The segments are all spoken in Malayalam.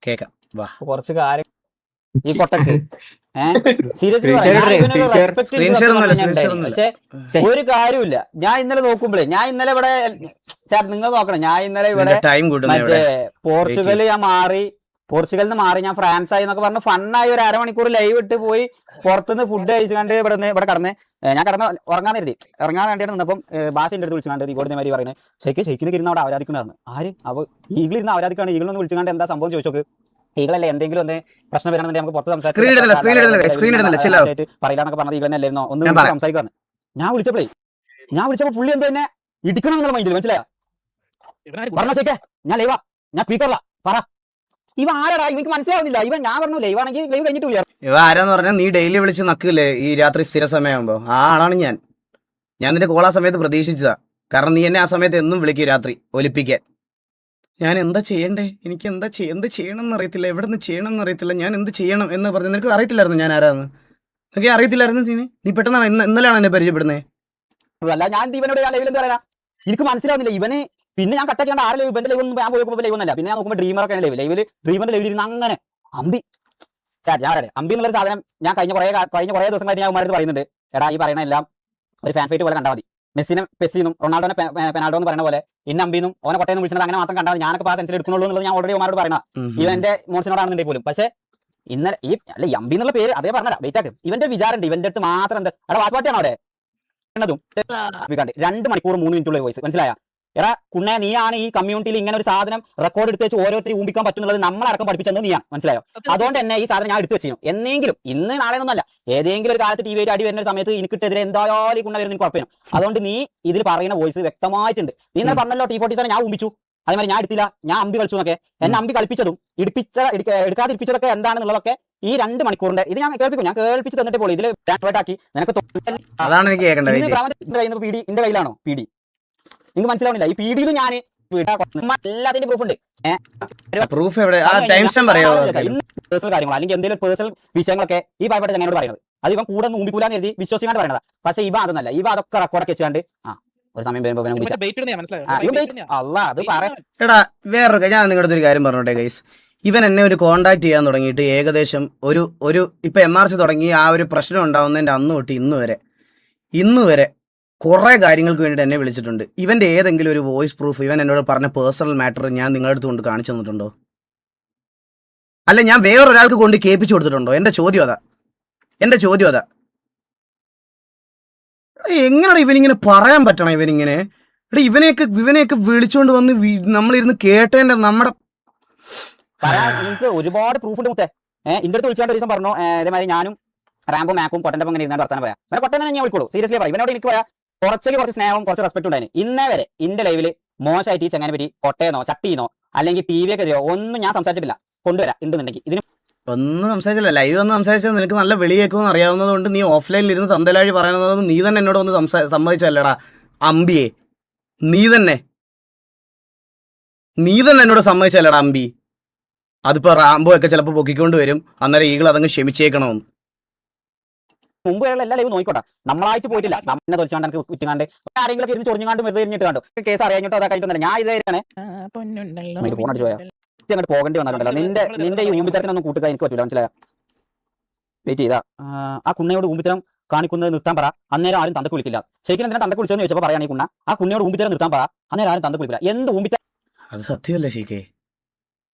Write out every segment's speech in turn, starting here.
കേക്കാം വാ. കുറച്ച് കാര്യം ഈ കൊട്ടക്ക് സീരിയസ്ലി പക്ഷെ ഒരു കാര്യമില്ല. ഞാൻ ഇന്നലെ നോക്കുമ്പോഴേ ഇവിടെ നിങ്ങൾ നോക്കണം, ഞാൻ ഇന്നലെ ഇവിടെ മറ്റേ പോർച്ചുഗൽ പോർച്ചുഗലിൽ നിന്ന് മാറി ഞാൻ ഫ്രാൻസ് ആയി എന്നൊക്കെ പറഞ്ഞ് ഫണ്ണായി ഒരു അരമണിക്കൂർ ലൈവ് ഇട്ട് പോയി പുറത്തുനിന്ന് ഫുഡ് കഴിച്ചു കണ്ട് ഇവിടെ കടന്ന് ഞാൻ ഉറങ്ങാൻ കരുതി ഇറങ്ങാൻ വേണ്ടിയാണ് നിന്നപ്പം ഭാഷൻ്റെ അടുത്ത് വിളിച്ചുകൊണ്ട് ഇവിടുത്തെ മാതിരി പറയുന്നത് ഷെയ്ക്കിന് ഇരുന്ന് അവിടെ അവരാധിക്കണമായിരുന്നു. ആര് അവ ഈഗിളിരുന്ന് അവരാധിക്കാണ്. ഈഗിളൊന്ന് വിളിച്ചുകൊണ്ട് എന്താ സംഭവം ചോദിച്ചോക്ക്. ഈകളല്ലേ എന്തെങ്കിലും ഒന്ന് പ്രശ്നം വരണമെന്നുണ്ടെങ്കിൽ നമുക്ക് പുറത്ത് സംസാരിച്ചിട്ട് പറയില്ലാന്നൊക്കെ പറഞ്ഞത് ഈകളെല്ലായിരുന്നോ ഒന്ന് സംസാരിക്കാറ്. ഞാൻ വിളിച്ചപ്പോ പുള്ളി എന്ത് തന്നെ ഇടിക്കണം എന്നുള്ള മൈൻഡിൽ മനസ്സിലായോ? പറഞ്ഞ ചേക്കേ ഞാൻ ലൈവാ, ഞാൻ സ്പീക്കറിലാ, പറ ഇവ ആരാടാ? ഇവക്ക് മനസ്സിലാവുന്നില്ല. ഇവൻ ഞാൻ പറഞ്ഞു ലൈവാണെങ്കിൽ ലൈവ് കഴിഞ്ഞിട്ടില്ല. ഇവ ആരാന്ന് പറഞ്ഞാൽ നീ ഡെയിലി വിളിച്ച് നക്കില്ലേ ഈ രാത്രി സ്ഥിര സമയമാകുമ്പോ ആ ആളാണ് ഞാൻ. നിന്റെ കോൾ ആ സമയത്ത് പ്രതീക്ഷിച്ചതാ. കാരണം നീ എന്നെ ആ സമയത്ത് എന്നും വിളിക്കും രാത്രി ഒലിപ്പിക്കാൻ. ഞാൻ എന്താ ചെയ്യണ്ടേ, എനിക്ക് എന്ത് ചെയ്യണം എന്നറിയത്തില്ല, എവിടെ നിന്ന് ചെയ്യണം എന്നറിയത്തില്ല, ഞാൻ എന്ത് ചെയ്യണം എന്ന് പറഞ്ഞു. നിനക്ക് അറിയത്തില്ലായിരുന്നു ഞാൻ ആരാന്ന്? നിനക്ക് അറിയത്തില്ലായിരുന്നു. നീ പെട്ടെന്ന് ഇന്നലെയാണ് എന്നെ പരിചയപ്പെടുന്നത്. അല്ല ഞാൻ ഇവനോട് ലൈവിൽ എന്താ പറയാ, എനിക്ക് മനസ്സിലാവുന്നില്ല ഇവന്. പിന്നെ ഞാൻ കട്ടാക്കിയാണ്ട് ആരെ ലൈവ് ഇവന്റെ ലൈവ് ഒന്നും ഞാൻ പോയപ്പോൾ ലൈവ് ഒന്നല്ല. പിന്നെ ഞാൻ നോക്കുമ്പോൾ ഡ്രീമറൊക്കെ ഡ്രീമറിന്റെ ലൈവിൽ ഇരുന്ന് അങ്ങനെ അമ്പി ഞാൻ പറയാം. അമ്പി എന്നുള്ളൊരു സാധനം ഞാൻ കഴിഞ്ഞ കുറേ ദിവസങ്ങളായിട്ട് ഞാൻ ഉമ്മാരുടെ പറയുന്നുണ്ട്. എടാ ഈ പറയുന്ന എല്ലാം ഒരു ഫാൻ ഫൈറ്റ് പോലെ കണ്ടാൽ മതി. മെസ്സിനെ പെസ്സിന്നും റൊണാൾഡോനെ പെനാൾഡോ എന്ന് പറയുന്ന പോലെ ഇന്ന അമ്പിന്നും ഓനെ കൊട്ടയെന്ന് വിളിച്ചത് അങ്ങനെ മാത്രം കണ്ടാൽ ഞാനൊക്കെ ആ സെൻസിൽ എടുക്കുന്നുള്ളൂ എന്നുള്ളത് ഞാൻ ഓൾറെഡി ഉമ്മാരോട് പറയണ. ഇവന്റെ മോശനോടാണെന്നുണ്ടെങ്കിൽ പോലും. പക്ഷേ ഇന്നലെ ഈ അമ്പി എന്നുള്ള പേര് അതേ പറഞ്ഞാ വെയിറ്റാക്ക്. ഇവന്റെ വിചാരമുണ്ട് ഇവന്റെ അടുത്ത് മാത്രം എന്താ എടാ വാസ്പാട്ടിയാണോ അവിടെ എന്നതും 2 മണിക്കൂർ 3 മിനിറ്റുള്ള വോയിസ് മനസ്സിലായ? എടാ കുണ്ണേ നീയാണ് ഈ കമ്മ്യൂണിറ്റിയിൽ ഇങ്ങനെ ഒരു സാധനം റെക്കോർഡ് എടുത്ത് വെച്ച് ഓരോരുത്തരും ഊമ്പിക്കാൻ പറ്റുന്നത് നമ്മളടക്കം പഠിപ്പിച്ചത് നീയാണ്. മനസ്സിലായോ? അതുകൊണ്ട് തന്നെ ഈ സാധനം ഞാൻ എടുത്ത് വെച്ചു. എന്നെങ്കിലും ഇന്ന് നാളെ ഒന്നല്ല, ഏതെങ്കിലും ഒരു കാലത്ത് ടി വി അടി വരുന്ന സമയത്ത് എനിക്കിട്ടെതിരെ എന്തായാലും ഈ കുണ്ണ വരുന്ന കുഴപ്പമില്ല. അതുകൊണ്ട് നീ ഇതിൽ പറയുന്ന വോയിസ് വ്യക്തമായിട്ടുണ്ട്. നീ ഇന്നലെ പറഞ്ഞല്ലോ T47 ഞാൻ ഊമ്പിച്ചു, അതേമാതിരി ഞാൻ എടുത്തില്ല, ഞാൻ അമ്പി കളിച്ചു എന്നൊക്കെ. എന്നെ അമ്പി കളിപ്പിച്ചതും എടുക്കാതിരിപ്പിച്ചതൊക്കെ എന്താണെന്നുള്ളതൊക്കെ ഈ 2 മണിക്കൂറിന്റെ ഇത് ഞാൻ കേൾപ്പിച്ച് തന്നിട്ട് പോലെ ഇതിൽ ആക്കി നിനക്ക് എന്റെ കയ്യിലാണോ PD? നിങ്ങൾക്ക് മനസ്സിലാവുന്നില്ല. ഈ പീഡിയിൽ ഞാൻ എല്ലാത്തിന്റെ പ്രൂഫ് ഉണ്ട്. പേഴ്സണൽ കാര്യങ്ങൾ അല്ലെങ്കിൽ എന്തെങ്കിലും പേഴ്സണൽ വിഷയങ്ങളൊക്കെ ഈ പാവപ്പെട്ട ഞങ്ങളോട് പറയുന്നത് അത് ഇവൻ കൂടെ ഊമ്പിക്കൂലാന്ന് എഴുതി വിശ്വസിക്കാണ്ട് പറയുന്നത്. പക്ഷെ ഇവ അതൊന്നല്ല. ഇവ അതൊക്കെ റെക്കോർഡൊക്കെ വെച്ചാണ്ട് ഒരു സമയം വരുമ്പോ അത് എടാ വേറൊരു ഞാൻ നിങ്ങളുടെ ഒരു കാര്യം പറഞ്ഞോട്ടെ ഗൈസ്. ഇവൻ എന്നെ ഒരു കോണ്ടാക്ട് ചെയ്യാൻ തുടങ്ങിയിട്ട് ഏകദേശം ഒരു ഇപ്പൊ MRC തുടങ്ങി ആ ഒരു പ്രശ്നം ഉണ്ടാവുന്നതിന്റെ അന്ന് തൊട്ട് ഇന്ന് വരെ കുറേ കാര്യങ്ങൾക്ക് വേണ്ടിയിട്ട് എന്നെ വിളിച്ചിട്ടുണ്ട്. ഇവൻ്റെ ഏതെങ്കിലും ഒരു വോയിസ് പ്രൂഫ് ഇവൻ എന്നോട് പറഞ്ഞ പേഴ്സണൽ മാറ്റർ ഞാൻ നിങ്ങളുടെ അടുത്ത് കൊണ്ട് കാണിച്ചു തന്നിട്ടുണ്ടോ? അല്ല ഞാൻ വേറൊരാൾക്ക് കൊണ്ട് കേൾപ്പിച്ചു കൊടുത്തിട്ടുണ്ടോ? എൻ്റെ ചോദ്യം അതാ. എങ്ങനെയാണ് ഇവനിങ്ങനെ പറയാൻ പറ്റണം? ഇവനിങ്ങനെ ഇവനെയൊക്കെ വിളിച്ചോണ്ട് വന്ന് നമ്മളിരുന്ന് കേട്ടേണ്ട നമ്മുടെ എനിക്ക് ഒരുപാട് പ്രൂഫ് ഉണ്ട് മുത്തേ. ഇന്റെ അടുത്ത് വിളിച്ചാണ്ട് ഒരു ദിവസം പറഞ്ഞു ഇതേമാതിരി ഞാനും റാമ്പും മാക്കും കൊട്ടൻ്റെ ഇങ്ങനെ ഇരുന്നാണ്ട് വർത്താനം പറയാം. കൊട്ടനെ ഞാൻ വിളിക്കോളൂ. സീരിയസ്ലി പറയാം. ഇവനോട് എനിക്ക് പറയാം കുറച്ച് സ്നേഹവും കുറച്ച് റെസ്പെക്ട് ഉണ്ടായിരുന്നു. ഇന്നേ വരെ ഇന്റെ ലൈവില് മോശമായിട്ട് ഈ ചങ്ങനെ പറ്റി കൊട്ടയെന്നോ ചട്ടിന്നോ അല്ലെങ്കിൽ PV ഒക്കെ ഒന്നും ഞാൻ സംസാരിച്ചിട്ടില്ല. കൊണ്ടുവരാം ഉണ്ടെന്നുണ്ടെങ്കിൽ ഇതിന് ഒന്നും സംസാരിച്ചില്ല. ലൈവ് ഒന്ന് സംസാരിച്ചാൽ നിനക്ക് നല്ല വെളിയേക്കുമെന്ന് അറിയാവുന്നത് കൊണ്ട് നീ ഓഫ്ലൈനിൽ ഇരുന്ന് തന്തലാഴി പറയുന്നത് നീ തന്നെ എന്നോട് ഒന്ന് സമ്മതിച്ചല്ലടാ അമ്പിയെ. നീ തന്നെ എന്നോട് സമ്മതിച്ചല്ലടാ അമ്പി. അതിപ്പോ റാംബോ ഒക്കെ ചിലപ്പോൾ പൊക്കിക്കൊണ്ട് വരും. അന്നേരം ഈകൾ അതങ്ങ് ക്ഷമിച്ചേക്കണമെന്ന്. മുമ്പ് വരെയുള്ള എല്ലാ ലൈവ് നോക്കിക്കോട്ടെ. നമ്മളായിട്ട് പോയിട്ടില്ല. നമ്മെ തൊലിച്ചാണ്ട് എനിക്ക് കുറ്റിങ്ങാണ്ട് ആരെങ്കിലും ഇരുന്ന് ചൊറിഞ്ഞാണ്ട് വെറുതെ കഴിഞ്ഞിട്ട് കണ്ടു കേസ് അറിയാഞ്ഞിട്ടോ അതൊക്കെ കഴിഞ്ഞിട്ടൊന്നല്ല. ഞാൻ ഇതായിട്ടാണ് ഫോൺ അടിച്ചു പോയാ അങ്ങോട്ട് പോകേണ്ടി വന്നിട്ടുണ്ടല്ലോ. നിന്റെ ഈ ഊമ്പിത്തരത്തിനൊന്നും കൂട്ടുക എനിക്ക് പറ്റില്ല. മനസ്സിലായ? വെയിറ്റ് ചെയ്താ ആ കുണ്ണയോട് ഊമ്പിത്തരം കാണിക്കുന്നത് നിർത്താൻ പറ. അന്നേരം ആരും തന്തക്ക് വിളിക്കില്ല. ശരിക്കും എന്തിനാ തന്തക്ക് വിളിച്ചെന്ന് ചോദിച്ചപ്പോൾ പറയാണ് ഈ കുണ്ണ ആ കുണ്ണയോട് ഊമ്പിത്തരം നിർത്താൻ പറ. അന്നേരം ആരും തന്തക്ക് വിളിക്കില്ല. എന്ത് ഊമ്പിത്തരം? അത് സത്യമല്ല ശരിക്കേ.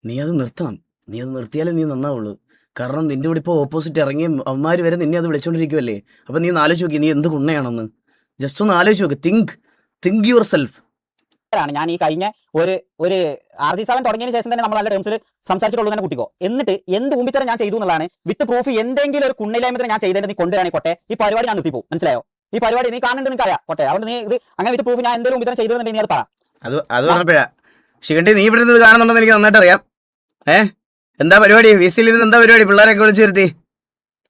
നീ അത് നിർത്തണം. നീ അത് നിർത്തിയാലേ നീ നന്നാവുള്ളൂ. കാരണം നിന്റെ ഇവിടെ ഇപ്പോൾ ഓപ്പോസിറ്റ് ഇറങ്ങിയ അവന്മാർ വരെ നിന്നെ അത് വിളിച്ചോണ്ടിരിക്കുമല്ലേ. അപ്പം നീ ഒന്ന് ആലോചിച്ച് നോക്കി നീ എന്ത് കുണ്ണയാണെന്ന്. ജസ്റ്റ് ഒന്ന് ആലോചിച്ച് നോക്ക്. Think your self. ഞാൻ ഈ കഴിഞ്ഞ ഒരു RC7 തുടങ്ങിയതിന് ശേഷം തന്നെ നമ്മൾ നല്ല ടേംസിൽ സംസാരിച്ചിട്ടുള്ളൂ തന്നെ കുട്ടിക്കോ. എന്നിട്ട് എന്ത് ഊമ്പിത്തരം ഞാൻ ചെയ്തു എന്നുള്ളതാണ് വിത്ത് പ്രൂഫ്. എന്തെങ്കിലും ഒരു കുണ്ണില്ലായ്മ ഞാൻ ചെയ്തേണ്ടത് നീ കൊണ്ടുവരാണ് കൊട്ടെ. ഈ പരിപാടി ഞാൻ നിർത്തിപ്പോ. മനസ്സിലായോ? ഈ പരിപാടി നീ കാണുന്നുണ്ട് നിനക്കറിയാം കൊട്ടെ. അതുകൊണ്ട് നീ ഇത് അങ്ങനെ വിത്ത് പ്രൂഫ് ഞാൻ എന്തെങ്കിലും ഊമ്പിത്തരം ചെയ്തിട്ടുണ്ടെങ്കിൽ നീ അത് പറ. അത് പറഞ്ഞപ്പോഴാ ശിഖണ്ഡി നീ ഇവിടെ നിന്ന് കാണുന്നുണ്ടെന്ന് എനിക്ക് നന്നായിട്ട് അറിയാം. എന്താ പരിപാടി? VC-ലിരുന്ന് എന്താ പരിപാടി? പിള്ളേരൊക്കെ വിളിച്ചു വരുത്തി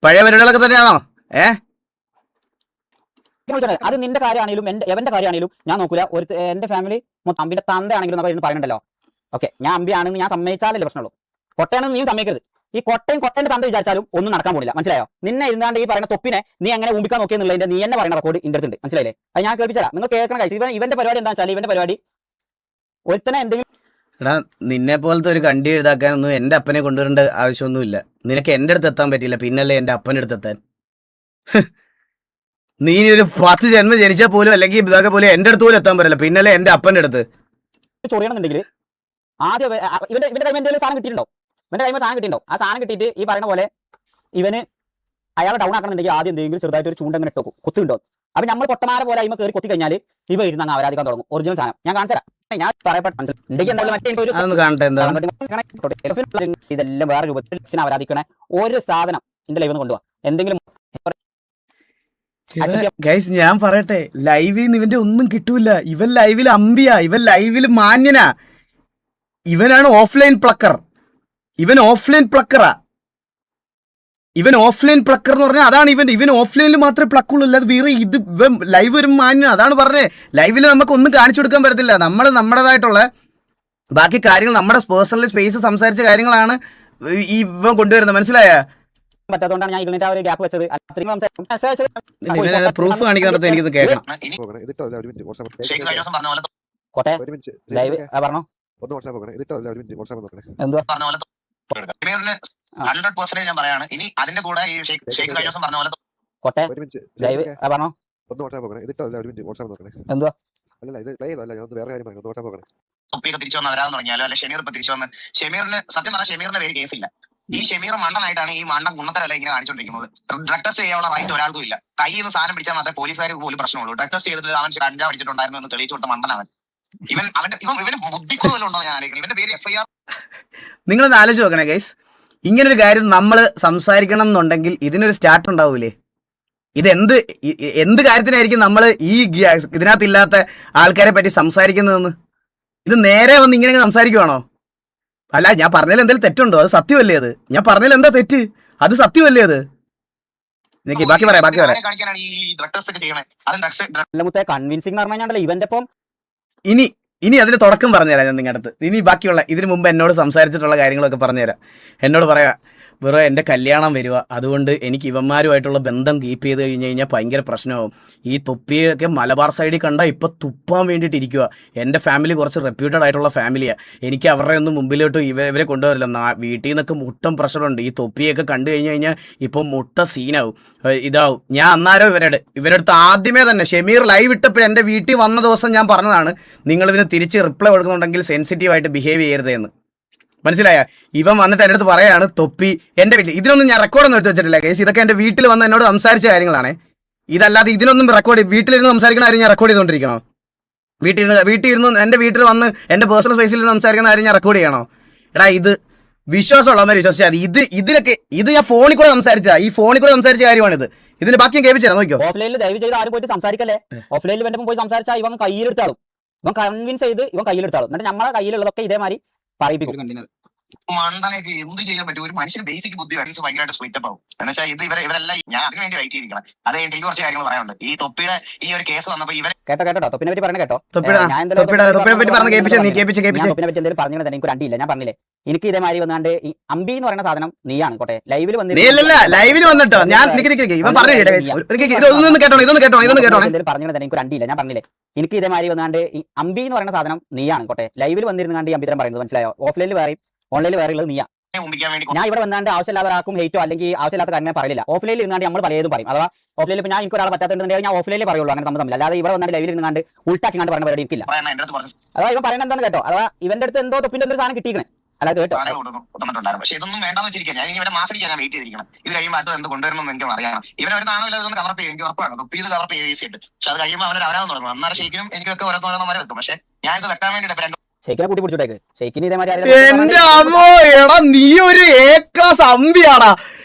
പഴയ പരിപാടികളൊക്കെ തന്നെയാണോ? അത് നിന്റെ കാര്യമാണെങ്കിലും എവന്റെ കാര്യമാണെങ്കിലും ഞാൻ നോക്കൂല. എന്റെ ഫാമിലി മൊത്തം അമ്പിന്റെ തന്തയാണെങ്കിലും എന്നൊക്കെ ഇരുന്ന് പറയുന്നുണ്ടല്ലോ. ഓക്കെ ഞാൻ അമ്പിയാണെന്ന് ഞാൻ സമ്മതിച്ചാലല്ലേ പ്രശ്നമുള്ളൂ. കൊട്ടയാണെന്ന് നീ സമ്മതിക്കരുത്. ഈ കൊട്ടേന്റെ തന്ത വിചാരിച്ചാലും ഒന്നും നടക്കാൻ പോകില്ല. മനസ്സിലായോ? നിന്നെ ഇരുന്നാണ്ട് ഈ പറയുന്ന തൊപ്പിനെ നീ എങ്ങനെ ഊമ്പിക്കാൻ നോക്കിയെന്നുള്ളതിന്റെ നീ എന്നെ പറയുന്ന റെക്കോർഡ് ഇന്റെ അടുത്തുണ്ട്. മനസ്സിലായില്ലേ? അത് ഞാൻ കേൾപ്പിച്ചാൽ നിങ്ങൾ കേൾക്കണം കഴിച്ചു. ഇവന്റെ പരിപാടി എന്താ വെച്ചാൽ ഇവന്റെ പരിപാടി ഒരുത്തനെ എന്തെങ്കിലും എടാ നിന്നെ പോലത്തെ ഒരു കണ്ടി എഴുതാക്കാനൊന്നും എൻ്റെ അപ്പനെ കൊണ്ടുവരേണ്ട ആവശ്യമൊന്നുമില്ല. നിനക്ക് എൻ്റെ അടുത്ത് എത്താൻ പറ്റില്ല, പിന്നല്ലേ എൻ്റെ അപ്പൻ്റെ അടുത്ത് എത്താൻ. നീ ഇനി ഒരു 10 ജന്മം ജനിച്ചാൽ പോലും അല്ലെങ്കിൽ ഇതൊക്കെ പോലും എൻ്റെ അടുത്ത് പോലും എത്താൻ പറ്റില്ല, പിന്നല്ലേ എൻ്റെ അപ്പൻ്റെ അടുത്ത്. ചൊറിയണമെന്നുണ്ടെങ്കിൽ ആദ്യം ഇവന്റെ കൈമ എന്തെങ്കിലും സാധനം കിട്ടിയിട്ടുണ്ടോ? ഇവന്റെ കൈമ സാധനം കിട്ടിയിട്ടുണ്ടോ? ആ സാധനം കിട്ടിയിട്ട് ഈ പറയുന്ന പോലെ ഇവന് അയാളെ ഡൗൺ ആക്കണമെന്നുണ്ടെങ്കിൽ ആദ്യം എന്തെങ്കിലും ചെറുതായിട്ട് ഒരു ചൂണ്ടങ്ങനെ ഇട്ടോ കുത്തുണ്ടോ. അപ്പൊ നമ്മൾ പൊട്ടമാരെ പോലെ അയിമ കയറി കൊത്തി കഴിഞ്ഞാൽ ഇവ ഇരുന്ന് അങ്ങ് ആരാധിക്കാൻ തുടങ്ങും. ഒറിജിനൽ സാധനം ഞാൻ കാണിച്ചുതരാം. ഞാൻ ഇതെല്ലാം വേറെ രൂപത്തിൽ ആരാധിക്കണേ ഒരു സാധനം എന്റെ ലൈവ് കൊണ്ടുപോവാ എന്തെങ്കിലും. ഗൈസ് ഞാൻ പറയട്ടെ, ലൈവിൽ നിന്ന് ഇവന്റെ ഒന്നും കിട്ടൂല. ഇവൻ ലൈവിൽ അമ്പിയാ, ഇവൻ ലൈവിൽ മാന്യനാ, ഇവനാണ് ഓഫ്ലൈൻ പ്ലക്കർ. ഇവൻ ഓഫ്ലൈൻ പ്ലക്കറാ. ഇവൻ ഓഫ്ലൈൻ പ്ലക്കർ എന്ന് പറഞ്ഞാൽ അതാണ്. ഇവൻ ഓഫ്ലൈനിൽ മാത്രമേ പ്ലക്കുള്ളൂ, അല്ലാതെ വേറെ ഇത് ഇവൻ ലൈവ് വരും മാന്യ. അതാണ് പറഞ്ഞത്, ലൈവിൽ നമുക്ക് ഒന്നും കാണിച്ചു കൊടുക്കാൻ പറ്റത്തില്ല. നമ്മൾ നമ്മുടേതായിട്ടുള്ള ബാക്കി കാര്യങ്ങൾ, നമ്മുടെ പേഴ്സണൽ സ്പേസ് സംസാരിച്ച കാര്യങ്ങളാണ് ഈ ഇവൻ കൊണ്ടുവരുന്നത്. മനസ്സിലായ? പറ്റാത്തതുകൊണ്ടാണ് ഞാൻ ഇതിന്റെ ഒരു ഗ്യാപ്പ് വെച്ചത്. പ്രൂഫ് കാണിക്കാത്ത എനിക്കിത് കേൾക്കാം. കോട്ടെ ലൈവ് പറഞ്ഞോ എന്തുവാ 100% ഞാൻ പറയാണ്. ഇനി അതിന്റെ കൂടെ ഈ ഷെയ്ഖ് കഴിഞ്ഞ ദിവസം പറഞ്ഞ പോലെ കോട്ടെ ലൈവ് പറഞ്ഞോ എന്തുവാ തൊപ്പിയൊക്കെ തിരിച്ചു വന്ന് വരാൻ തുടങ്ങിയാലോ, അല്ലെ ഷമീർ ഇപ്പൊ തിരിച്ചു വന്ന് ഷമീറിന് സത്യം പറഞ്ഞാൽ ഷമീറിന്റെ പേര് കേസില്ല. ഈ ഷമീർ മണ്ടനായിട്ടാണ് ഈ മണ്ടൻ കുന്നത്തരല്ല ഇങ്ങനെ കാണിച്ചോണ്ടിരിക്കുന്നത്. ഡ്രഗ് ടെസ്റ്റ് ചെയ്യാനുള്ള റൈറ്റ് ഒരാൾക്കും ഇല്ല. കയ്യിൽ നിന്ന് സാധനം പിടിച്ചാൽ മാത്രമേ പോലീസുകാർക്ക് പോലും പ്രശ്നമുള്ളൂ. ഡ്രഗ് ടെസ്റ്റ് ചെയ്തിട്ട് അവൻ കഞ്ചാവ് അടിച്ചിട്ടുണ്ടായിരുന്നു എന്ന് തെളിയിച്ചു കൊടുത്ത മണ്ടനവൻ. ഇവന് ബുദ്ധിക്കുറവല്ലോ ഞാൻ ആലോചിക്കുന്നത്. ഇവന്റെ പേര് FIR. നിങ്ങളൊന്ന് ആലോചിച്ച് നോക്കണേ ഗൈസ്, ഇങ്ങനൊരു കാര്യം നമ്മൾ സംസാരിക്കണം എന്നുണ്ടെങ്കിൽ ഇതിനൊരു സ്റ്റാർട്ട് ഉണ്ടാവൂലേ? എന്ത് കാര്യത്തിനായിരിക്കും നമ്മൾ ഈ ഇതിനകത്തില്ലാത്ത ആൾക്കാരെ പറ്റി സംസാരിക്കുന്നതെന്ന്? ഇത് നേരെ വന്ന് ഇങ്ങനെ സംസാരിക്കുവാണോ? അല്ല, ഞാൻ പറഞ്ഞതിൽ എന്തെങ്കിലും തെറ്റുണ്ടോ? അത് സത്യമല്ലേ? അത് ഞാൻ പറഞ്ഞതിൽ എന്താ തെറ്റ്? അത് സത്യമല്ലേ? അത് ബാക്കി പറയാം. കൺവിൻസിംഗ് എന്ന് പറഞ്ഞാൽ ഇവന്റെ ഒപ്പം ഇനി അതിന് തുടക്കം പറഞ്ഞുതരാം ഞാൻ നിങ്ങളുടെ അടുത്ത്. ഇനി ബാക്കിയുള്ള ഇതിന് മുമ്പ് എന്നോട് സംസാരിച്ചിട്ടുള്ള കാര്യങ്ങളൊക്കെ പറഞ്ഞുതരാം. എന്നോട് പറയാം, വെറുതെ എൻ്റെ കല്യാണം വരിക, അതുകൊണ്ട് എനിക്ക് ഇവന്മാരുമായിട്ടുള്ള ബന്ധം കീപ്പ് ചെയ്ത് കഴിഞ്ഞാൽ ഭയങ്കര പ്രശ്നമാവും. ഈ തൊപ്പിയൊക്കെ മലബാർ സൈഡിൽ കണ്ടാൽ ഇപ്പം തുപ്പാൻ വേണ്ടിയിട്ട് ഇരിക്കുക. എൻ്റെ ഫാമിലി കുറച്ച് റെപ്യൂട്ടഡ് ആയിട്ടുള്ള ഫാമിലിയാണ്. എനിക്ക് അവരുടെ ഒന്നും മുമ്പിലോട്ട് ഇവരെ കൊണ്ടുവരില്ല. വീട്ടിൽ നിന്നൊക്കെ മുട്ടം പ്രഷറുണ്ട്. ഈ തൊപ്പിയൊക്കെ കണ്ടു കഴിഞ്ഞാൽ ഇപ്പം മുട്ട സീനാവും, ഇതാവും. ഞാൻ അന്നേരം ഇവരുടെ അടുത്ത് ആദ്യമേ തന്നെ ഷമീർ ലൈവ് ഇട്ടപ്പോൾ എൻ്റെ വീട്ടിൽ വന്ന ദിവസം ഞാൻ പറഞ്ഞതാണ്, നിങ്ങളിതിന് തിരിച്ച് റിപ്ലൈ കൊടുക്കുന്നുണ്ടെങ്കിൽ സെൻസിറ്റീവായിട്ട് ബിഹേവ് ചെയ്യരുതെന്ന്. മനസ്സിലായ? ഇവൻ വന്നിട്ട് എൻ്റെ അടുത്ത് പറയാണ് തൊപ്പി എൻ്റെ വീട്ടിൽ. ഇതിനൊന്നും ഞാൻ റെക്കോർഡൊന്നും എടുത്ത് വെച്ചിട്ടില്ല കേസ്. ഇതൊക്കെ എൻ്റെ വീട്ടിൽ വന്ന് എന്നോട് സംസാരിച്ച കാര്യങ്ങളാണ്. ഇതല്ലാതെ ഇതിനൊന്നും വീട്ടിലിരുന്ന് സംസാരിക്കുന്ന കാര്യം ഞാൻ റെക്കോർഡ് ചെയ്തുകൊണ്ടിരിക്കണോ? വീട്ടിലിരുന്ന് എൻ്റെ വീട്ടിൽ വന്ന് എൻ്റെ പേഴ്സണൽ സ്പേസിൽ നിന്ന് സംസാരിക്കുന്ന കാര്യം ഞാൻ റെക്കോർഡ് ചെയ്യണോ? എടാ, ഇത് വിശ്വാസമുള്ളവർ വിശ്വസിച്ചാൽ മതി. ഇത് ഞാൻ ഫോണിൽ കൂടെ സംസാരിച്ച കാര്യമാണിത്. ഇതിന്റെ ബാക്കി കേൾപ്പിച്ചു തരാം, നോക്കിയോ. ഓഫ്ലൈനിൽ ദയവ് ചെയ്ത് ആരും പോയിട്ട് സംസാരിക്കല്ലേ. ഓഫ്ലൈനിൽ ഇവന്റെ പോയി സംസാരിച്ചാൽ ഇവൻ കയ്യിലെടുത്താളും, ഇവൻ കൺവിൻസ് ചെയ്ത് ഇവൻ കയ്യിലെടുത്താളും. എന്നിട്ട് നമ്മളെ കയ്യിലുള്ളതൊക്കെ ഇതേമാതിരി പറയിപ്പിക്കും. മണ്ടനൊക്കെ എന്ത് ചെയ്യാൻ പറ്റും? ഒരു മനുഷ്യന് ബേസിക് ബുദ്ധി വേണമെങ്കിൽ ഭയങ്കരമായിട്ട് സ്പ്ലിറ്റപ്പ് ആവും. എന്ന് വെച്ചാൽ ഇവരെല്ലാം ഞാൻ അതിന് വേണ്ടി വെയിറ്റ് ചെയ്തിരിക്കണം. അത് കഴിഞ്ഞിട്ട് എനിക്ക് കുറച്ച് കാര്യങ്ങൾ പറയാനുണ്ട്. ഈ തൊപ്പിയുടെ ഈ ഒരു കേസ് വന്നപ്പോൾ കേട്ടോ തൊപ്പിനെ പറ്റി പറഞ്ഞ കേട്ടോ. എന്തെങ്കിലും പറഞ്ഞാൽ എനിക്ക് രണ്ടില്ല. ഞാൻ പറഞ്ഞില്ലേ, എനിക്ക് ഇതേമാതിരി വന്നാണ്ട് ഈ അമ്പി എന്ന് പറയുന്ന സാധനം നീയാണ് കോട്ടെ ലൈവിൽ വന്നിട്ടോ. പറഞ്ഞാൽ എനിക്ക് രണ്ടില്ല. ഞാൻ പറഞ്ഞില്ലേ, എനിക്ക് ഇതേമാതിരി വന്നാണ്ട് ഈ അമ്പി എന്ന് പറയുന്ന സാധനം നീയാണ് കോട്ടെ ലൈവിൽ വന്നിരുന്നാണ്ട് ഈ അമ്പിത്തരം പറയുന്നത്. മനസ്സിലായോ? ഓഫ്ലൈനിൽ വേറെയും ഓൺലൈനിൽ വേറെ ഉള്ളത് നീയാ. ഞാൻ ഇവിടെ വന്നാണ്ട് ആവശ്യമില്ലാതെ ആർക്കും ഹേറ്റോ അല്ലെങ്കിൽ ആവശ്യമില്ലാത്ത കാര്യങ്ങൾ പറയില്ല. ഓഫ്ലൈനിൽ ഇരുന്നാണ്ട് നമ്മൾ പലതും പറയും. അഥവാ ഓഫ്ലൈനിൽ ഇപ്പോൾ ഞാൻ എനിക്ക് ഒരാളെ പറ്റാത്തതുണ്ടെങ്കിൽ ഞാൻ ഓഫ്ലൈനിൽ പറയുള്ളൂ. അങ്ങനെ തമ്മിൽ അല്ലാതെ ഇവിടെ വന്നാണ്ട് ലൈവിൽ ഇരുന്നാണ്ട് ഉൾട്ടാക്കി കണ്ട് പറയുന്ന പരിപാടി എനിക്കില്ല. അഥവാ ഇവൻ പറയുന്നത് എന്താണെന്ന് കേട്ടോ. അഥവാ ഇവന്റെ അടുത്ത് എന്തോ തൊപ്പിന്റെ ഒരു സാധനം കിട്ടിയിരിക്കണേ. അല്ലാതെ കേട്ടോ പക്ഷെ ഇതൊന്നും വേണ്ടെന്ന് വെച്ചിരിക്കാൻ ഞാൻ ഇവിടെ മാസടിക്കാൻ ഞാൻ വെയിറ്റ് ചെയ്തിരിക്കണം. ഇത് കഴിയുമ്പോൾ അടുത്ത് എന്ത് കൊണ്ടുവരണമെന്ന് എനിക്ക് അറിയാം. ഇവരൊരു നാണമില്ലാതെ കവറപ്പ് ചെയ്യും, എനിക്ക് ഉറപ്പാണ്. തൊപ്പി ഇത് കവറപ്പ് ചെയ്ത് ഈസിയായിട്ട്. പക്ഷെ അത് കഴിയുമ്പോൾ അവരാകാൻ തുടങ്ങും. അന്നേരം ഷെയ്ക്കിനും എനിക്കൊക്കെ ഓരോന്നോരോന്നമാരെ വെക്കും. പക്ഷെ ഞാൻ ഇത് വെക്കാൻ വേണ്ടിയിട്ട് ഷെയ്ക്കിനെ കൂട്ടി പിടിച്ചോട്ടേക്ക്. ഷെയ്ക്കിന് ഇതേമാതിരി എന്റെ അമ്മോ, എടാ നീ ഒരു ഏക്കാസ് അമ്പിയാടാ.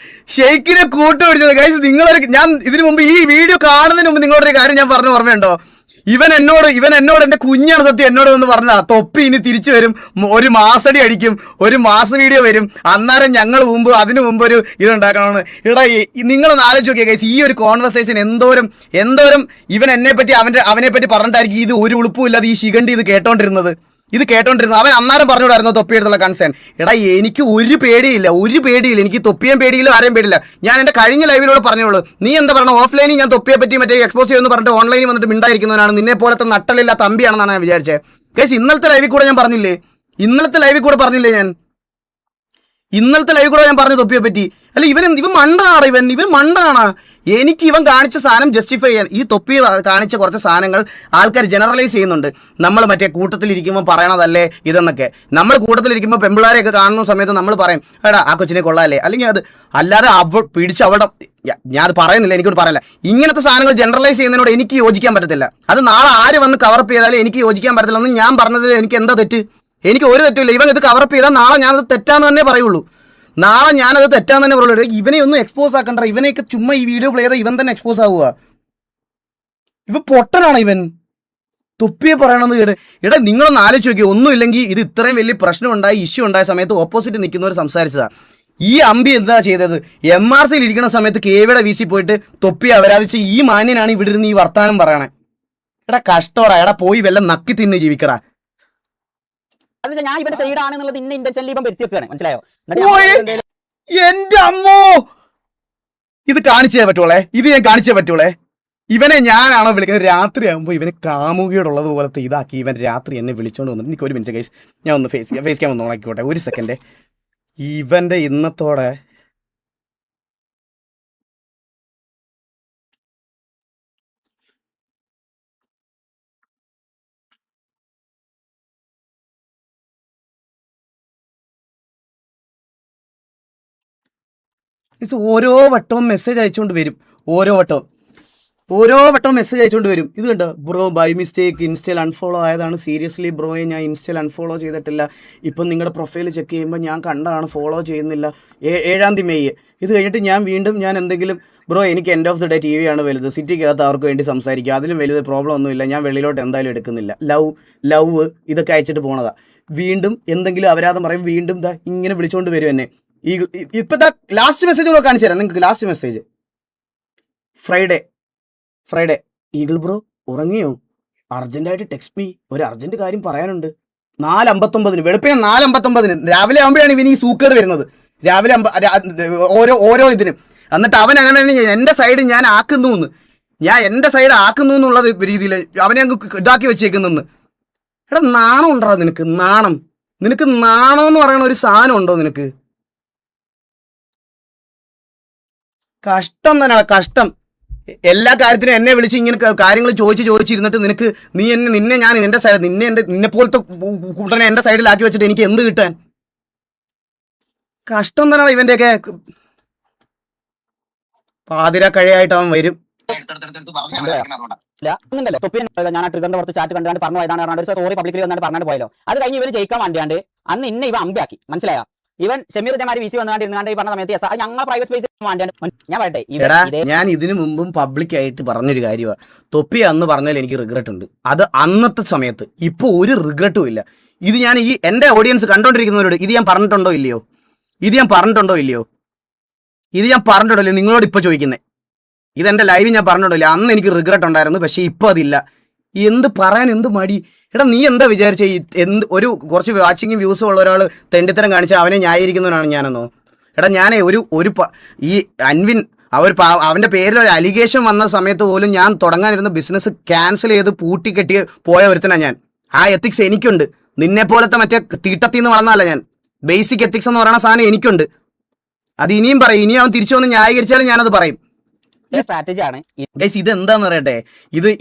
ഷെയ്ക്കിനെ കൂട്ടുപിടിച്ചത് ഗൈസ്. ഞാൻ ഇതിനു മുമ്പ് ഈ വീഡിയോ കാണുന്നതിന് മുമ്പ് നിങ്ങളോടൊരു കാര്യം ഞാൻ പറഞ്ഞ ഓർമ്മയുണ്ടോ? ഇവൻ എന്നോട് എന്റെ കുഞ്ഞാണ് സത്യം എന്നോട് ഒന്ന് പറഞ്ഞതാ, തൊപ്പി ഇനി തിരിച്ചു വരും, ഒരു മാസടി അടിക്കും, ഒരു മാസ വീഡിയോ വരും, അന്നേരം ഞങ്ങൾ അതിനു മുമ്പ് ഒരു ഇതുണ്ടാക്കണമെന്ന്. ഇടാ, നിങ്ങളൊന്ന് ആലോചിച്ച് നോക്കിയാൽ ഗൈസ്, ഈ ഒരു കോൺവെർസേഷൻ എന്തോരം ഇവൻ എന്നെപ്പറ്റി അവനെപ്പറ്റി പറഞ്ഞിട്ടായിരിക്കും ഇത് ഒരു ഉളുപ്പുമില്ലാതെ ഈ ശിഖണ്ഡി ഇത് കേട്ടോണ്ടിരുന്നത്. അവൻ അന്നേരം പറഞ്ഞുകൂടായിരുന്നു തൊപ്പിയെടുത്തുള്ള കൺസേൺ. എടാ, എനിക്ക് ഒരു പേടിയില്ല. എനിക്ക് തൊപ്പിയും പേടിയില്ല, ആരെയും പേടിയില്ല. ഞാൻ എൻ്റെ കഴിഞ്ഞ ലൈവിലൂടെ പറഞ്ഞോളൂ. നീ എന്താ പറഞ്ഞ ഓഫ്ലൈനിൽ ഞാൻ തൊപ്പിയെ പറ്റി മറ്റേ എക്സ്പോസ് ചെയ്യുമെന്ന് പറഞ്ഞിട്ട് ഓൺലൈനിൽ വന്നിട്ട് മിണ്ടായിരിക്കുന്നവനാണ്. നിന്നെ പോലത്തെ നട്ടലില്ലാത്ത അമ്പിയാണെന്നാണ് ഞാൻ വിചാരിച്ചത്. ഗൈസ്, ഇന്നലത്തെ ലൈവിൽ കൂടെ ഞാൻ പറഞ്ഞില്ലേ, ഇന്നലത്തെ ലൈവിൽ കൂടെ പറഞ്ഞില്ലേ ഞാൻ? ഇന്നലത്തെ ലൈവ് കൂടെ ഞാൻ പറഞ്ഞു തൊപ്പിയെ പറ്റി. അല്ല ഇവൻ മണ്ടനാണ്, ഇവൻ മണ്ടനാണ്. എനിക്ക് ഇവൻ കാണിച്ച സാധനം ജസ്റ്റിഫൈ ചെയ്യാൻ, ഈ തൊപ്പി കാണിച്ച കുറച്ച് സാധനങ്ങൾ ആൾക്കാർ ജനറലൈസ് ചെയ്യുന്നുണ്ട്. നമ്മൾ മറ്റേ കൂട്ടത്തിലിരിക്കുമ്പോൾ പറയണതല്ലേ ഇതെന്നൊക്കെ. നമ്മൾ കൂട്ടത്തിലിരിക്കുമ്പോൾ പെമ്പിളാരെയൊക്കെ കാണുന്ന സമയത്ത് നമ്മൾ പറയും എടാ ആ കൊച്ചിനെ കൊള്ളാല്ലേ, അല്ലെങ്കിൽ അത് അല്ലാതെ പിടിച്ച് അവിടെ ഞാൻ അത് പറയുന്നില്ല, എനിക്കോട് പറയില്ല. ഇങ്ങനത്തെ സാധനങ്ങൾ ജനറലൈസ് ചെയ്യുന്നതിനോട് എനിക്ക് യോജിക്കാൻ പറ്റത്തില്ല. അത് നാളെ ആര് വന്ന് കവറപ്പ് ചെയ്താലും എനിക്ക് യോജിക്കാൻ പറ്റത്തില്ല എന്ന് ഞാൻ പറഞ്ഞതിൽ എനിക്ക് എന്താ തെറ്റ്? എനിക്ക് ഒരു തെറ്റില്ല. ഇവൻ ഇത് കവറപ്പ് ചെയ്താൽ നാളെ ഞാനത് തെറ്റാന്ന് തന്നെ പറയുള്ളൂ. നാളെ ഞാനത് തെറ്റാന്ന് തന്നെ പറയുള്ളൂ. ഇവനെ ഒന്നും എക്സ്പോസ് ആക്കണ്ട. ഇവനെയൊക്കെ ചുമ്മാ ഈ വീഡിയോ പ്ലേ ചെയ്താൽ ഇവൻ തന്നെ എക്സ്പോസ് ആവുക. ഇവ പൊട്ടനാണ് ഇവൻ. തൊപ്പിയെ പറയണമെന്ന് കേട്. എടാ നിങ്ങളൊന്ന് ആലോചിച്ച് നോക്കി, ഒന്നുമില്ലെങ്കിൽ ഇത് ഇത്രയും വലിയ പ്രശ്നം ഉണ്ടായി, ഇഷ്യൂ ഉണ്ടായ സമയത്ത് ഓപ്പോസിറ്റ് നിൽക്കുന്നവർ സംസാരിച്ചതാ. ഈ അമ്പി എന്താ ചെയ്തത്? MRCയിൽ ഇരിക്കുന്ന സമയത്ത് കേവിയുടെ വീസി പോയിട്ട് തൊപ്പി അപരാധിച്ച് ഈ മാന്യനാണ് ഇവിടെ ഇരുന്ന് ഈ വർത്താനം പറയണേ. എടാ കഷ്ടോടാ. എടാ പോയി വല്ല നക്കി തിന്ന് ജീവിക്കടാ. അത് ഞാൻ ഇവന്റെ സൈഡാണെന്നുള്ളത് ഇന്ന ഇന്റൻഷനിൽ ഇവൻ വരുത്തി വെക്കുകയാണ്, മനസ്സിലായോ? എന്റെ അമ്മോ, ഇത് കാണിച്ചേ പറ്റൂളേ, ഇത് ഞാൻ കാണിച്ചേ പറ്റൂളേ. ഇവനെ ഞാനാണോ വിളിക്കുന്നത്? രാത്രി ആകുമ്പോൾ ഇവന് കാമുകിയോടുള്ളത് പോലത്തെ ഇതാക്കി ഇവൻ രാത്രി എന്നെ വിളിച്ചോണ്ട് വന്നിട്ട് എനിക്ക് ഒരു മിനിറ്റ് ഗൈസ്, ഞാൻ ഒന്ന് ഫേസ് ക്യാം ഒന്ന് നോക്കിക്കോട്ടെ, ഒരു സെക്കൻഡ്. ഇവന്റെ ഇന്നത്തോടെ ഓരോ വട്ടവും മെസ്സേജ് അയച്ചുകൊണ്ട് വരും. ഓരോ വട്ടവും മെസ്സേജ് അയച്ചുകൊണ്ട് വരും. ഇത് കണ്ടോ ബ്രോ, ബൈ മിസ്റ്റേക്ക് ഇൻസ്റ്റയിൽ അൺഫോളോ ആയതാണ്. സീരിയസ്ലി ബ്രോയെ ഞാൻ ഇൻസ്റ്റയിൽ അൺഫോളോ ചെയ്തിട്ടില്ല. ഇപ്പം നിങ്ങളുടെ പ്രൊഫൈൽ ചെക്ക് ചെയ്യുമ്പോൾ ഞാൻ കണ്ടാണ് ഫോളോ ചെയ്യുന്നില്ല. 7-ാം തീയതി മെയ്. ഇത് കഴിഞ്ഞിട്ട് ഞാൻ എന്തെങ്കിലും ബ്രോ എനിക്ക് end of the day TV ആണ് വലുത്, സിറ്റിക്കകത്ത് അവർക്ക് വേണ്ടി സംസാരിക്കുക, അതിലും വലുത് പ്രോബ്ലം ഒന്നുമില്ല, ഞാൻ വെളിയിലോട്ട് എന്തായാലും എടുക്കുന്നില്ല, ലവ് ഇതൊക്കെ അയച്ചിട്ട് പോണതാ. വീണ്ടും എന്തെങ്കിലും അപരാധം പറയും, വീണ്ടും ഇങ്ങനെ വിളിച്ചുകൊണ്ട് വരും എന്നെ. ഇപ്പൊ ലാസ്റ്റ് മെസ്സേജ് കൂടെ കാണിച്ചു തരാം നിങ്ങൾക്ക്. Last message Friday eagle bro ഉറങ്ങിയോ? അർജന്റായിട്ട് ടെക്സ്റ്റ് മീ, ഒരു അർജന്റ് കാര്യം പറയാനുണ്ട്. 4:59 വെളുപ്പിനെ 4:59 രാവിലെ ആകുമ്പോഴാണ് ഇവന് ഈ സൂക്കേട് വരുന്നത്. രാവിലെ ഓരോ ഇതിനും. എന്നിട്ട് അവൻ അങ്ങനെ എൻ്റെ സൈഡ് ഞാൻ ആക്കുന്നു എന്നുള്ളത് രീതിയിൽ അവനെ അങ്ങ് ഇതാക്കി വെച്ചേക്കുന്നെന്ന്. എടാ നാണം ഉണ്ടോ നിനക്ക്? നാണം എന്ന് പറയണ ഒരു സാധനം ഉണ്ടോ നിനക്ക്? കഷ്ടം തന്നെയാണ്, കഷ്ടം. എല്ലാ കാര്യത്തിനും എന്നെ വിളിച്ച് ഇങ്ങനെ കാര്യങ്ങൾ ചോദിച്ചിരുന്നിട്ട് നിന്നെ ഞാൻ എൻ്റെ സൈഡ് നിന്നെ പോലത്തെ കൂട്ടനെ എൻ്റെ സൈഡിലാക്കി വെച്ചിട്ട് എനിക്ക് എന്ത് കിട്ടാൻ? കഷ്ടം തന്നെയാണ് ഇവൻ്റെയൊക്കെ. പാതിര കഴിയായിട്ട് അവൻ വരും. ണ്ടല്ലോ തൊപ്പി ഞാൻ ആ ട്രിഗറിന്റെ പുറത്ത് ചാറ്റ് കണ്ടാണ്ട് പറഞ്ഞു പോയതാണ്. സോറി പബ്ലിക്കലി വന്നാണ്ട് പറഞ്ഞാണ്ട് പോയല്ലോ. അത് കഴിഞ്ഞ് ഇവന് ജയിക്കാൻ വേണ്ടിയാണ്ട് അന്ന് ഇന്ന ഇവ അമ്പിയാക്കി, മനസ്സിലായ? ഇവൻ ഷമീർ ജമാരി VC വന്നാണ്ട് ഈ പറഞ്ഞ സമയത്ത് ഞങ്ങളെ പ്രൈവറ്റ് സ്പേസ് വേണ്ടിയാണ്. ഞാൻ പറയട്ടെ, ഞാൻ ഇതിനു മുമ്പും പബ്ലിക്കായിട്ട് പറഞ്ഞൊരു കാര്യമാണ്. തൊപ്പി അന്ന് പറഞ്ഞാൽ എനിക്ക് റിഗ്രറ്റ് ഉണ്ട്. അത് അന്നത്തെ സമയത്ത്. ഇപ്പോൾ ഒരു റിഗ്രറ്റും ഇല്ല. ഇത് ഞാൻ എൻ്റെ ഓഡിയൻസ് കണ്ടോണ്ടിരിക്കുന്നവരോട് ഇത് ഞാൻ പറഞ്ഞിട്ടുണ്ടോ ഇല്ലയോ? നിങ്ങളോട് ഇപ്പോൾ ചോദിക്കുന്നത്. ഇതെൻ്റെ ലൈവ് ഞാൻ പറഞ്ഞിട്ടില്ല. അന്ന് എനിക്ക് റിഗ്രറ്റ് ഉണ്ടായിരുന്നു, പക്ഷേ ഇപ്പോൾ അതില്ല. എന്ത് പറയാൻ എന്ത് മടി. എടാ നീ എന്താ വിചാരിച്ചേ? കുറച്ച് വാച്ചിങ്ങും വ്യൂസും ഉള്ള ഒരാൾ തെണ്ടിത്തരം കാണിച്ചാൽ അവനെ ന്യായീകരിക്കുന്നവനാണ് ഞാനെന്നോ? എടാ ഞാനേ ഈ അൻവിൻ അവൻ്റെ പേരിൽ ഒരു അലിഗേഷൻ വന്ന സമയത്ത് പോലും ഞാൻ തുടങ്ങാനിരുന്ന ബിസിനസ് ക്യാൻസൽ ചെയ്ത് പൂട്ടിക്കെട്ടി പോയ ഒരുത്തനാണ് ഞാൻ. ആ എത്തിക്സ് എനിക്കുണ്ട്. നിന്നെപ്പോലത്തെ മറ്റേ തീട്ടത്തിൽ നിന്ന് വളർന്നതല്ല ഞാൻ. ബേസിക് എത്തിക്സ് എന്ന് പറയുന്ന സാധനം എനിക്കുണ്ട്. അത് ഇനിയും പറയും. ഇനിയും അവൻ തിരിച്ചു വന്ന് ന്യായീകരിച്ചാലും ഞാനത് പറയും. സ്ട്രാറ്റജിയാണ് ഇതെന്താന്ന് പറയട്ടെ,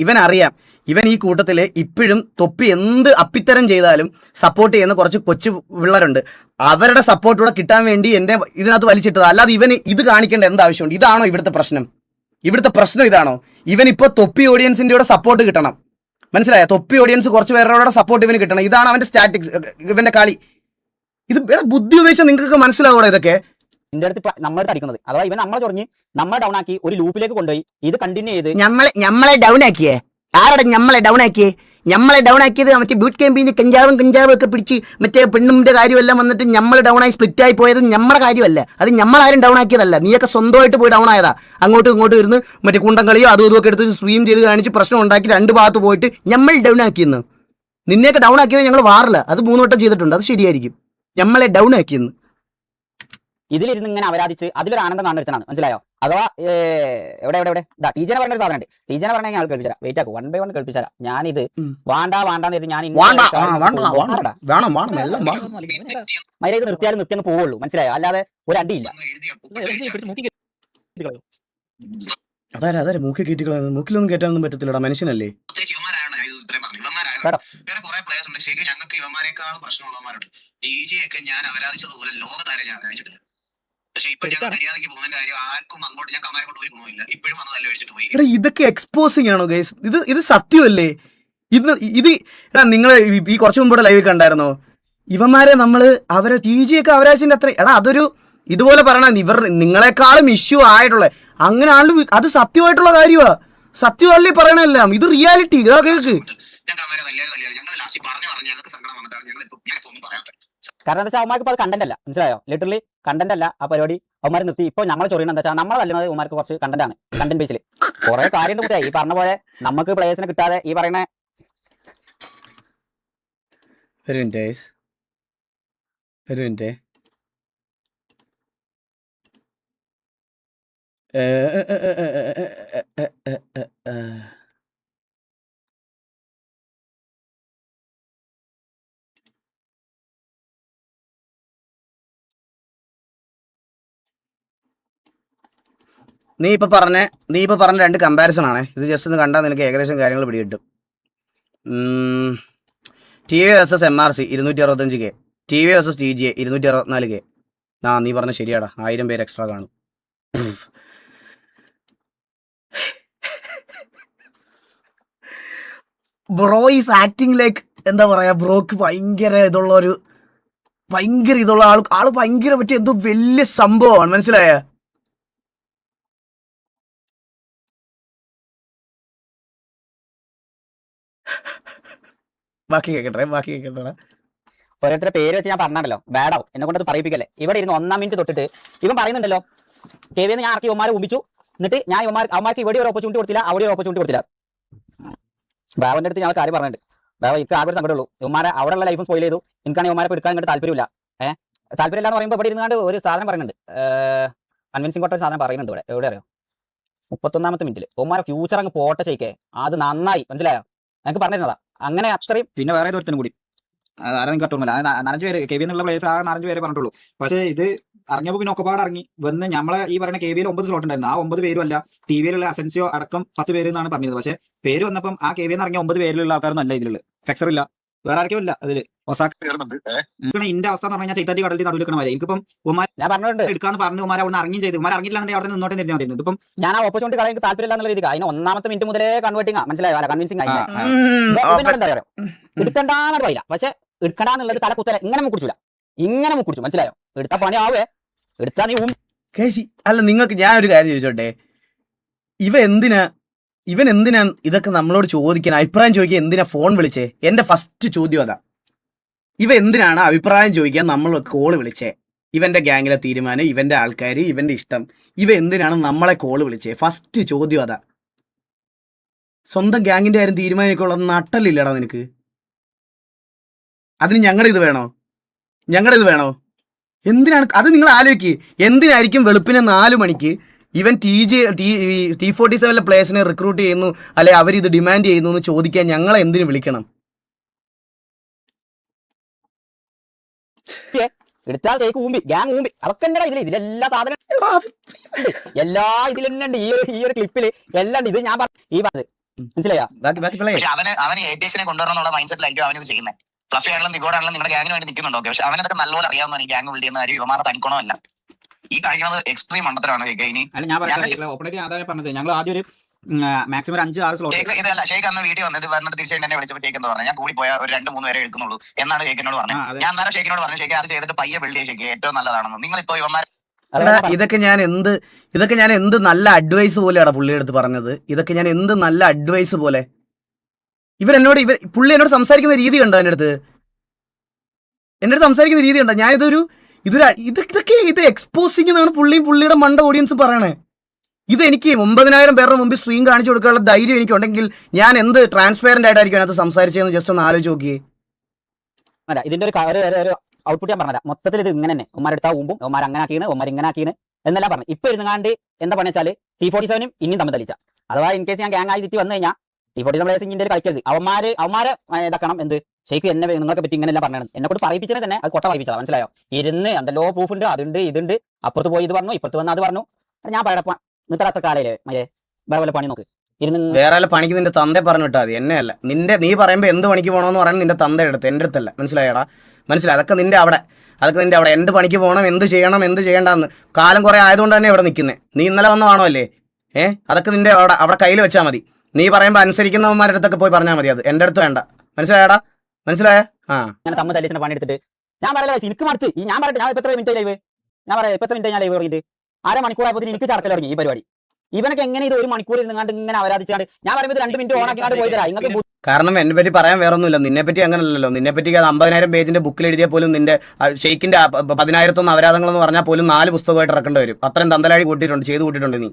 ഇവൻ അറിയാം. ഇവൻ ഈ കൂട്ടത്തില് ഇപ്പോഴും തൊപ്പി എന്ത് അപ്പിത്തരം ചെയ്താലും സപ്പോർട്ട് ചെയ്യുന്ന കുറച്ച് കൊച്ചു പിള്ളേരുണ്ട്. അവരുടെ സപ്പോർട്ടൂടെ കിട്ടാൻ വേണ്ടി എന്നെ ഇതിനകത്ത് വലിച്ചിട്ടത്. അല്ലാതെ ഇവന് ഇത് കാണിക്കേണ്ട എന്താവശ്യമുണ്ട്? ഇതാണോ ഇവിടുത്തെ പ്രശ്നം? ഇതാണോ? ഇവൻ ഇപ്പോൾ തൊപ്പി ഓഡിയൻസിന്റെ കൂടെ സപ്പോർട്ട് കിട്ടണം, മനസ്സിലായോ? തൊപ്പി ഓഡിയൻസ് കുറച്ച് പേരുടെ സപ്പോർട്ട് ഇവന് കിട്ടണം. ഇതാണ് അവന്റെ സ്റ്റാറ്റിക്സ്, ഇവന്റെ കളി. ഇത് ബുദ്ധി ഉപയോഗിച്ചാൽ നിങ്ങൾക്ക് മനസ്സിലാവൂടെ ഇതൊക്കെ? ഇതിന്റെ അടുത്ത് നമ്മളെ അടിക്കുന്നത്. അഥവാ ഇവൻ നമ്മളെ ചൊറിഞ്ഞ് നമ്മളെ ഡൗൺ ആക്കി ഒരു ലൂപ്പിലേക്ക് കൊണ്ടുപോയി ഇത് കണ്ടിന്യൂ ചെയ്ത് നമ്മളെ ഡൗൺ ആക്കിയേ? ആരുടെ നമ്മളെ ഡൗൺ ആക്കിയത്? മറ്റേ ബൂട്ട് ക്യാമ്പിന് കഞ്ചാവും ഒക്കെ പിടിച്ച് മറ്റേ പെണ്ണുമിന്റെ കാര്യമെല്ലാം വന്നിട്ട് നമ്മൾ ഡൗൺ ആയി സ്പ്ലിറ്റ് ആയി പോയത് നമ്മുടെ കാര്യമല്ല. അത് നമ്മളാരും ഡൗൺ ആക്കിയതല്ല. നീയൊക്കെ സ്വന്തമായിട്ട് പോയി ഡൗൺ ആയതാ. അങ്ങോട്ടും ഇങ്ങോട്ടും ഇരുന്ന് മറ്റേ കുണ്ടം കളിയോ അതും ഇതൊക്കെ എടുത്ത് സ്ട്രീം ചെയ്ത് കാണിച്ച് പ്രശ്നം ഉണ്ടാക്കി 2 ഭാഗത്ത് പോയിട്ട് നമ്മൾ ഡൗൺ ആക്കിയെന്ന്. നിന്നെയൊക്കെ ഡൗൺ ആക്കിയത് ഞങ്ങൾ വാറില്ല. അത് 3 വട്ടം ചെയ്തിട്ടുണ്ട്. അത് ശരിയായിരിക്കും. നമ്മളെ ഡൗൺ ആക്കിയെന്ന് ഇതിലിരുന്ന് ഇങ്ങനെ അവരാധിച്ച് അതിലൊരു ആനന്ദം കാണുന്നതാണ്, മനസ്സിലായോ? അഥവാ എവിടെ എവിടെ എവിടെ ടീച്ചറെ പറഞ്ഞ ഒരു സാധനം ഉണ്ട്. ടീച്ചറെ പറഞ്ഞാൽ ഞാൻ കേൾപ്പിച്ചാ വെയിറ്റ് ആക്കും 1 by 1 കേൾപ്പിച്ചാ. ഞാനിത് വാണ്ടാന്ന് ഞാൻ മര്യാദ നിർത്തിയാലും നിർത്തിയെന്ന് പോവുള്ളൂ, മനസ്സിലായോ? അല്ലാതെ ഒരു അടിയില്ല. അതാരെ മൂക്കി കയറ്റിക്കളാണ്. മൂക്കിലൊന്നും കയറ്റാനൊന്നും പറ്റത്തില്ലടാ, മനുഷ്യനല്ലേ. ഞങ്ങൾക്ക് ഇവന്മാരെക്കാൾ പ്രശ്നമുള്ളവന്മാരുണ്ട്. ഒക്കെ ഞാൻ അവരാധിച്ചതുപോലെ ലോകത്താരെ ഞാൻ അവരാധിച്ചിട്ടില്ല. പക്ഷെ ഇപ്പൊ ഞങ്ങൾ മര്യാദയ്ക്ക് പോകുന്ന കാര്യം ആർക്കും അങ്ങോട്ട് ഞങ്ങൾക്ക് അമ്മരെ കൊണ്ട് ഒരു ഗുണമില്ല. ഇപ്പോഴും വന്ന് തല്ല ഒഴിച്ചിട്ട് പോയി. എടാ ഇതൊക്കെ എക്സ്പോസിങ് ആണോ ഗൈസ്? ഇത് സത്യമല്ലേ? ഇത് എടാ നിങ്ങൾ ഈ കുറച്ചു മുമ്പ് ലൈവ് കണ്ടായിരുന്നോ? ഇവന്മാരെ നമ്മള് അവരെ ഒക്കെ അവരാശിന്റെ അത്ര എടാ അതൊരു ഇതുപോലെ പറയണ നിങ്ങളെക്കാളും ഇഷ്യൂ ആയിട്ടുള്ള അങ്ങനെ ആളും അത് സത്യമായിട്ടുള്ള കാര്യമാ. സത്യമല്ലേ പറയണെല്ലാം, ഇത് റിയാലിറ്റി. ഇതാ കേക്ക്. കാരണം എന്താ വെച്ചാൽ അവന്മാർക്ക് അത് കണ്ടന്റ് അല്ല, മനസ്സിലായോ? ലിറ്ററലി കണ്ടന്റ് അല്ല ആ പരിപാടി. അവന്മാർ നിർത്തി. ഇപ്പൊ ഞങ്ങൾ ചൊറിയണം എന്താ വെച്ചാൽ നമ്മളെ തല്ലുന്നത് അവന്മാർക്ക് കുറച്ച് കണ്ടന്റ് ആണ്. കണ്ടന്റ് ബേസിൽ കുറെ കാര്യം കൂട്ടിയാ ഈ പറഞ്ഞ പോലെ നമുക്ക് പ്ലേയേഴ്സിനെ കിട്ടാതെ ഈ പറയുന്ന ഒരു മിനിറ്റ് നീ ഇപ്പൊ പറഞ്ഞ 2 കമ്പാരിസൺ ആണ്. ഇത് ജസ്റ്റ് ഒന്ന് കണ്ടാൽ നിനക്ക് ഏകദേശം കാര്യങ്ങൾ പിടികിട്ടും. TV vs MRC 265K, TV vs TGA 264K. നീ പറഞ്ഞ ശരിയാടാ, 1000 പേര് എക്സ്ട്രാ കാണും. ബ്രോ ഈസ് ആക്ടിങ് ലൈക്ക് എന്താ പറയാ, ബ്രോക്ക് ഭയങ്കര ഇതുള്ള ആള് ഭയങ്കര പറ്റിയ എന്തോ വലിയ സംഭവമാണ്, മനസ്സിലായ? ബാക്കി കേക്കട്ടെ. ഓരോരുത്തരുടെ പേര് വെച്ച് ഞാൻ പറഞ്ഞല്ലോ, ബാഡാവും. എന്നെ കൊണ്ട് അത് പറയിപ്പിക്കല്ലേ. ഇവിടെ ഇരുന്ന് 1-ാം മിനിറ്റ് തൊട്ടിട്ട് ഇവൻ പറയുന്നുണ്ടല്ലോ KV ഞാൻ ആർക്കി ഇവന്മാരെ ഊമ്പിച്ചു, എന്നിട്ട് ഞാൻ അവന്മാർക്ക് ഇവിടെ ഒരു ഓപ്പർച്യൂണിറ്റി കൊടുത്തില്ല, അവിടെ ഒരു ഓപ്പർച്യൂണിറ്റി കൊടുത്തില്ല. ബാബന്റെ അടുത്ത് ഞാൻ കാര്യം പറഞ്ഞിട്ടുണ്ട്. ബാബ എനിക്ക് ആകെ ഒരു സങ്കടമുള്ളൂ, ഇവന്മാരെ അവിടെയുള്ള ലൈഫ് സ്പോയിൽ ചെയ്തു. എനിക്കാണ് ഇവന്മാരെ എടുക്കാൻ ഇങ്ങോട്ട് താല്പര്യമില്ല. താല്പര്യമില്ല എന്ന് പറയുമ്പോൾ ഇവിടെ ഇരുന്നാണ്ട് ഒരു സാധനം പറയുന്നുണ്ട്, കൺവിൻസിംഗ് കോട്ട ഒരു സാധനം പറയുന്നുണ്ട്. എവിടെ അറിയോ? 31-ാമത്തെ മിനിറ്റിൽ ഇവന്മാരെ ഫ്യൂച്ചർ അങ്ങ് പോട്ടെ ചെയ്യിക്കേ, അത് നന്നായി, മനസ്സിലായോ? എനിക്ക് പറഞ്ഞിരുന്നതാ. അങ്ങനെ അത്രയും. പിന്നെ വേറെ ഒരുത്തനും കൂടി ആരാ നിങ്ങൾക്ക് ഓർമ്മയില്ല, 4-5 പേര് KV എന്നുള്ള പ്ലേസ് ആ 4-5 പേരെ പറഞ്ഞിട്ടുള്ളൂ. പക്ഷേ ഇത് അറിഞ്ഞപ്പോൾ പിന്നെ ഒക്കെപ്പാട് ഇറങ്ങി വന്ന് നമ്മളെ ഈ പറയുന്ന KVയിൽ 9 സ്ലോട്ട് ഉണ്ടായിരുന്നു. ആ 9 പേരും അല്ല, TVയിലുള്ള അസെൻസിയോ അടക്കം 10 പേര് എന്നാണ് പറഞ്ഞത്. പക്ഷേ പേര് വന്നപ്പം ആ KVയിൽ നിന്ന് ഇറങ്ങിയ 9 പേരിലുള്ള ആൾക്കാരൊന്നും അല്ല ഇതിലുള്ള. ഫെക്സർ ഇല്ല, വേറെ ആർക്കും ഇല്ല. അതില് ഇന്റെ അവസ്ഥ എന്ന് പറഞ്ഞാൽ ചൈത്താറ്റി കടലിൽ നടുവിലിക്കണമാരെ എനിക്കിപ്പം ഞാൻ പറഞ്ഞിട്ടുണ്ട് എടുക്കാന്ന് പറഞ്ഞു. ഉമാർ അവിടെ ഇറങ്ങി ചെയ്തു. ഉമാർ ഇറങ്ങിയില്ലാണ്ട് അവിടെ നിന്നോട്ട് നിർത്തി മതി. ഇപ്പം ഞാൻ ആ ഓപ്പർച്യൂണിറ്റി കളയാൻ താല്പര്യമില്ല എന്നുള്ള രീതിക്ക് അതിന് 1-ാമത്തെ മിനിറ്റ് മുതലേ കൺവേർട്ടിങ്, മനസ്സിലായോ? അല്ല കൺവിൻസിംഗ് ആയി. എന്താ പറയാ, എടുക്കണ്ടാന്ന് പറയില്ല, പക്ഷെ എടുക്കണ്ടെന്നുള്ളത് തല കുത്തല ഇങ്ങനെ മുക്കുടിച്ചു, മനസ്സിലായോ? എടുത്ത പണി ആവേ, എടുത്താ നീ അല്ല. നിങ്ങൾക്ക് ഞാനൊരു കാര്യം ചോദിച്ചോട്ടെ, ഇവൻ എന്തിനാ ഇതൊക്കെ നമ്മളോട് ചോദിക്കാൻ, അഭിപ്രായം ചോദിക്കാൻ എന്തിനാ ഫോൺ വിളിച്ചേ? എന്റെ ഫസ്റ്റ് ചോദ്യം അതാ. എന്തിനാണ് അഭിപ്രായം ചോദിക്കാൻ നമ്മൾ കോള് വിളിച്ചേ? ഇവന്റെ ഗ്യാങ്ങിലെ തീരുമാനം, ഇവന്റെ ആൾക്കാർ, ഇവന്റെ ഇഷ്ടം, എന്തിനാണ് നമ്മളെ കോള് വിളിച്ചേ? ഫസ്റ്റ് ചോദ്യം അതാ. സ്വന്തം ഗ്യാങ്ങിന്റെ കാര്യം തീരുമാനിക്കുള്ള നട്ടലില്ലടാ നിനക്ക്. അതിന് ഞങ്ങളുടെ ഇത് വേണോ? എന്തിനാണ് അത്? നിങ്ങൾ ആലോചിക്കുക, എന്തിനായിരിക്കും വെളുപ്പിനെ 4 മണിക്ക് ഇവൻ T47 പ്ലേയേഴ്സിനെ റിക്രൂട്ട് ചെയ്യുന്നു, അല്ലെ അവരിത് ഡിമാൻഡ് ചെയ്യുന്നു എന്ന് ചോദിക്കാൻ ഞങ്ങളെ എന്തിനു വിളിക്കണം? എടുത്താൽ ഗ്യാങ് ഊമ്പി അതൊക്കെ ഇതിലെല്ലാ സാധനം എല്ലാ ഇതിലുണ്ട്. ഈ ഒരു ക്ലിപ്പില് എല്ലാം ഇത് ഞാൻ ഈ പറഞ്ഞത് മനസ്സിലായോ? അവന് ATSനെ കൊണ്ടുവരണം മൈൻഡ് സെറ്റിലായിരിക്കും അവനത് ചെയ്യുന്നത്. ഫ്ലഫി ആണെങ്കിലും നിഗോടാണെങ്കിലും നിങ്ങളുടെ ഗ്യാങ്ങിന് വേണ്ടി നിൽക്കുന്നുണ്ടോ? പക്ഷെ അവനതൊക്കെ നല്ലപോലെ അറിയാവുന്ന ഈ ഗ്യാങ് ബിൽഡ് ചെയ്യുന്ന കാര്യം ഇവന്മാരുടെ തനിക്കോണമല്ല. ഈ കാണിക്കുന്നത് എക്സ്ട്രീം മണ്ടത്തരാണ്. ഞാൻ പറഞ്ഞത് ഞങ്ങൾ ആദ്യം ഒരു മാക്സിമം 5-6 സ്ലോട്ട് ഇതല്ല. ഷേഖ് അന്ന് വീട്ടിൽ വന്നിട്ട് തീർച്ചയായിട്ടും എന്നെ വിളിച്ചപ്പോൾ ഷേഖ് എന്ന് പറഞ്ഞു, ഞാൻ കൂടി പോയാൽ ഒരു 2-3 പേരെ എടുക്കുന്നുള്ളൂ എന്നാണ് ഷേഖിനോട് പറഞ്ഞത്. ഞാൻ നേരെ ഷേഖിനോട് പറഞ്ഞു, ഷേഖ് അത് ചെയ്തിട്ട് പയ്യെ ബിൽഡ് ചെയ്ത് ഷേഖ് ഏറ്റവും നല്ലതാണെന്ന്. നിങ്ങളിപ്പോ ഇവന്മാർ ഇതൊക്കെ ഞാൻ എന്ത് നല്ല അഡ്വൈസ് പോലെയാണ് പുള്ളി എടുത്ത് പറഞ്ഞത്. ഇതൊക്കെ ഞാൻ എന്ത് നല്ല അഡ്വൈസ് പോലെ. പുള്ളി എന്നോട് സംസാരിക്കുന്ന രീതി കണ്ടോ? എൻ്റെ അടുത്ത് സംസാരിക്കുന്ന രീതി കണ്ടോ? ഞാൻ ഇത് എക്സ്പോസിംഗ് എന്നാണ് പുള്ളിയുടെ മണ്ട ഓഡിയൻസ് പറയണേ. എനിക്ക് 9000 പേരുടെ മുമ്പിൽ സ്ട്രീം കാണിച്ചു കൊടുക്കാനുള്ള ധൈര്യം എനിക്കുണ്ടെങ്കിൽ ഞാൻ എന്ത് ട്രാൻസ്പെയറന്റ് ആയിട്ടായിരിക്കും അതിനകത്ത് സംസാരിച്ചതെന്ന് ജസ്റ്റ് ഒന്ന് ആലോചിച്ച് നോക്കിയേ. അല്ല ഇതിന്റെ ഒരു ഔട്ട്പുട്ട് ഞാൻ പറഞ്ഞില്ല. മൊത്തത്തിൽ ഇത് ഇങ്ങനെ തന്നെ ഉമ്മാരെടുത്താ ഊമ്പും, ഉമ്മാർ അങ്ങനെ ആക്കിയാണ്, ഉമ്മാർ ഇങ്ങനെ ആക്കിയാണ്. എന്നല്ല പറഞ്ഞു. ഇപ്പൊ ഇരുന്നാണ്ട് എന്താ പറഞ്ഞ വെച്ചാൽ T47 ഇനിയും തമ്മിൽ തല്ലിച്ച. അഥവാ ഇൻ കേസ് ഞാൻ ഗ്യാങ് ആയി സിറ്റി വന്നു കഴിഞ്ഞാൽ T47 പ്ലേയേഴ്സ് ഇന്ത്യയിൽ കളിക്കരുത്. അവന്മാരെ ഇതാക്കണം. എന്ത് ഷെയ്ക്ക് എന്നെ നിങ്ങൾക്ക് പറ്റി ഇങ്ങനെ എല്ലാം പറഞ്ഞത് എന്നെ കൊണ്ട് പറയിപ്പിച്ചത് തന്നെ അത് കൊട്ട പറയിപ്പിച്ചതാ. മനസ്സിലായോ? ഇരുന്ന് എന്തെല്ലോ പ്രൂഫ് ഉണ്ട്, അതുണ്ട് ഇതുണ്ട്, അപ്പുറത്ത് പോയി ഇത് പറഞ്ഞു, ഇപ്പുറത്ത് വന്ന് അത് പറഞ്ഞു. ഞാൻ പറയപ്പ എന്നിട്ട് അത്ര കാലയില്ലേ മയെ വേറെ വല്ല പണി നോക്ക്. വേറെ വല്ല പണിക്ക് നിന്റെ തന്തെ പറഞ്ഞു വിട്ടാൽ മതി, എന്നെ അല്ല. നീ പറയുമ്പോൾ എന്ത് പണിക്ക് പോകണമെന്ന് പറയുന്നത് നിന്റെ തന്ത എടുത്ത്, എൻ്റെ അടുത്തല്ല. മനസ്സിലായടാ? മനസ്സിലായി? അതൊക്കെ നിന്റെ അവിടെ എന്ത് പണിക്ക് പോകണം, എന്ത് ചെയ്യണം, എന്ത് ചെയ്യേണ്ടെന്ന് കാലം കുറേ ആയതുകൊണ്ട് തന്നെ ഇവിടെ നിൽക്കുന്നത്. നീ ഇന്നലെ വന്നതാണോ അല്ലേ? അതൊക്കെ നിന്റെ അവിടെ കയ്യിൽ വെച്ചാൽ മതി. നീ പറയുമ്പോൾ അനുസരിക്കുന്നവന്മാരുടെ അടുത്തൊക്കെ പോയി പറഞ്ഞാൽ മതി. അത് എൻ്റെ അടുത്ത് വേണ്ട. മനസ്സിലായടാ? മനസ്സിലായ? അങ്ങനെ തമ്മിൽ തല്ലിച്ചിട്ട് പണി എടുത്തിട്ട് ഞാൻ പറയല എനിക്ക് മടുത്ത്. ഞാൻ പറയട്ടെ, ഞാൻ എത്ര മിനിറ്റ് ലൈവ് ഞാൻ പറയാം, എത്ര മിനിറ്റ് ഞാൻ ലൈവ് തുടങ്ങിയിട്ട് 1/2 മണിക്കൂറായപ്പോൾ എനിക്ക് ചടക്കൽ തുടങ്ങി ഈ പരിപാടി. ഇവനൊക്കെ എങ്ങനെ ഇത് 1 മണിക്കൂർ ഇരുന്നാണ്ട് ഇങ്ങനെ അവരാധിച്ചാണ്ട് ഞാൻ പറയുമ്പോൾ 2 മിനിറ്റ് ഓണാക്കിയാണ്ട് പോയി തരാം. നിങ്ങൾക്ക് കാരണം എന്നെ പറ്റി പറയാൻ വേറെ ഒന്നുമില്ല. നിന്നെപ്പറ്റി അങ്ങനല്ലല്ലോ. നിന്നെപ്പറ്റി 50,000 പേജിന്റെ ബുക്കിൽ എഴുതിയാൽ പോലും നിന്റെ ഷെയ്ക്കിന്റെ 10,000 അപരാധങ്ങൾ എന്ന് പറഞ്ഞാൽ പോലും 4 പുസ്തകമായിട്ട് ഇറക്കേണ്ടി വരും. അത്രയും തന്തലാഴി ചെയ്തു കൂട്ടിയിട്ടുണ്ട് നീ.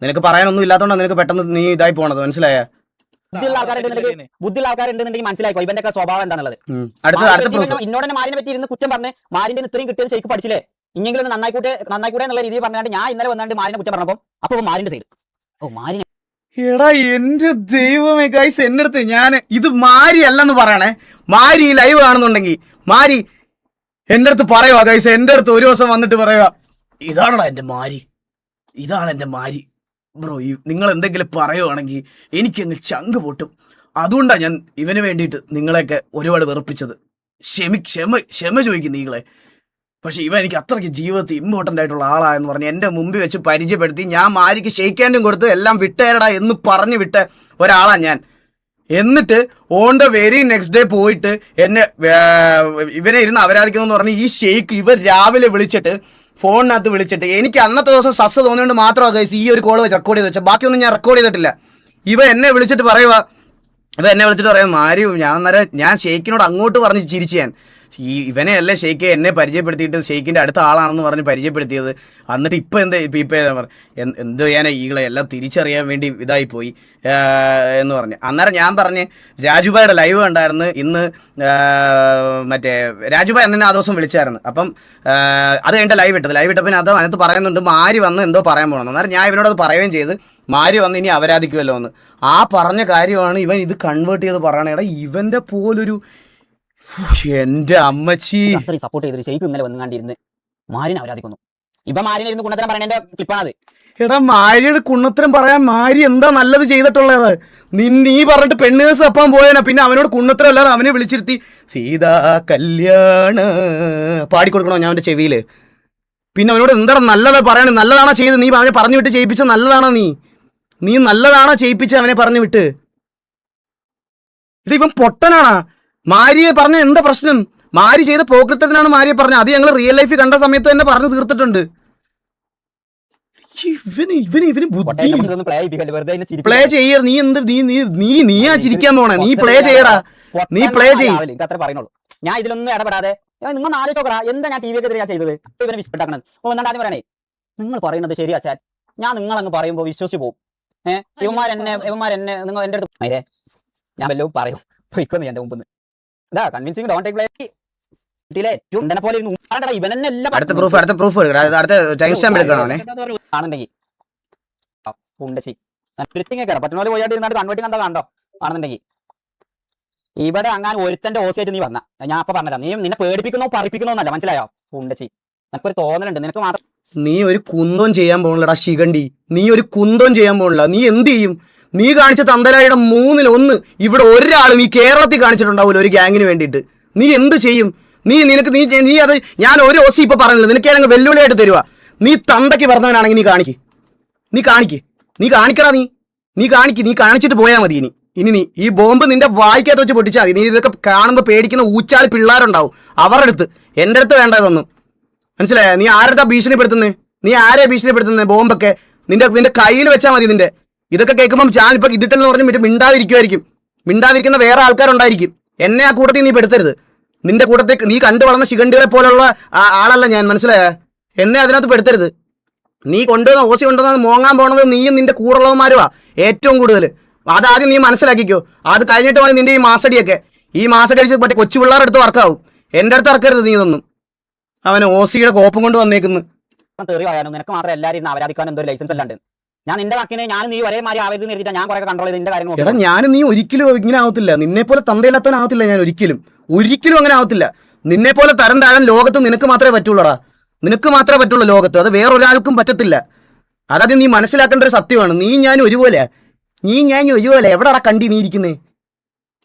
നിനക്ക് പറയാനൊന്നും ഇല്ലാത്തതുകൊണ്ടാണ് നിനക്ക് പെട്ടെന്ന് നീ ഇതായി പോണത്. മനസ്സിലായ? ബുദ്ധിയുള്ള ആൾക്കാരുണ്ടെന്നുണ്ടെങ്കിൽ മനസ്സിലാക്കോ ഇവന്റെ ഒക്കെ സ്വഭാവം എന്താണുള്ളത്. ഇന്നോട് തന്നെ മാരിനെ പറ്റി ഇരുന്ന് കുറ്റം പറഞ്ഞ് മാരിന്റെ ഇത്രയും കിട്ടിയത് ഷെയ്ക്ക് പഠിച്ചില്ലേ, ഇങ്ങനെ ഒന്ന് നന്നായിക്കൂടെ എന്നുള്ള രീതിയിൽ പറഞ്ഞാണ്ട് ഞാൻ ഇന്നലെ വന്നാണ്ട് മാരിനെ കുറ്റം പറഞ്ഞപ്പോൾ അപ്പൊ മാരിന്റെ സൈഡ് മാരിനെ. എടാ എന്റെ ദൈവമേ ഗൈസ്, എന്റെ അടുത്ത് ഞാൻ ഇത് മാരി അല്ലെന്ന് പറയണേ. മാരി ലൈവ് കാണുന്നുണ്ടെങ്കിൽ മാരി എന്റെ അടുത്ത് പറയുക ഗൈസ്. എന്റെ അടുത്ത് ഒരു ദിവസം വന്നിട്ട് പറയുക, ഇതാണടാ എന്റെ മാരി, ഇതാണ് എന്റെ മാരി ബ്രോ. നിങ്ങൾ എന്തെങ്കിലും പറയുവാണെങ്കിൽ എനിക്കങ്ങ് ചങ്ക് പൊട്ടും. അതുകൊണ്ടാണ് ഞാൻ ഇവന് വേണ്ടിയിട്ട് നിങ്ങളെയൊക്കെ ഒരുപാട് വെറുപ്പിച്ചത്. ക്ഷമ ചോദിക്കും നിങ്ങളെ. പക്ഷെ ഇവ എനിക്ക് അത്രയ്ക്ക് ജീവിതത്തിൽ ഇമ്പോർട്ടൻ്റ് ആയിട്ടുള്ള ആളായെന്ന് പറഞ്ഞ് എൻ്റെ മുമ്പിൽ വെച്ച് പരിചയപ്പെടുത്തി ഞാൻ മാരിക്ക് ഷെയ്ക്കാൻഡും കൊടുത്ത് എല്ലാം വിട്ടേരടാ എന്ന് പറഞ്ഞു വിട്ട ഒരാളാണ് ഞാൻ. എന്നിട്ട് on the very next day പോയിട്ട് എന്നെ ഇവനെ ഇരുന്ന് അപരാധിക്കുന്നു പറഞ്ഞ് ഈ ഷെയ്ക്ക് ഇവർ രാവിലെ വിളിച്ചിട്ട് ഫോണിനകത്ത് വിളിച്ചിട്ട് എനിക്ക് അന്നത്തെ ദിവസം സസ് തോന്നിയോണ്ട് മാത്രമാണ് ഗൈസ് ഈ ഒരു കോൾ റെക്കോർഡ് ചെയ്ത് വെച്ചാൽ. ബാക്കിയൊന്നും ഞാൻ റെക്കോർഡ് ചെയ്തിട്ടില്ല. ഇവ എന്നെ വിളിച്ചിട്ട് പറയാം മാരി ഞാൻ ഷെയ്ക്കിനോട് അങ്ങോട്ട് പറഞ്ഞ് ചിരിച്ചു. ഇവനെ അല്ലേ ഷെയ്ക്ക് എന്നെ പരിചയപ്പെടുത്തിയിട്ട് ഷെയ്ക്കിൻ്റെ അടുത്ത ആളാണെന്ന് പറഞ്ഞ് പരിചയപ്പെടുത്തിയത്. എന്നിട്ട് ഇപ്പം എന്ത് ചെയ്യാനാ ഈകളെ എല്ലാം തിരിച്ചറിയാൻ വേണ്ടി ഇതായിപ്പോയി എന്ന് പറഞ്ഞ്. അന്നേരം ഞാൻ പറഞ്ഞ് രാജുഭായുടെ ലൈവ് ഉണ്ടായിരുന്നു ഇന്ന്. മറ്റേ രാജുഭായ് എന്നെ ആ ദിവസം വിളിച്ചായിരുന്നു. അപ്പം അത് കഴിഞ്ഞിട്ട് ലൈവ് ഇട്ടപ്പോൾ അതിനകത്ത് പറയുന്നുണ്ട് മാരി വന്ന് എന്തോ പറയാൻ പോകണം. അന്നേരം ഞാൻ ഇവനോട് അത് പറയുകയും ചെയ്ത് മാരി വന്ന് ഇനി അവരാധിക്കുമല്ലോ എന്ന്. ആ പറഞ്ഞ കാര്യമാണ് ഇവൻ ഇത് കൺവേർട്ട് ചെയ്ത് പറയണേ. എടാ ഇവൻ്റെ പോലൊരു എന്റെ അമ്മച്ചി അത്രയും സപ്പോർട്ട് ചെയ്തിട്ട് ഷെയ്ക്ക് ഇന്നലെ വന്നുകൊണ്ടിരുന്ന് മാരിനെ അവരാധിക്കുന്നു. ഇപ്പൊ മാരിനെ ഇരുന്ന് കുണ്ണത്തരം പറയണ ക്ലിപ്പാണത്. എടാ മാരിയുടെ കുണ്ണത്തരം പറയാൻ മാരി എന്താ നല്ലത് ചെയ്തിട്ടുള്ളത്? നീ പറഞ്ഞിട്ട് പെണ്ണേഴ്സ് അപ്പം പോയനാ. പിന്നെ അവനോട് കുണ്ണത്തരം അല്ലാതെ അവനെ വിളിച്ചിരുത്തി സീതാ കല്യാണ പാടിക്കൊടുക്കണോ ഞാൻ അവന്റെ ചെവിയില്? പിന്നെ അവനോട് എന്താണ് നല്ലത് പറയണേ? നല്ലതാണോ ചെയ്ത് നീ അവനെ പറഞ്ഞു വിട്ട് ചെയ്യിപ്പിച്ച? നല്ലതാണോ നീ നല്ലതാണോ ചെയ്യിപ്പിച്ച അവനെ പറഞ്ഞു വിട്ട്? ഇത് ഇവൻ പൊട്ടനാണാ? മാരിയെ പറഞ്ഞ എന്താ പ്രശ്നം? മാരി ചെയ്ത പോക്കൃത്തത്തിനാണ് മാരിയെ പറഞ്ഞത്. അത് ഞങ്ങൾ റിയൽ ലൈഫിൽ കണ്ട സമയത്ത് തന്നെ പറഞ്ഞു തീർത്തിട്ടുണ്ട്. ഇവന് ബുദ്ധി പ്ലേ ചെയ്യ. നീ എന്ത് നീയാ ചിരിക്കാൻ പോണേ? നീ പ്ലേ ചെയ്യടാ, നീ പ്ലേ ചെയ്യ്. അത്ര പറയുന്നുള്ളൂ. ഞാൻ ഇതിലൊന്നും ഇടപെടാതെ നിങ്ങൾ ആലോചിച്ചോക്കടാ എന്താ ഞാൻ ടി വിക്കെതിരെ ഞാൻ ചെയ്തത്. ഇവനെ വിസ്പെട്ടാക്കണത് എന്നാണ്ട് ആദ്യം പറയണേ. നിങ്ങൾ പറയുന്നത് ശരിയാച്ചാൽ ഞാൻ നിങ്ങളങ്ങ് പറയുമ്പോൾ വിശ്വസിച്ച് പോകും. ഇവന്മാരെന്നെ നിങ്ങൾ എൻ്റെ അടുത്ത് മൈരേ ഞാൻ വല്ലതും പറയും പൊയ്ക്കൊന്ന് എൻ്റെ മുമ്പ് ഇതാ കൺവിൻസിങ് ഡോണ്ട് ടേക്ക് പ്ലേ അടുത്ത പ്രൂഫ് ആണെന്നുണ്ടെങ്കിൽ പറ്റുന്ന പോലെ പോയിട്ട് ഇരുന്നാണ്ട് കൺവേർട്ടിങ് എന്താ കണ്ടോ ആണെന്നുണ്ടെങ്കിൽ ഇവിടെ അങ്ങനെ ഒരുത്തന്റെ ഓസിയായിട്ട് നീ വന്ന ഞാൻ അപ്പൊ പറഞ്ഞതാ. നീ നിന്നെ പേടിപ്പിക്കുന്നോ പറയിപ്പിക്കുന്നോ എന്നല്ല, മനസ്സിലായോ? പുണ്ടച്ചി നിനക്കൊരു തോന്നലുണ്ട്. നിനക്ക് മാത്രം നീ ഒരു കുന്തം ചെയ്യാൻ പോകണില്ലടാ ശിഖണ്ഡി. നീ ഒരു കുന്തം ചെയ്യാൻ പോകണില്ല. നീ എന്ത് ചെയ്യും? നീ കാണിച്ച തന്തരായുടെ 3-1 ഇവിടെ ഒരാളും ഈ കേരളത്തിൽ കാണിച്ചിട്ടുണ്ടാവില്ല ഒരു ഗ്യാങ്ങിന് വേണ്ടിയിട്ട്. നീ എന്ത് ചെയ്യും? നീ അത് ഞാൻ ഒരു ഓസി ഇപ്പൊ പറഞ്ഞില്ല. നിനക്ക് ഞങ്ങൾ വെല്ലുവിളിയായിട്ട് തരുവാ. നീ തന്തയ്ക്ക് പറഞ്ഞവനാണെങ്കിൽ നീ കാണിക്കടാ. നീ കാണിച്ചിട്ട് പോയാൽ മതി. ഇനി നീ ഈ ബോംബ് നിന്റെ വായിക്കകത്ത് വെച്ച് പൊട്ടിച്ചാൽ മതി. നീ ഇതൊക്കെ കാണുമ്പോൾ പേടിക്കുന്ന ഊച്ചാളി പിള്ളേരുണ്ടാവും, അവരുടെ അടുത്ത്. എൻ്റെ അടുത്ത് വേണ്ട ഇതൊന്നും. മനസ്സിലായ? നീ ആരുടെ ഭീഷണിപ്പെടുത്തുന്നത്? നീ ആരെ ഭീഷണിപ്പെടുത്തുന്നത്? ബോംബൊക്കെ നിന്റെ കയ്യിൽ വെച്ചാൽ മതി. നിന്റെ ഇതൊക്കെ കേൾക്കുമ്പോൾ ഞാൻ ഇപ്പൊ ഇതിട്ടെന്ന് പറഞ്ഞ് മിണ്ടാതിരിക്കുന്ന വേറെ ആൾക്കാരുണ്ടായിരിക്കും. എന്നെ ആ കൂട്ടത്തിൽ നീ പെടുത്തരുത്. നിന്റെ കൂട്ടത്തേക്ക് നീ കണ്ടു വളർന്ന ശിഖണ്ഡികളെ പോലുള്ള ആളല്ല ഞാൻ. മനസ്സിലായ? എന്നെ അതിനകത്ത് പെടുത്തരുത്. നീ ഓസി കൊണ്ടുവന്നത് മോങ്ങാൻ പോണത് നീയും നിന്റെ കൂറുള്ളവന്മാരുവാ ഏറ്റവും കൂടുതൽ. അതാദ്യം നീ മനസ്സിലാക്കിക്കോ. അത് കഴിഞ്ഞിട്ട് മതി നിന്റെ ഈ മാസടി അടിച്ച് മറ്റേ കൊച്ചു പിള്ളേരുടെ അടുത്ത് വർക്കാവും. എൻ്റെ അടുത്ത് ഇറക്കരുത് നീ ഇതൊന്നും. അവന് ഓസിയുടെ കോപ്പം കൊണ്ട് വന്നേക്കുന്നു. തെറി പറയാനും നിനക്ക് മാത്രം എല്ലാവരും ഇരുന്ന് അപരാധിക്കാനും എന്തോ ലൈസൻസ് അല്ലാണ്ട് ഞാൻ നിന്റെ വാക്കിനെ ഞാൻ നീ ഒരേ മാതിരി ആവരുത് നിർത്തിയിട്ട് ഞാൻ കുറെ കൺട്രോൾ ചെയ്ത് നിന്റെ കാര്യങ്ങൾ എടാ ഞാനും നീ ഒരിക്കലും ഇങ്ങനെ ആവത്തില്ല, നിന്നെ പോലെ തന്തയില്ലാത്തവനാവത്തില്ല ഞാൻ ഒരിക്കലും അങ്ങനെ ആവത്തില്ല. നിന്നെ പോലെ തരം താഴാൻ ലോകത്ത് നിനക്ക് മാത്രമേ പറ്റുള്ളൂടാ, നിനക്ക് മാത്രമേ പറ്റുള്ളൂ ലോകത്ത്, അത് വേറൊരാൾക്കും പറ്റത്തില്ല. അതായത് നീ മനസ്സിലാക്കേണ്ട ഒരു സത്യമാണ്. നീ ഞാൻ ഒരുപോലെ എവിടെടാ കണ്ടി നീ ഇരിക്കുന്നേ?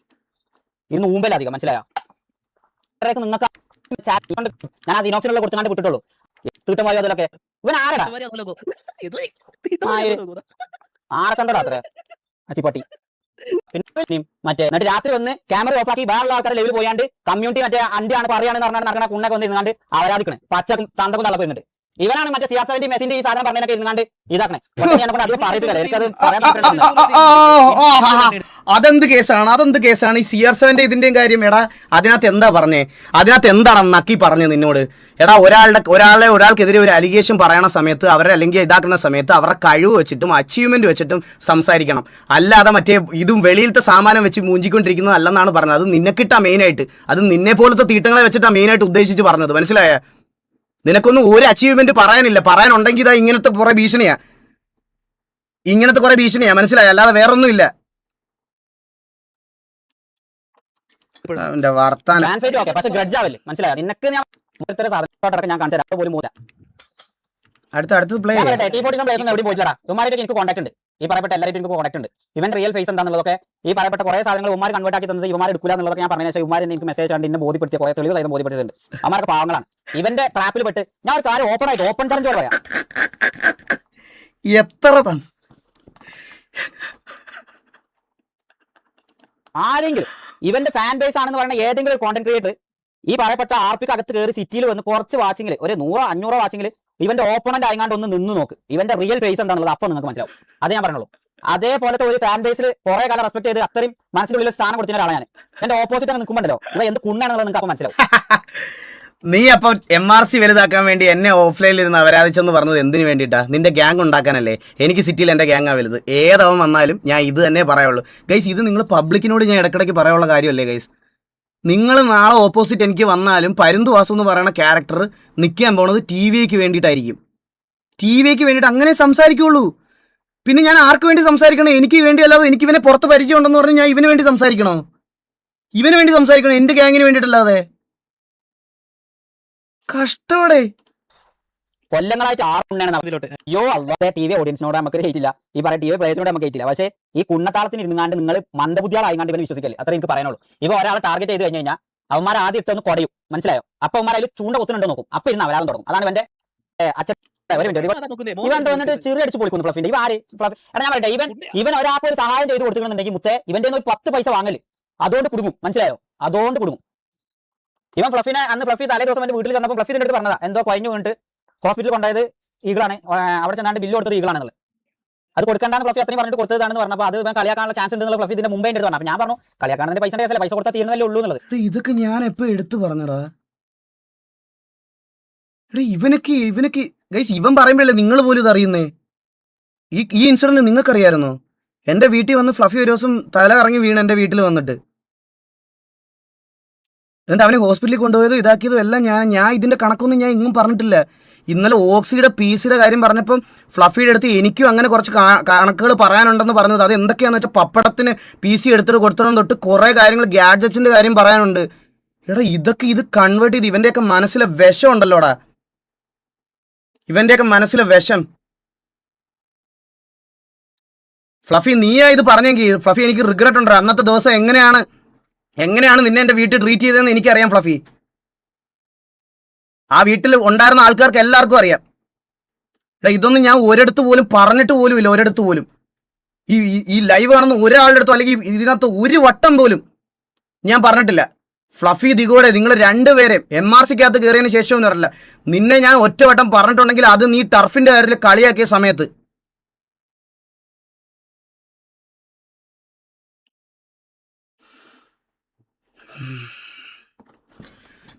ഇന്ന് മുമ്പല്ല അധികം മനസ്സിലായോ? നിങ്ങൾക്ക് ഞാൻ ആ ദിനോസിനുള്ള കൊടുത്തുകൊണ്ട് വിട്ടിട്ടുള്ളൂ തീട്ടമായി അതിലൊക്കെ. ഇവൻ ആരടാ ആരസണ്ടടാ അത്ര അച്ചിപ്പട്ടി. പിന്നെ മറ്റേ എന്നിട്ട് രാത്രി വന്ന് ക്യാമറ ഓഫ് ആക്കി വേറെ ആൾക്കാരെ ലെവലിൽ പോയാണ്ട് കമ്മ്യൂണിറ്റി മറ്റേ അണ്ടിയാണ് പറയാണെന്ന് പറഞ്ഞാൽ നടക്കുന്ന കുണ്ണൊക്കെ വന്ന് ഇരുന്നാണ്ട് അവരാധിക്കണേ പച്ചക്കും തണ്ടക്കും തള്ളക്കും ഇരുന്നിട്ട്. ഇവനാണ് മറ്റേ സിയാസന്റെ മെസ്സിന്റെ ഈ സാധനം പറഞ്ഞൊക്കെ ഇരുന്നാണ്ട് ഇതാക്കണേ. അധികം പറയിപ്പിക്കല്ലേ, എനിക്കത് പറയാൻ. അതെന്ത് കേസാണ് ഈ CR7 ഇതിന്റെയും കാര്യം? എടാ അതിനകത്ത് എന്താ പറഞ്ഞേ? അതിനകത്ത് എന്താണ് നക്കി പറഞ്ഞത് നിന്നോട്? എടാ ഒരാൾക്കെതിരെ ഒരു അലിഗേഷൻ പറയണ സമയത്ത് അവരെ അല്ലെങ്കിൽ ഇതാക്കുന്ന സമയത്ത് അവരുടെ കഴിവ് വെച്ചിട്ടും അച്ചീവ്മെന്റ് വെച്ചിട്ടും സംസാരിക്കണം, അല്ലാതെ മറ്റേ ഇതും വെളിയിലത്തെ സാമാനം വെച്ച് മൂഞ്ചിക്കൊണ്ടിരിക്കുന്നത് അല്ലെന്നാണ് പറഞ്ഞത്. അത് നിനക്കിട്ടാ മെയിനായിട്ട്, അത് നിന്നെ പോലത്തെ തീട്ടങ്ങളെ വെച്ചിട്ടാ മെയിനായിട്ട് ഉദ്ദേശിച്ച് പറഞ്ഞത്, മനസ്സിലായ? നിനക്കൊന്നും ഒരു അച്ചീവ്മെന്റ് പറയാനില്ല, പറയാനുണ്ടെങ്കിൽ ഇതാ ഇങ്ങനത്തെ കുറെ ഭീഷണിയാ, മനസ്സിലായ? അല്ലാതെ വേറൊന്നുമില്ല. വർത്താനം അടുത്ത പ്ലേ എനിക്ക് കോൺടാക്ട് ഉണ്ട്, ഈ പറയപ്പെട്ട എല്ലാവരും എനിക്ക് കോൺടാക്ട് ഉണ്ട്. ഇവൻ റിയൽ ഫേസ് എന്താണെന്നുള്ളതൊക്കെ ഈ പറയപ്പെട്ട കുറെ സാധനങ്ങൾ ഉമ്മാർ കൺവേർട്ട് ആക്കി തന്നത് ഇവന്മാർ എടുക്കില്ല എന്നുള്ളതൊക്കെ ഞാൻ പറഞ്ഞ ശേഷം ഉമ്മാർ എനിക്ക് മെസ്സേജ് കണ്ട് എന്നെ ബോധ്യപ്പെടുത്തിയ കുറെ തെളിവ് സഹിതം ബോധ്യപ്പെടുത്തിയിട്ടുണ്ട്. അമ്മമാർക്ക് പാവങ്ങളാണ്. ഇവന്റെ ട്രാപ്പിൽ പെട്ട് ഞാൻ ഒരു കാര്യം ഓപ്പൺ ചലഞ്ച് പറയാം. ആരെങ്കിലും ഇവന്റെ ഫാൻ ബേസ് ആണെന്ന് പറയുന്ന ഏതെങ്കിലും ഒരു കോണ്ടന്റ് ക്രിയേറ്റർ ഈ പറയപ്പെട്ട ആർപിക്ക് അകത്ത് കയറി സിറ്റിയിൽ വന്ന് കുറച്ച് വാച്ചിങ്ങിൽ ഒരു 100-500 വാച്ചിങ്ങിൽ ഇവന്റെ ഓപ്പണന്റ് ആയിങ്ങാണ്ട് ഒന്ന് നിന്ന് നോക്ക്, ഇവന്റെ റിയൽ ഫേസ് എന്താണുള്ളത് അപ്പോൾ നിങ്ങൾക്ക് മനസ്സിലാവും. അത് ഞാൻ പറഞ്ഞുള്ളൂ. അതേപോലത്തെ ഒരു ഫാൻ ബേസിൽ കുറെ കാലം റെസ്പെക്ട് ചെയ്ത് അത്രയും മനസ്സിനുള്ളിൽ സ്ഥാനം കൊടുത്ത ഒരാളാണ് ഞാൻ. എന്റെ ഓപ്പോസിറ്റ് നിൽക്കുമ്പോണ്ടല്ലോ ഇവ എന്ത് കുണ്ണാണെന്നുള്ളത് നിങ്ങൾക്ക് അപ്പോൾ മനസ്സിലാവും. നീ അപ്പൊ MRC വലുതാക്കാൻ വേണ്ടി എന്നെ ഓഫ്ലൈനിൽ ഇരുന്ന് അപരാധിച്ചെന്ന് പറഞ്ഞത് എന്തിനു വേണ്ടിയിട്ടാ? നിന്റെ ഗ്യാങ് ഉണ്ടാക്കാനല്ലേ? എനിക്ക് സിറ്റിയിൽ എൻ്റെ ഗ്യാങ്ങാ വലുത്. ഏതവൻ വന്നാലും ഞാൻ ഇത് തന്നെ പറയുള്ളൂ ഗൈസ്. ഇത് നിങ്ങൾ പബ്ലിക്കിനോട് ഞാൻ ഇടയ്ക്കിടയ്ക്ക് പറയാനുള്ള കാര്യമല്ലേ ഗൈസ്? നിങ്ങൾ നാളെ ഓപ്പോസിറ്റ് എനിക്ക് വന്നാലും പരുന്തുവാസം എന്ന് പറയുന്ന ക്യാരക്ടർ നിൽക്കാൻ പോണത് TV വേണ്ടിയിട്ടായിരിക്കും. TV വേണ്ടിയിട്ട് അങ്ങനെ സംസാരിക്കുള്ളൂ. പിന്നെ ഞാൻ ആർക്ക് വേണ്ടി സംസാരിക്കണം? എനിക്ക് വേണ്ടി അല്ലാതെ എനിക്ക് ഇവനെ പുറത്ത് പരിചയം ഉണ്ടെന്ന് പറഞ്ഞ് ഞാൻ ഇവന് വേണ്ടി സംസാരിക്കണോ? എൻ്റെ ഗ്യാങ്ങിന് വേണ്ടിയിട്ടല്ലാതെ. കഷ്ടോടെ കൊല്ലങ്ങളായിട്ട് TV ഓഡിയൻസിനോട് നമുക്ക് ഹേറ്റില്ല, ഈ പറയുന്ന TV പ്ലേസിനോട് നമുക്ക് ഹേറ്റില്ല. പക്ഷേ ഈ കുണ്ണത്താളത്തിന് ഇരുന്നാണ്ട് നിങ്ങൾ മന്ദബുദ്ധികളായിക്കാണ്ട് ഇവനെ വിശ്വസിക്കല്ലേ, അത്ര എനിക്ക് പറയാനുള്ളൂ. ഇവ ഒരാളെ ടാർഗറ്റ് ചെയ്ത് കഴിഞ്ഞ് കഴിഞ്ഞാൽ അവന്മാർ ആദ്യം ഇട്ടൊന്ന് കുറയും, മനസ്സിലായോ? അപ്പൊ അവന്മാർ അതിൽ ചൂണ്ട കുത്തുന്നുണ്ടോ നോക്കും, അപ്പൊ ഇരുന്ന് അവരാളും തുടങ്ങും. അതാണ് ഇവന്റെ അച്ഛൻ ഇവൻ വന്നിട്ട് ചെറിയ അടിച്ച് പൊളിക്കുന്നു ഫ്ലഫിന്റെ. ഇവ ആര് എടാ ഞാൻ പറയട്ടെ, ഇവൻ ഒരാൾക്ക് ഒരു സഹായം ചെയ്ത് കൊടുത്തിട്ടുണ്ടെങ്കിൽ മുത്തേ ഇവന്റെ ഒരു 10 പൈസ വാങ്ങല് അതുകൊണ്ട് കുടുങ്ങും, മനസ്സിലായോ? അതുകൊണ്ട് കുടുങ്ങും. ഇവൻ ഫ്ലഫിനെ അന്ന് ഫ്ലഫി തലേ ദിവസം എന്റെ വീട്ടിൽ ചെന്നപ്പോൾ ഫ്ലഫി അടുത്ത് പറഞ്ഞതാ എന്തോ കഴിഞ്ഞു വീണിട്ട് ഹോസ്പിറ്റലിൽ കൊണ്ടായത് ഈഗിളാണ്, അവിടെ ചെന്നാണ്ട് ബില്ല് കൊടുത്തത് ഈഗിളാണെന്നുള്ളത്. അത് കൊടുക്കേണ്ടാന്ന് ഫ്ലഫി അത്രയും പറഞ്ഞിട്ട് കൊടുത്തതാണെന്ന് പറഞ്ഞപ്പോൾ അത് കളിയാക്കാനുള്ള ചാൻസ് ഉണ്ടെന്നുള്ള ഫ്ലഫി ഇതിന്റെ മുമ്പേ എടുത്ത് പറഞ്ഞു. അപ്പോൾ ഞാൻ പറഞ്ഞു കളിയാക്കാണെങ്കിൽ പൈസ കൊടുത്താൽ തീരുന്നതല്ലേ ഉള്ളൂ എന്നുള്ളത്. ഇതൊക്കെ ഞാൻ എപ്പോ എടുത്തു പറഞ്ഞടാ? ഇവനൊക്കെ ഗൈസ് ഇവൻ പറയുമ്പോഴല്ലേ നിങ്ങൾ പോലും ഇത് അറിയുന്നേ? ഈ ഇൻസിഡന്റ് നിങ്ങൾക്കറിയായിരുന്നോ? എൻ്റെ വീട്ടിൽ വന്ന് ഫ്ലഫി ഒരു ദിവസം തല കറങ്ങി വീണ് എൻ്റെ വീട്ടിൽ വന്നിട്ട്, എന്നിട്ട് അവനെ ഹോസ്പിറ്റലിൽ കൊണ്ടുപോയതും ഇതാക്കിയതും എല്ലാം ഞാൻ ഇതിൻ്റെ കണക്കൊന്നും ഞാൻ ഇങ്ങും പറഞ്ഞിട്ടില്ല. ഇന്നലെ ഓക്സിയുടെ PC കാര്യം പറഞ്ഞപ്പം ഫ്ലഫിയുടെ അടുത്ത് എനിക്കും അങ്ങനെ കുറച്ച് കണക്കുകൾ പറയാനുണ്ടെന്ന് പറഞ്ഞത്. അത് എന്തൊക്കെയാണെന്ന് വെച്ചാൽ പപ്പടത്തിന് PC എടുത്തിട്ട് കൊടുത്തിടം തൊട്ട് കുറേ കാര്യങ്ങൾ ഗാഡ്ജറ്റ്സിൻ്റെ കാര്യം പറയാനുണ്ട്. എടാ ഇത് കൺവേർട്ട് ചെയ്ത് ഇവൻ്റെയൊക്കെ മനസ്സിലെ വിഷം ഉണ്ടല്ലോടാ, ഇവൻ്റെയൊക്കെ മനസ്സിലെ വിഷം. ഫ്ലഫി നീയാ ഇത് പറഞ്ഞെങ്കിൽ ഫ്ലഫി എനിക്ക് റിഗ്രറ്റ് ഉണ്ടോ? അന്നത്തെ ദിവസം എങ്ങനെയാണ് നിന്നെ എൻ്റെ വീട്ടിൽ ട്രീറ്റ് ചെയ്തതെന്ന് എനിക്കറിയാം ഫ്ലഫി. ആ വീട്ടിൽ ഉണ്ടായിരുന്ന ആൾക്കാർക്ക് എല്ലാവർക്കും അറിയാം. ഇതൊന്നും ഞാൻ ഒരിടത്ത് പോലും പറഞ്ഞിട്ട് പോലും ഇല്ല. ഒരിടത്ത് പോലും ഈ ലൈവ് കാണുന്ന ഒരാളുടെ അടുത്തോ അല്ലെങ്കിൽ ഇതിനകത്ത് ഒരു വട്ടം പോലും ഞാൻ പറഞ്ഞിട്ടില്ല. ഫ്ലഫി ദിഗോടെ നിങ്ങൾ രണ്ടുപേരെയും MRCക്കകത്ത് കയറിയതിന് ശേഷം എന്ന് പറയില്ല, നിന്നെ ഞാൻ ഒറ്റ വട്ടം പറഞ്ഞിട്ടുണ്ടെങ്കിൽ അത് നീ ടർഫിന്റെ കാര്യത്തിൽ കളിയാക്കിയ സമയത്ത്.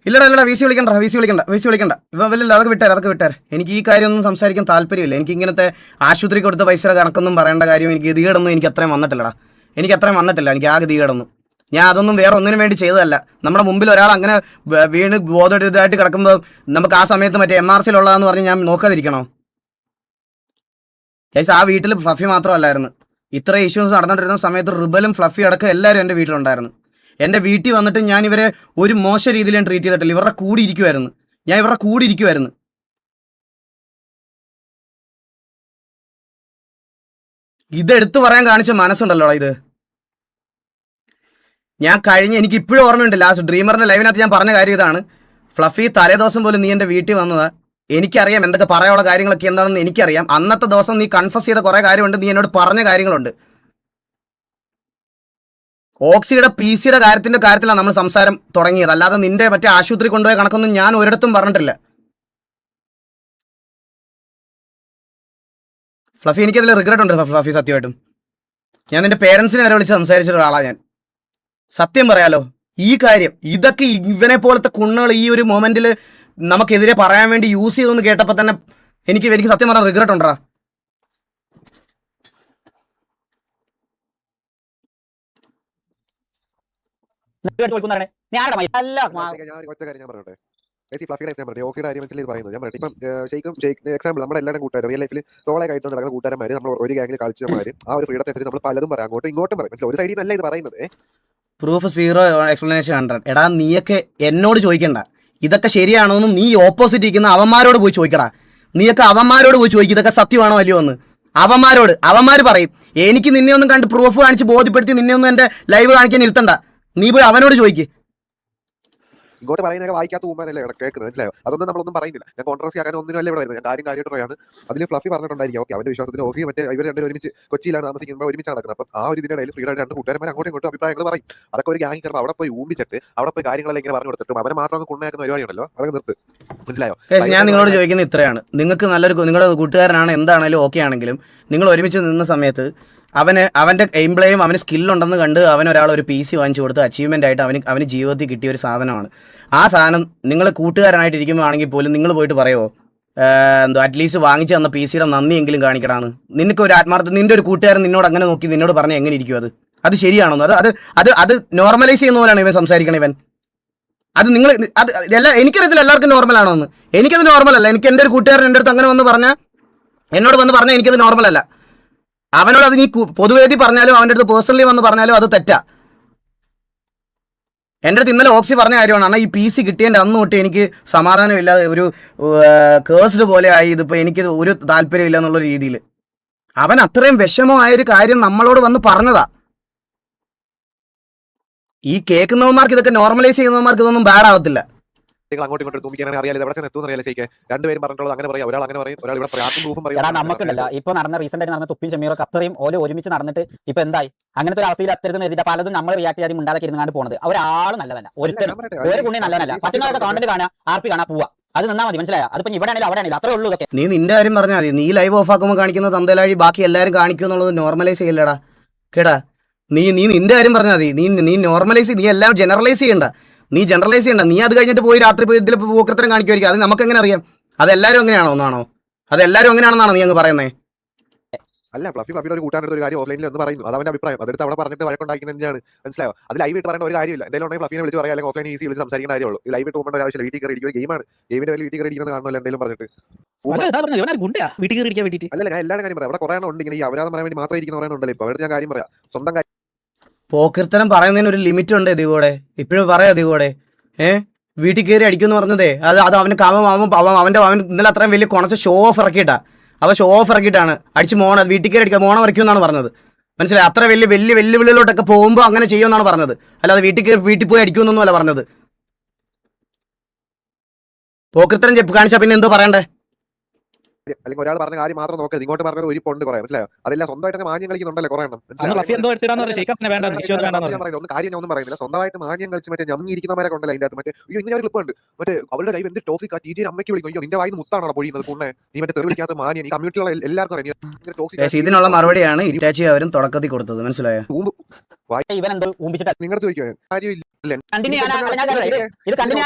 ഇല്ലടാ വീസി വിളിക്കണ്ട. ഇവ വല്ല അതൊക്കെ വിട്ടേരെ. എനിക്ക് ഈ കാര്യമൊന്നും സംസാരിക്കാൻ താല്പര്യമില്ല. എനിക്ക് ഇങ്ങനത്തെ ആശുപത്രി കൊടുത്ത പൈസയുടെ കണക്കൊന്നും പറയേണ്ട കാര്യം എനിക്ക് ഗതികേടൊന്നും എനിക്ക് അത്രയും വന്നിട്ടില്ലടാ. എനിക്ക് ആ ഗതികേടൊന്നും ഞാൻ അതൊന്നും വേറെ ഒന്നിനു വേണ്ടി ചെയ്തതല്ല. നമ്മുടെ മുമ്പിൽ ഒരാൾ അങ്ങനെ വീണ് ബോധമിതായിട്ട് കിടക്കുമ്പോൾ നമുക്ക് ആ സമയത്ത് മറ്റേ MRC ഉള്ളതെന്ന് പറഞ്ഞ് ഞാൻ നോക്കാതിരിക്കണോ? ഗൈസ്, ആ വീട്ടിൽ ഫ്ലഫി മാത്രമല്ലായിരുന്നു. ഇത്ര ഇഷ്യൂസ് നടന്നുകൊണ്ടിരുന്ന സമയത്ത് റിബലും ഫ്ലഫി അടക്കം എല്ലാവരും എൻ്റെ വീട്ടിലുണ്ടായിരുന്നു. എൻ്റെ വീട്ടിൽ വന്നിട്ട് ഞാൻ ഇവരെ ഒരു മോശം രീതിയിൽ ഞാൻ ട്രീറ്റ് ചെയ്തിട്ടില്ല. ഇവരുടെ കൂടി ഇരിക്കുമായിരുന്നു. ഞാൻ ഇവരുടെ കൂടി ഇരിക്കുമായിരുന്നു. ഇതെടുത്ത് പറയാൻ കാണിച്ച മനസ്സുണ്ടല്ലോടാ ഇത്. ഞാൻ എനിക്ക് ഇപ്പോഴും ഓർമ്മയുണ്ട്, ലാസ്റ്റ് ഡ്രീമറിന്റെ ലൈവിനകത്ത് ഞാൻ പറഞ്ഞ കാര്യം ഇതാണ്. ഫ്ലഫി തലേദിവസം പോലും നീ എൻ്റെ വീട്ടിൽ വന്നതാ. എനിക്കറിയാം എന്തൊക്കെ പറയാനുള്ള കാര്യങ്ങളൊക്കെ എന്താണെന്ന് എനിക്കറിയാം. അന്നത്തെ ദിവസം നീ കൺഫസ് ചെയ്ത കുറേ കാര്യമുണ്ട്, നീ എന്നോട് പറഞ്ഞ കാര്യങ്ങളുണ്ട്. ഓക്സിയുടെ PC-യുടെ കാര്യത്തിലാണ് നമ്മൾ സംസാരം തുടങ്ങിയത്, അല്ലാതെ നിന്റെ മറ്റേ ആശുപത്രി കൊണ്ടുപോയ കണക്കൊന്നും ഞാൻ ഒരിടത്തും പറഞ്ഞിട്ടില്ല. ഫ്ലഫി, എനിക്കതിൽ റിഗ്രറ്റ് ഉണ്ട് ഫ്ലഫി. സത്യമായിട്ടും ഞാൻ നിന്റെ പേരൻസിനെ വരെ വിളിച്ച് സംസാരിച്ച ഒരാളാണ് ഞാൻ. സത്യം പറയാലോ, ഈ കാര്യം ഇതൊക്കെ ഇവനെ പോലത്തെ കുണ്ണുകൾ ഈ ഒരു മൊമെന്റിൽ നമുക്കെതിരെ പറയാൻ വേണ്ടി യൂസ് ചെയ്തെന്ന് കേട്ടപ്പോൾ തന്നെ എനിക്ക് സത്യം പറഞ്ഞാൽ റിഗ്രറ്റ് ഉണ്ടാ. എക്സാമ്പിൾ നമ്മുടെ എല്ലാവരും കൂട്ടുകാരും റിയൽ ലൈഫിൽ സോളോ ആയിട്ട് നടക്കുന്ന കൂട്ടുകാരന്മാർ, നമ്മൾ ഒരു ഗ്യാങ്ങിൽ കളിച്ചമാര് ആ ഒരു ഫ്രീഡത്തെ അനുസരിച്ച് നമ്മൾ പലതും പറയാം, അങ്ങോട്ടും ഇങ്ങോട്ടും പറയും. ഒരു സൈഡിൽ നല്ല ഇത് പറയുന്നത് പ്രൂഫ് 0, എക്സ്പ്ലനേഷൻ 100. എടാ, നീയൊക്കെ എന്നോട് ചോദിക്കണ്ട ഇതൊക്കെ ശരിയാണോന്നും. നീ ഓപ്പോസിറ്റ് ഇരിക്കുന്ന അവന്മാരോട് പോയി ചോദിക്കടാ. നീയൊക്കെ അവന്മാരോട് പോയി ചോദിക്കും ഇതൊക്കെ സത്യമാണോ അല്ലയോ എന്ന്. അവന്മാർ പറയും. എനിക്ക് നിന്നെ ഒന്നും കണ്ട് പ്രൂഫ് കാണിച്ച് ബോധ്യപ്പെടുത്തി നിന്നെ ഒന്നും എൻ്റെ ലൈവ് കാണിക്കാൻ ഇരുത്തണ്ട. നീ പോയി അവനോട് ചോദിക്ക്. ഇങ്ങോട്ട് പറയുന്നതൊക്കെ വായിക്കാത്ത ഊമ്പാനല്ലേ ഇവിടെ കേൾക്കുന്നത്, മനസ്സിലായോ? അതൊന്നും നമ്മളൊന്നും പറയുന്നില്ല. ഞാൻ കോൺട്രവേഴ്സി ആക്കാൻ ഒന്നിനും അല്ല ഇവിടെ വരുന്നത്. ഞാൻ കാര്യമായിട്ട് പറയാണ്. അതിൽ ഫ്ലഫി പറഞ്ഞിട്ടുണ്ടായിരിക്കും, ഓക്കെ, അവന്റെ വിശ്വാസത്തിന് ഓസി മറ്റേ ഇവർ രണ്ടും ഒരുമിച്ച് കൊച്ചിയിലാണ് താമസിക്കുമ്പോൾ ഒരുമിച്ച് നടക്കുന്നത്. അപ്പം ആ ഒരു ഇതിനിടയിൽ ഫ്രീഡായിട്ട് രണ്ട് കൂട്ടുകാരന്മാർ അങ്ങോട്ടും ഇങ്ങോട്ടും അഭിപ്രായങ്ങൾ പറയും. അതൊക്കെ ഒരു ഗ്യാങ് കയറുമ്പോൾ അവിടെ പോയി ഊമ്പിച്ചിട്ട് അവിടെ പോയി കാര്യങ്ങളെല്ലാം ഇങ്ങനെ പറഞ്ഞു കൊടുത്തിട്ടും അവനെ മാത്രം കുണ്ണയാക്കുന്ന പരിപാടിയുണ്ടല്ലോ, അതൊക്കെ നിർത്ത്, മനസ്സിലായോ? ഞാൻ നിങ്ങളോട് ചോദിക്കുന്നത് ഇത്രയാണ്. നിങ്ങൾക്ക് നിങ്ങളുടെ കൂട്ടുകാരനാണ് എന്താണെങ്കിലും ഓക്കെ ആണെങ്കിലും നിങ്ങൾ ഒരുമിച്ച് നിന്ന സമയത്ത് അവൻ്റെ എംപ്ലോയും അവന് സ്കില്ലുണ്ടെന്ന് കണ്ട് അവനൊരാൾ ഒരു PC വാങ്ങിച്ചു കൊടുത്ത് അച്ചീവ്മെൻ്റ് ആയിട്ട് അവന് ജീവിതത്തിൽ കിട്ടിയ ഒരു സാധനമാണ്. ആ സാധനം നിങ്ങൾ കൂട്ടുകാരനായിട്ട് ഇരിക്കുമ്പോഴാണെങ്കിൽ പോലും നിങ്ങൾ പോയിട്ട് പറയുമോ അറ്റ്ലീസ്റ്റ് വാങ്ങിച്ചു തന്ന PC-യുടെ നന്ദിയെങ്കിലും കാണിക്കടാന്ന്? നിനക്ക് ഒരു ആത്മാർത്ഥം, നിന്റെ ഒരു കൂട്ടുകാരൻ നിന്നോട് അങ്ങനെ നോക്കി നിന്നോട് പറഞ്ഞാൽ എങ്ങനെ ഇരിക്കും? അത് ശരിയാണോ? അത് നോർമലൈസ് ചെയ്യുന്ന പോലെയാണ് ഇവൻ സംസാരിക്കണം. അത് നിങ്ങൾ എനിക്കറിയത്തില്ല എല്ലാവർക്കും നോർമലാണോ എന്ന്. എനിക്കത് നോർമലല്ല. എനിക്ക് എൻ്റെ ഒരു കൂട്ടുകാരൻ എൻ്റെ അടുത്ത് അങ്ങനെ എന്നോട് വന്ന് പറഞ്ഞാൽ എനിക്കത് നോർമലല്ല. അവനോട് അത് നീ പൊതുവേദി പറഞ്ഞാലും അവൻ്റെ അടുത്ത് പേഴ്സണലി വന്ന് പറഞ്ഞാലും അത് തെറ്റാ. എൻ്റെ അടുത്ത് ഇന്നലെ ഓക്സി പറഞ്ഞ കാര്യമാണ്, എന്നാൽ ഈ PC കിട്ടിയതിൻ്റെ അന്ന് തൊട്ട് എനിക്ക് സമാധാനമില്ലാതെ ഒരു കേഴ്സ്ഡ് പോലെ ആയി. ഇതിപ്പോൾ എനിക്ക് ഒരു താല്പര്യമില്ല എന്നുള്ള രീതിയിൽ അവൻ അത്രയും വിഷമമായൊരു കാര്യം നമ്മളോട് വന്ന് പറഞ്ഞതാ. ഈ കേൾക്കുന്നവന്മാർക്ക് ഇതൊക്കെ നോർമലൈസ് ചെയ്യുന്നവന്മാർക്ക് ഇതൊന്നും ബാഡ് ആവത്തില്ല. അങ്ങോട്ടും ഇങ്ങോട്ടും തൂമിക്കാനാണ് അറിയാലോ, എവിടെ എത്തുമെന്ന് അറിയാലോ. ശരിക്കും രണ്ടുപേരും പറഞ്ഞിട്ടുള്ളത് അങ്ങനെ പറയാം, ഒരാൾ അങ്ങനെ പറയും, ഒരാൾ ഇവിടെ പ്രൂഫും പറയും. നമുക്കുണ്ടല്ല ഇപ്പൊ നടന്ന റീസെന്റ് ആയിട്ട് നടന്ന തുപ്പിയും ഷമീറൊക്കെ അത്രയും ഓരോ ഒരുമിച്ച് നടന്നിട്ട് ഇപ്പൊ എന്തായി അങ്ങനത്തെ ഒരു അവസ്ഥയിൽ അത്തരത്തിൽ എഴുതിയിട്ട് പലതും നമ്മൾ റിയാക്ട് ചെയ്യാതെ ഉണ്ടാക്കി ഇരുന്നാണ് പോകുന്നത്. ഒരാൾ നല്ലതല്ല, ഒരുത്തരും ഒരു കുണ്ണി നല്ലതല്ല. പറ്റുന്നവരുടെ കോണ്ടന്റ് കാണാൻ RP കാണാൻ പോവാ, അത് നിന്നാ മതി, മനസ്സിലായോ? അതിപ്പോ ഇവിടെ ആണെങ്കിലും അവിടെ ആണെങ്കിലും അത്രേ ഉള്ളൂ. ഇതൊക്കെ നീ നിന്റെ കാര്യം പറഞ്ഞാൽ മതി. നീ ലൈവ് ഓഫ് ആക്കുമ്പോൾ കാണിക്കുന്ന തന്തലാഴി ബാക്കി എല്ലാവരും കാണിക്കും എന്നുള്ളത് നോർമലൈസ് ചെയ്യില്ലടാ. കേടാ, നീ നിന്റെ കാര്യം പറഞ്ഞാൽ മതി. നീ നോർമലൈസ്, നീ എല്ലാം ജനറലൈസ് ചെയ്യണ്ട. നീ അത് കഴിഞ്ഞിട്ട് പോയി രാത്രി പോയി ഇതിൽ പൂക്കൃത്തരം കാണിക്കുമായിരിക്കും. അത് നമുക്ക് എങ്ങനെ അറിയാം? അതെല്ലാവരും അങ്ങനെയാണോ എന്നാണോ? അതെല്ലാവരും അങ്ങനെയാണെന്നാണോ നീ അങ്ങ് പറയുന്നത്? അല്ല, ഫ്ലഫിയുടെ ഒരു കൂട്ടാനെടുത്ത ഒരു കാര്യം ഓഫ്ലൈനിൽ ഒന്ന് പറയുന്നു, അത് അവന്റെ അഭിപ്രായം. അതെടുത്ത് അവിടെ പറഞ്ഞിട്ട് വഴക്കുണ്ടാക്കുന്നത് തന്നെയാണ്, മനസ്സിലായോ? അത് ലൈവ് ഇട്ട് പറയേണ്ട ഒരു കാര്യമില്ല. എന്തായാലും ഉണ്ടെങ്കിൽ ഫ്ലഫിനെ വിളിച്ച് പറയാം, അല്ലെങ്കിൽ ഓഫ്ലൈൻ ഈസി വിളിച്ച് സംസാരിക്കേണ്ട കാര്യമുള്ളൂ. ലൈവ് ഇട്ട് പോകേണ്ട ആവശ്യമില്ല. വീട്ടിൽ കയറി ഇരിക്കുന്ന ഗെയിമാണ്, ഗെയിമിന്റെ വലിയ വീട്ടിൽ കയറി ഇരിക്കുന്നത് കാണുമല്ലോ എന്തെങ്കിലും പറഞ്ഞിട്ട്. അല്ല, ഞാൻ എല്ലാവരും കാര്യം പറയാം. അവിടെ കുറേ ഉണ്ട് ഇങ്ങനെ ഈ അപരാധം പറയാൻ വേണ്ടി മാത്രം ഇരിക്കുന്ന പറയാൻ ഉണ്ടല്ലോ. ഇപ്പൊ അവിടെ ഞാൻ കാര്യം പറയാം, സ്വന്തം കാര്യം. പോക്കിർത്തരം പറയുന്നതിന് ഒരു ലിമിറ്റ് ഉണ്ട്. ഇതികൂടെ ഇപ്പോഴും പറയാം, ഇതികൂടെ വീട്ടിൽ കയറി അടിക്കുമെന്ന് പറഞ്ഞതേ അത് അവന് അവൻ ഇന്നലെ അത്രയും വലിയ കുറച്ച് ഷോ ഓഫ് ഇറക്കിയിട്ടാ. ഷോ ഓഫ് ഇറക്കിയിട്ടാണ് അടിച്ച് വീട്ടിൽ കയറി അടിക്കുക, മോണ വരയ്ക്കുമെന്നാണ് പറഞ്ഞത്. മനസ്സിലായി? അത്ര വലിയ വെല്ലുവിളിയിലോട്ടൊക്കെ പോകുമ്പോൾ അങ്ങനെ ചെയ്യുമെന്നാണ് പറഞ്ഞത്. അല്ലാതെ വീട്ടിൽ പോയി അടിക്കുമെന്നൊന്നും അല്ല പറഞ്ഞത്. പോക്കിർത്തരം കാണിച്ചാൽ പിന്നെ എന്തോ പറയണ്ടേ? അല്ലെങ്കിൽ ഒരാൾ പറഞ്ഞ കാര്യം മാത്രം നോക്കരുത്, ഇങ്ങോട്ട് പറഞ്ഞത് ഒരു പൊണ്ട് കുറേ, മനസ്സിലായോ? അതെല്ലാം സ്വന്തമായിട്ട് മാന്യം കളിക്കുന്നുണ്ടല്ലോ കുറേ എണ്ണം. ഒന്ന് കാര്യം ഞാൻ ഒന്നും പറയുന്നില്ല. സ്വന്തമായിട്ട് മാന്യം കളിച്ച് മറ്റേ ഞമ്മിരിക്കുന്നവരെ കൊണ്ടല്ല അതിന്റെ അകത്ത്. മറ്റേ ഇങ്ങനെ ഒരു ക്ലിപ്പ് ഉണ്ട്, മറ്റേ അവരുടെ ലൈവ് എന്ത് ടോക്സിക്, TJ അമ്മയ്ക്ക് വിളിക്കും, നിന്റെ വായിന്ന് മുത്താണോ പൊഴിയുന്നത് കുണ്ണെ, നീ മറ്റേ തെറി വിളിക്കാത്ത മാന്യം. ഈ കമ്മ്യൂണിറ്റിയുള്ള എല്ലാവർക്കും അറിയാം. ഇതിനുള്ള മറുപടിയാണ് ഇറ്റാച്ചി അവരും തുടക്കത്തിൽ കൊടുത്തത്, മനസ്സിലായോ? നിങ്ങൾ ചോദിക്കുക കാര്യമില്ല.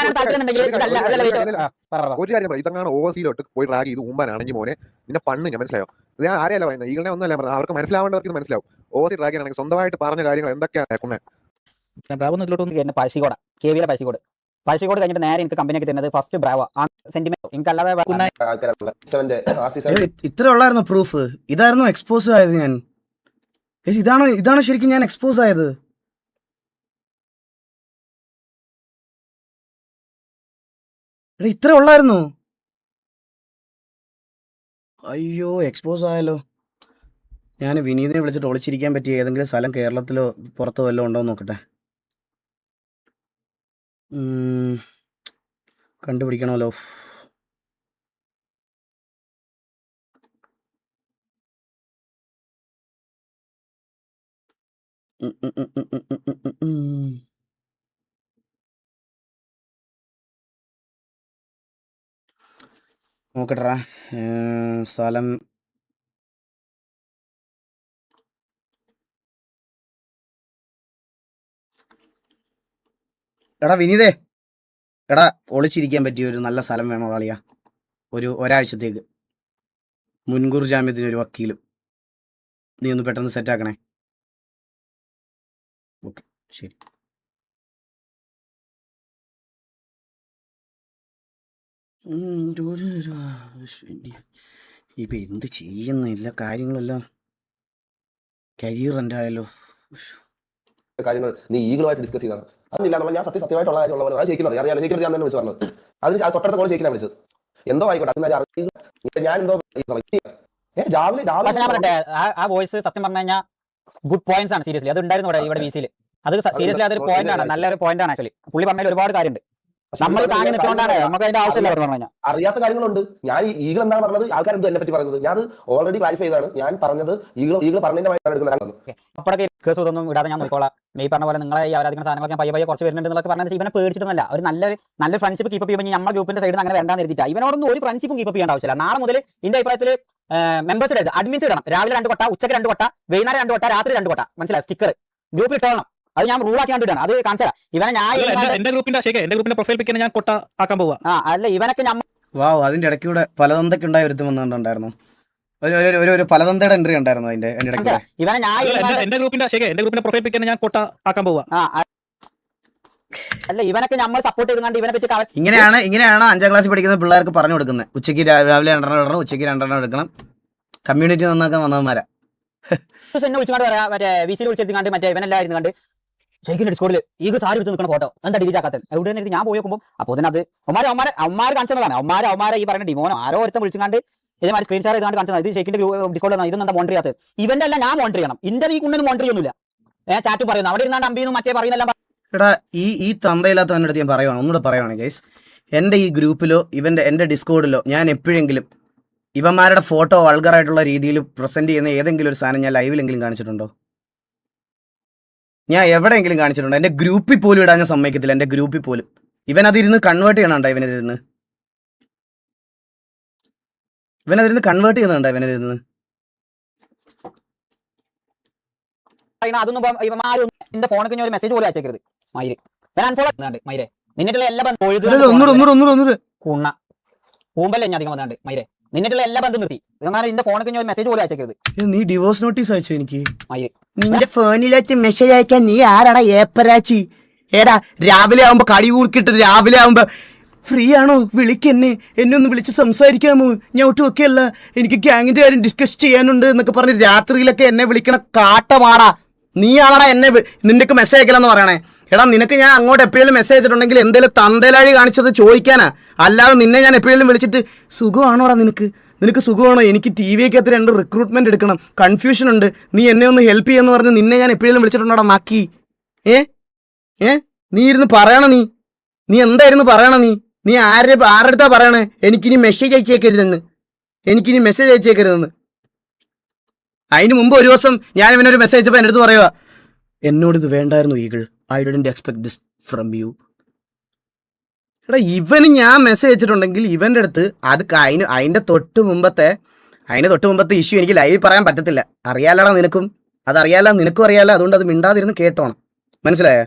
ഒരു കാര്യം പറയാം, ഇതങ്ങനെ ഓവർസീലോട്ട് പോയി ഡ്രാഗ് ചെയ്ത് ഊമ്പാനാണെങ്കിൽ മോനെ നിന്നെ പണ്ണ് ഞാൻ, മനസ്സിലായോ? ഞാൻ ആരെയല്ല പറയുന്നത്, ഈകളെ ഒന്നല്ല പറഞ്ഞത്, അവർക്ക് മനസ്സിലാവേണ്ടവർക്ക് മനസ്സിലാവും. ഓവർസി ഡ്രാഗ് ആണെങ്കിൽ സ്വന്തമായിട്ട് പറഞ്ഞ കാര്യങ്ങൾ എന്തൊക്കെയാണ് കുണ്ണെ. എന്നെ പഴശ്ശിക്കോട് KVയിലെ പഴശ്ശിക്കോട് കഴിഞ്ഞിട്ട് നേരെ എനിക്ക് കമ്പനിയൊക്കെ തരുന്നത് ഫസ്റ്റ് ബ്രാവോ ആ സെന്റിമെന്റ് എനിക്ക് അല്ലാതെ ഇത്ര ഉള്ളായിരുന്നു പ്രൂഫ്? ഇതായിരുന്നു എക്സ്പോസ് ആയത് ഞാൻ? ഗൈസ് ഇതാണോ ശരിക്കും ഞാൻ എക്സ്പോസ് ആയത്? എടാ ഇത്ര ഉള്ളായിരുന്നു? അയ്യോ എക്സ്പോസ് ആയല്ലോ. ഞാൻ വിനീതിനെ വിളിച്ചിട്ട് ഒളിച്ചിരിക്കാൻ പറ്റിയ ഏതെങ്കിലും സ്ഥലം കേരളത്തിലോ പുറത്തോ വല്ലതും ഉണ്ടോ എന്ന് നോക്കട്ടെ. കണ്ടുപിടിക്കണമല്ലോ. നോക്കട്ടെടാ സ്ഥലം. എടാ വിനീതേ, എടാ ഒളിച്ചിരിക്കാൻ പറ്റിയ ഒരു നല്ല സ്ഥലം വേണോ കളിയാ? ഒരാഴ്ചത്തേക്ക് മുൻകൂർ ജാമ്യത്തിന് ഒരു വക്കീലും. നീ ഒന്ന് പെട്ടെന്ന് സെറ്റാക്കണേ. ഓക്കെ ശരി. ഇപ്പൊ എന്ത് ചെയ്യുന്നില്ല, കാര്യങ്ങളെല്ലാം കരിയർ എൻ്റെ ആയല്ലോ. കാര്യങ്ങൾ നീ ഈഗിളുമായിട്ട് ഡിസ്കസ് ചെയ്താണ്. അതില്ല നമ്മൾ ഞാൻ സത്യമായിട്ടുള്ള കാര്യമുള്ള അത് ശരിക്കും അറിയാം. ഞാൻ തന്നെ വിളിച്ചു പറഞ്ഞത് അതിന് തൊട്ടടുത്ത കോൾ ശരിക്കും വിളിച്ചത് എന്തോ ആയിക്കോട്ടെ. അത് ഞാൻ എന്തോ രാവിലെ ആ വോയിസ് സത്യം പറഞ്ഞു കഴിഞ്ഞാൽ ഗുഡ് പോയിന്റ്സ് ആണ്. സീരിയസ്ലി അത് ഉണ്ടായിരുന്നു ഇവിടെ VC-യിൽ. അത് സീരിയസ്ലി അതൊരു പോയിന്റ് ആണ്, നല്ലൊരു പോയിന്റ് ആണ്. ആക്ച്വലി പുള്ളി പറഞ്ഞാൽ ഒരുപാട് കാര്യമുണ്ട്. നമ്മൾ താങ്ങി നിൽക്കൊണ്ടാണ് നമുക്ക് അതിന്റെ ആവശ്യമില്ല പറഞ്ഞു കഴിഞ്ഞാൽ. അറിയാത്ത കാര്യങ്ങളുണ്ട്. ഞാൻ ഈഗിൾ എന്താണ് പറഞ്ഞത്, ആൾക്കാർ എന്തോ എന്നെ പറ്റി പറയുന്നത്, ഞാൻ അത് ഓൾറെഡി ക്ലാരിഫൈ ചെയ്താണ്. ഞാൻ പറഞ്ഞത് ഈഗിൾ പറഞ്ഞതിന്റെ അപ്പോഴൊക്കെ കേസ് ഇതൊന്നും ഇടാതെ ഞാൻ നോക്കോളാം. മെയ് പറഞ്ഞ പോലെ നിങ്ങളെ ഈ ആരാധിക്കുന്ന സാധനങ്ങൾ ഞാൻ പയ്യെ കുറച്ച് വരുന്നുണ്ട് എന്നൊക്കെ പറഞ്ഞാൽ ഇവനെ പേടിച്ചിട്ടൊന്നുമല്ല. ഒരു നല്ല ഫ്രണ്ട്ഷിപ്പ് കീപ്പ് ചെയ്യുമ്പോൾ നമ്മുടെ ഗ്രൂപ്പിന്റെ സൈഡിൽ നിന്ന് അങ്ങനെ വേണ്ടാന്ന് എഴുതിയിട്ടാ. ഇവനോടൊന്നും ഒരു ഫ്രണ്ട്ഷിപ്പും കീപ്പ് ചെയ്യേണ്ട ആവശ്യമില്ല. നാളെ മുതൽ എന്റെ അഭിപ്രായത്തിൽ മെമ്പേഴ്സ് ഇടരുത്, അഡ്മിൻസ് ഇടണം. രാവിലെ 2 കൊട്ട, ഉച്ചയ്ക്ക് 2 കൊട്ട, വൈകുന്നേരം 2 കൊട്ട, രാത്രി 2 കൊട്ട. മനസ്സിലായി? സ്റ്റിക്കർ ഗ്രൂപ്പിൽ ഇട്ടോളണം. അത് ഞാൻ റൂൾ ആക്കി കണ്ടിട്ടാണ്. അത് കാണിച്ചാൽ ഇവനെ ഞാൻ എന്റെ ഗ്രൂപ്പിന്റെ പ്രൊഫൈൽ പിക്കിനെ ഞാൻ കൊട്ട ആക്കാൻ പോവാ. അല്ല ഇവനൊക്കെ വാവ്, അതിന്റെ ഇടയ്ക്കൂടെ പലതന്തൊക്കെ ഉണ്ടായി ഒരുത്തും വന്നിട്ടുണ്ടായിരുന്നു. ഒരു പലതന്തയുടെ എൻട്രി ഉണ്ടായിരുന്നു അതിന്റെ ഇടയ്ക്ക്. ഇവനെ ഞാൻ എന്റെ ഗ്രൂപ്പിന്റെ പ്രൊഫൈൽ പിക്കിനെ ഞാൻ കൊട്ട ആക്കാൻ പോവാ. അല്ല ഇവനൊക്കെ നമ്മൾ സപ്പോർട്ട് ചെയ്തുകൊണ്ട് ഇവനെ പറ്റി ഇങ്ങനെയാണ് 5ാം ക്ലാസ്സിൽ പഠിക്കുന്ന പിള്ളേർക്ക് പറഞ്ഞു കൊടുക്കുന്നത്. ഉച്ചയ്ക്ക് രാവിലെ 2 ഇടണം, ഉച്ചയ്ക്ക് 2 എടുക്കണം. കമ്മ്യൂണിറ്റി നന്നാക്കാൻ വന്നവന്മാരാ. എന്നെ വിളിച്ചുകൊണ്ട് പറയാ മറ്റേ VC-യിൽ വിളിച്ചെടുക്കാണ്ട് മറ്റേ ഇവനെല്ലാം ഇരുന്നുകൊണ്ട് ഷെയ്ഖിന്റെ ഡിസ്കോഡിൽ ഈ സാരി എടുത്ത് നിൽക്കുന്ന ഫോട്ടോ എന്താ ഡിലീറ്റ് ആക്കാത്തത് എവിടെ നിന്ന് ഞാൻ പോയി നോക്കുമ്പോൾ അപ്പോൾ തന്നെ അത് അവന്മാർ കാണിച്ചതാണ്. അവന്മാരെ ഈ പറയുന്ന ഡിമോനോ ആരോ ഒരുത്തം വിളിച്ചുകൊണ്ട് ഇതേമാതിരി സ്ക്രീൻ ഷെയർ ചെയ്താണ്ട് കാണിച്ചത്. ഇത് ഷെയ്ഖിന്റെ ഡിസ്കോഡിൽ ഇതൊന്നും എന്താ മോണിറ്റർ ചെയ്യാത്തത്? ഇവന്റെ അല്ല ഞാൻ മോണിറ്റർ ചെയ്യണം. ഇന്റെ ഈ കുണ്ടൊന്നും മോണിറ്റർ ചെയ്യുന്നില്ല. ചാറ്റ് പറയുന്നു അവിടെ ഇരുന്നാണ്ട് അമ്പിന്നും മറ്റേ പറയുന്നെല്ലാം. എടാ ഈ തന്തയില്ലാത്തവൻ്റെ അടുത്ത് ഞാൻ പറയുവാണ്, ഒന്നുകൂടെ പറയുവാണ് ഗൈസ്. എൻ്റെ ഈ ഗ്രൂപ്പിലോ എൻ്റെ ഡിസ്കോഡിലോ ഞാൻ എപ്പോഴെങ്കിലും ഇവന്മാരുടെ ഫോട്ടോ വൾഗറായിട്ടുള്ള രീതിയിൽ പ്രസന്റ് ചെയ്യുന്ന ഏതെങ്കിലും ഒരു സാധനം ഞാൻ ലൈവിലെങ്കിലും കാണിച്ചിട്ടുണ്ടോ? ഞാൻ എവിടെയെങ്കിലും കാണിച്ചിട്ടുണ്ടോ? എൻ്റെ ഗ്രൂപ്പിൽ പോലും ഇടാൻ ഞാൻ സമ്മതിക്കത്തില്ല. എൻ്റെ ഗ്രൂപ്പിൽ പോലും ഇവനതിരുന്ന് കൺവേർട്ട് ചെയ്യണുണ്ടോ? ഇവനതിരുന്ന് കൺവേർട്ട് ചെയ്യുന്നുണ്ടോ? ഇവനതിരുന്ന് അതൊന്നും ഇവന്മാരും എന്റെ ഫോണിൽ ഒരു മെസ്സേജ് പോലും അയച്ചേക്കരുത്. മയിര് ഞാൻ അൺഫോളോ ചെയ്യുന്നുണ്ട്. മയിരെ നിന്നിട്ടുള്ള എല്ലാ ബന്ധം കുണ്ണ പൂമ്പല്ലേ ഞാൻ അധികം വന്നാണ്ട്. മയിരെ നിന്നിട്ടുള്ള എല്ലാ ബന്ധം നിർത്തി. എന്റെ ഫോണിൽ ഒരു മെസ്സേജ് പോലും അയച്ചേക്കരുത്. നീ ഡിവോഴ്സ് നോട്ടീസ് അയച്ചോ എനിക്ക്? മയിര് നിന്റെ ഫോണിലേക്ക് മെസ്സേജ് അയക്കാൻ നീ ആരാടാ ഏപ്പരാച്ചി? ഏടാ രാവിലെ ആവുമ്പോ കടി കൂർക്കിട്ട് രാവിലെ ആവുമ്പോ ഫ്രീ ആണോ വിളിക്കെന്നെ, എന്നെ ഒന്ന് വിളിച്ച് സംസാരിക്കാമോ? ഞാൻ ഒട്ടും ഒക്കെ അല്ല, എനിക്ക് ഗ്യാങ്ങിന്റെ കാര്യം ഡിസ്കസ് ചെയ്യാനുണ്ട് എന്നൊക്കെ പറഞ്ഞ് രാത്രിയിലൊക്കെ എന്നെ വിളിക്കണ കാട്ടമാടാ. നീ ആളാടാ എന്നെ നിന്റെയൊക്കെ മെസ്സേജ് അയക്കലെന്ന് പറയണേ. എടാ നിനക്ക് ഞാൻ അങ്ങോട്ട് എപ്പോഴും മെസ്സേജ് അയച്ചിട്ടുണ്ടെങ്കിൽ എന്തെങ്കിലും തന്തലാഴി കാണിച്ചത് ചോദിക്കാനാ, അല്ലാതെ നിന്നെ ഞാൻ എപ്പോഴും വിളിച്ചിട്ട് സുഖമാണോടാ നിനക്ക് സുഖമാണോ? എനിക്ക് TV ക്കകത്ത് 2 റിക്രൂട്ട്മെന്റ് എടുക്കണം, കൺഫ്യൂഷൻ ഉണ്ട്, നീ എന്നെ ഒന്ന് ഹെൽപ്പ് ചെയ്യാന്ന് പറഞ്ഞ് നിന്നെ ഞാൻ എപ്പോഴും വിളിച്ചിട്ടുണ്ടോടാ മാക്കി? നീ ഇരുന്ന് പറയണ, നീ എന്തായിരുന്നു പറയണ? നീ ആരുടെ അടുത്താ പറയണേ എനിക്കിനി മെസ്സേജ് അയച്ചേക്കരുതെന്ന്? അതിന് മുമ്പ് ഒരു ദിവസം ഞാൻ ഇവനൊരു മെസ്സേജ് അയച്ചപ്പോൾ എൻ്റെ അടുത്ത് പറയുക, എന്നോടിത് വേണ്ടായിരുന്നു Eagle, I didn't expect this from you. എടാ ഇവന് ഞാൻ മെസ്സേജ് അയച്ചിട്ടുണ്ടെങ്കിൽ ഇവൻ്റെ അടുത്ത് അത് അതിൻ്റെ തൊട്ട് മുമ്പത്തെ ഇഷ്യൂ എനിക്ക് ലൈവ് പറയാൻ പറ്റത്തില്ല. അറിയാലടാ നിനക്കും, അതറിയാലോ, നിനക്കും അറിയാലോ. അതുകൊണ്ട് അത് മിണ്ടാതിരുന്ന് കേട്ടോണം. മനസ്സിലായ?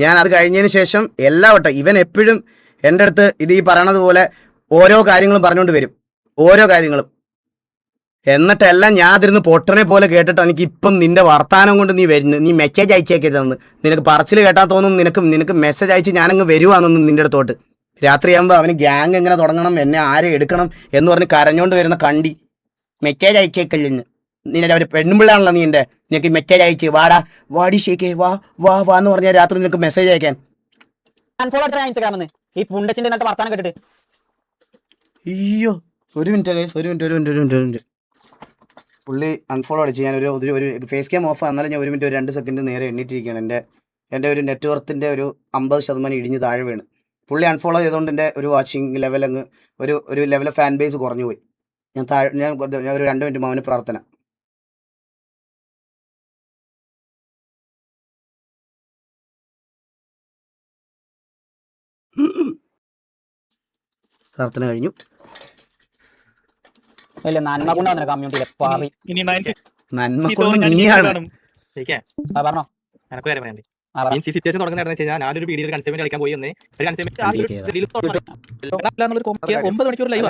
ഞാൻ അത് കഴിഞ്ഞതിന് ശേഷം എല്ലാ വട്ടം ഇവൻ എപ്പോഴും എൻ്റെ അടുത്ത് ഇത് ഈ പറയണത് പോലെ ഓരോ കാര്യങ്ങളും പറഞ്ഞുകൊണ്ട് വരും. ഓരോ കാര്യങ്ങളും എന്നിട്ടെല്ലാം ഞാൻ അതിരുന്ന് പൊട്ടനെ പോലെ കേട്ടിട്ട് എനിക്ക് ഇപ്പം നിന്റെ വർത്താനം കൊണ്ട് നീ വരുന്നു. നീ മെസ്സേജ് അയച്ചേക്കരുതെന്ന്. നിനക്ക് പറച്ചിൽ കേട്ടാ തോന്നും നിനക്ക് മെസ്സേജ് അയച്ച് ഞാനങ്ങ് വരുവാണെന്ന് നിന്റെ അടുത്തോട്ട്. രാത്രിയാകുമ്പോൾ അവന് ഗ്യാങ് എങ്ങനെ തുടങ്ങണം, എന്നെ ആരെ എടുക്കണം എന്ന് പറഞ്ഞ് കരഞ്ഞോണ്ട് വരുന്ന കണ്ടി മെസ്സേജ് അയച്ചേക്കല്ലെന്ന്. നിന്റെ ഒരു പെണ്ണുമ്പിള്ളാണല്ലോ നീ എൻ്റെ. നിനക്ക് മെസ്സേജ് അയച്ച് വാടി ഷേക്കേ വാ എന്ന് പറഞ്ഞാൽ രാത്രി നിനക്ക് മെസ്സേജ് അയക്കാൻ. അൺഫോളോ അടിച്ചാൽ ഇൻസ്റ്റാഗ്രാമിൽ ഈ പുണ്ടച്ചിന്റെ ഇന്നത്തെ വർത്താനം കേട്ടിട്ട്. അയ്യോ ഒരു മിനിറ്റ്. പുള്ളി അൺഫോളോ അടിച്ച് ഞാൻ ഒരു ഫേസ് ക്യാം ഓഫ് എന്നാലും ഞാൻ 1 മിനിറ്റ് 2 സെക്കൻഡ് നേരെ എണ്ണീറ്റിരിക്കുകയാണ്. എൻ്റെ ഒരു നെറ്റ്വർത്തിൻ്റെ ഒരു 50% ഇടിഞ്ഞ് താഴെ വീണ്. പുള്ളി അൺഫോളോ ചെയ്തുകൊണ്ട് എൻ്റെ ഒരു വാച്ചിങ് ലെവൽ അങ്ങ് ഒരു ലെവൽ ഫാൻ ബേസ് കുറഞ്ഞു പോയി. ഞാൻ ഒരു 2 മിനിറ്റ് മൗന പ്രാർത്ഥന. പ്രാർത്ഥന കഴിഞ്ഞു. ഇല്ല നന്മ കൊണ്ടാ കമ്മ്യൂണിറ്റിയിലെ പാറി. ഇനി നന്മ കൊണ്ട് നീയാണ്. പറഞ്ഞോ. എനക്ക് കാര്യം പറയാണ്ട്. ഈ സിറ്റുവേഷൻ തുടങ്ങുന്ന വെച്ചാൽ ഞാനൊരു വീഡിയോ കൺസൈൻമെന്റ് കളിക്കാൻ പോയി വന്നേ. 9 മണിക്കൂർ ലൈവ്.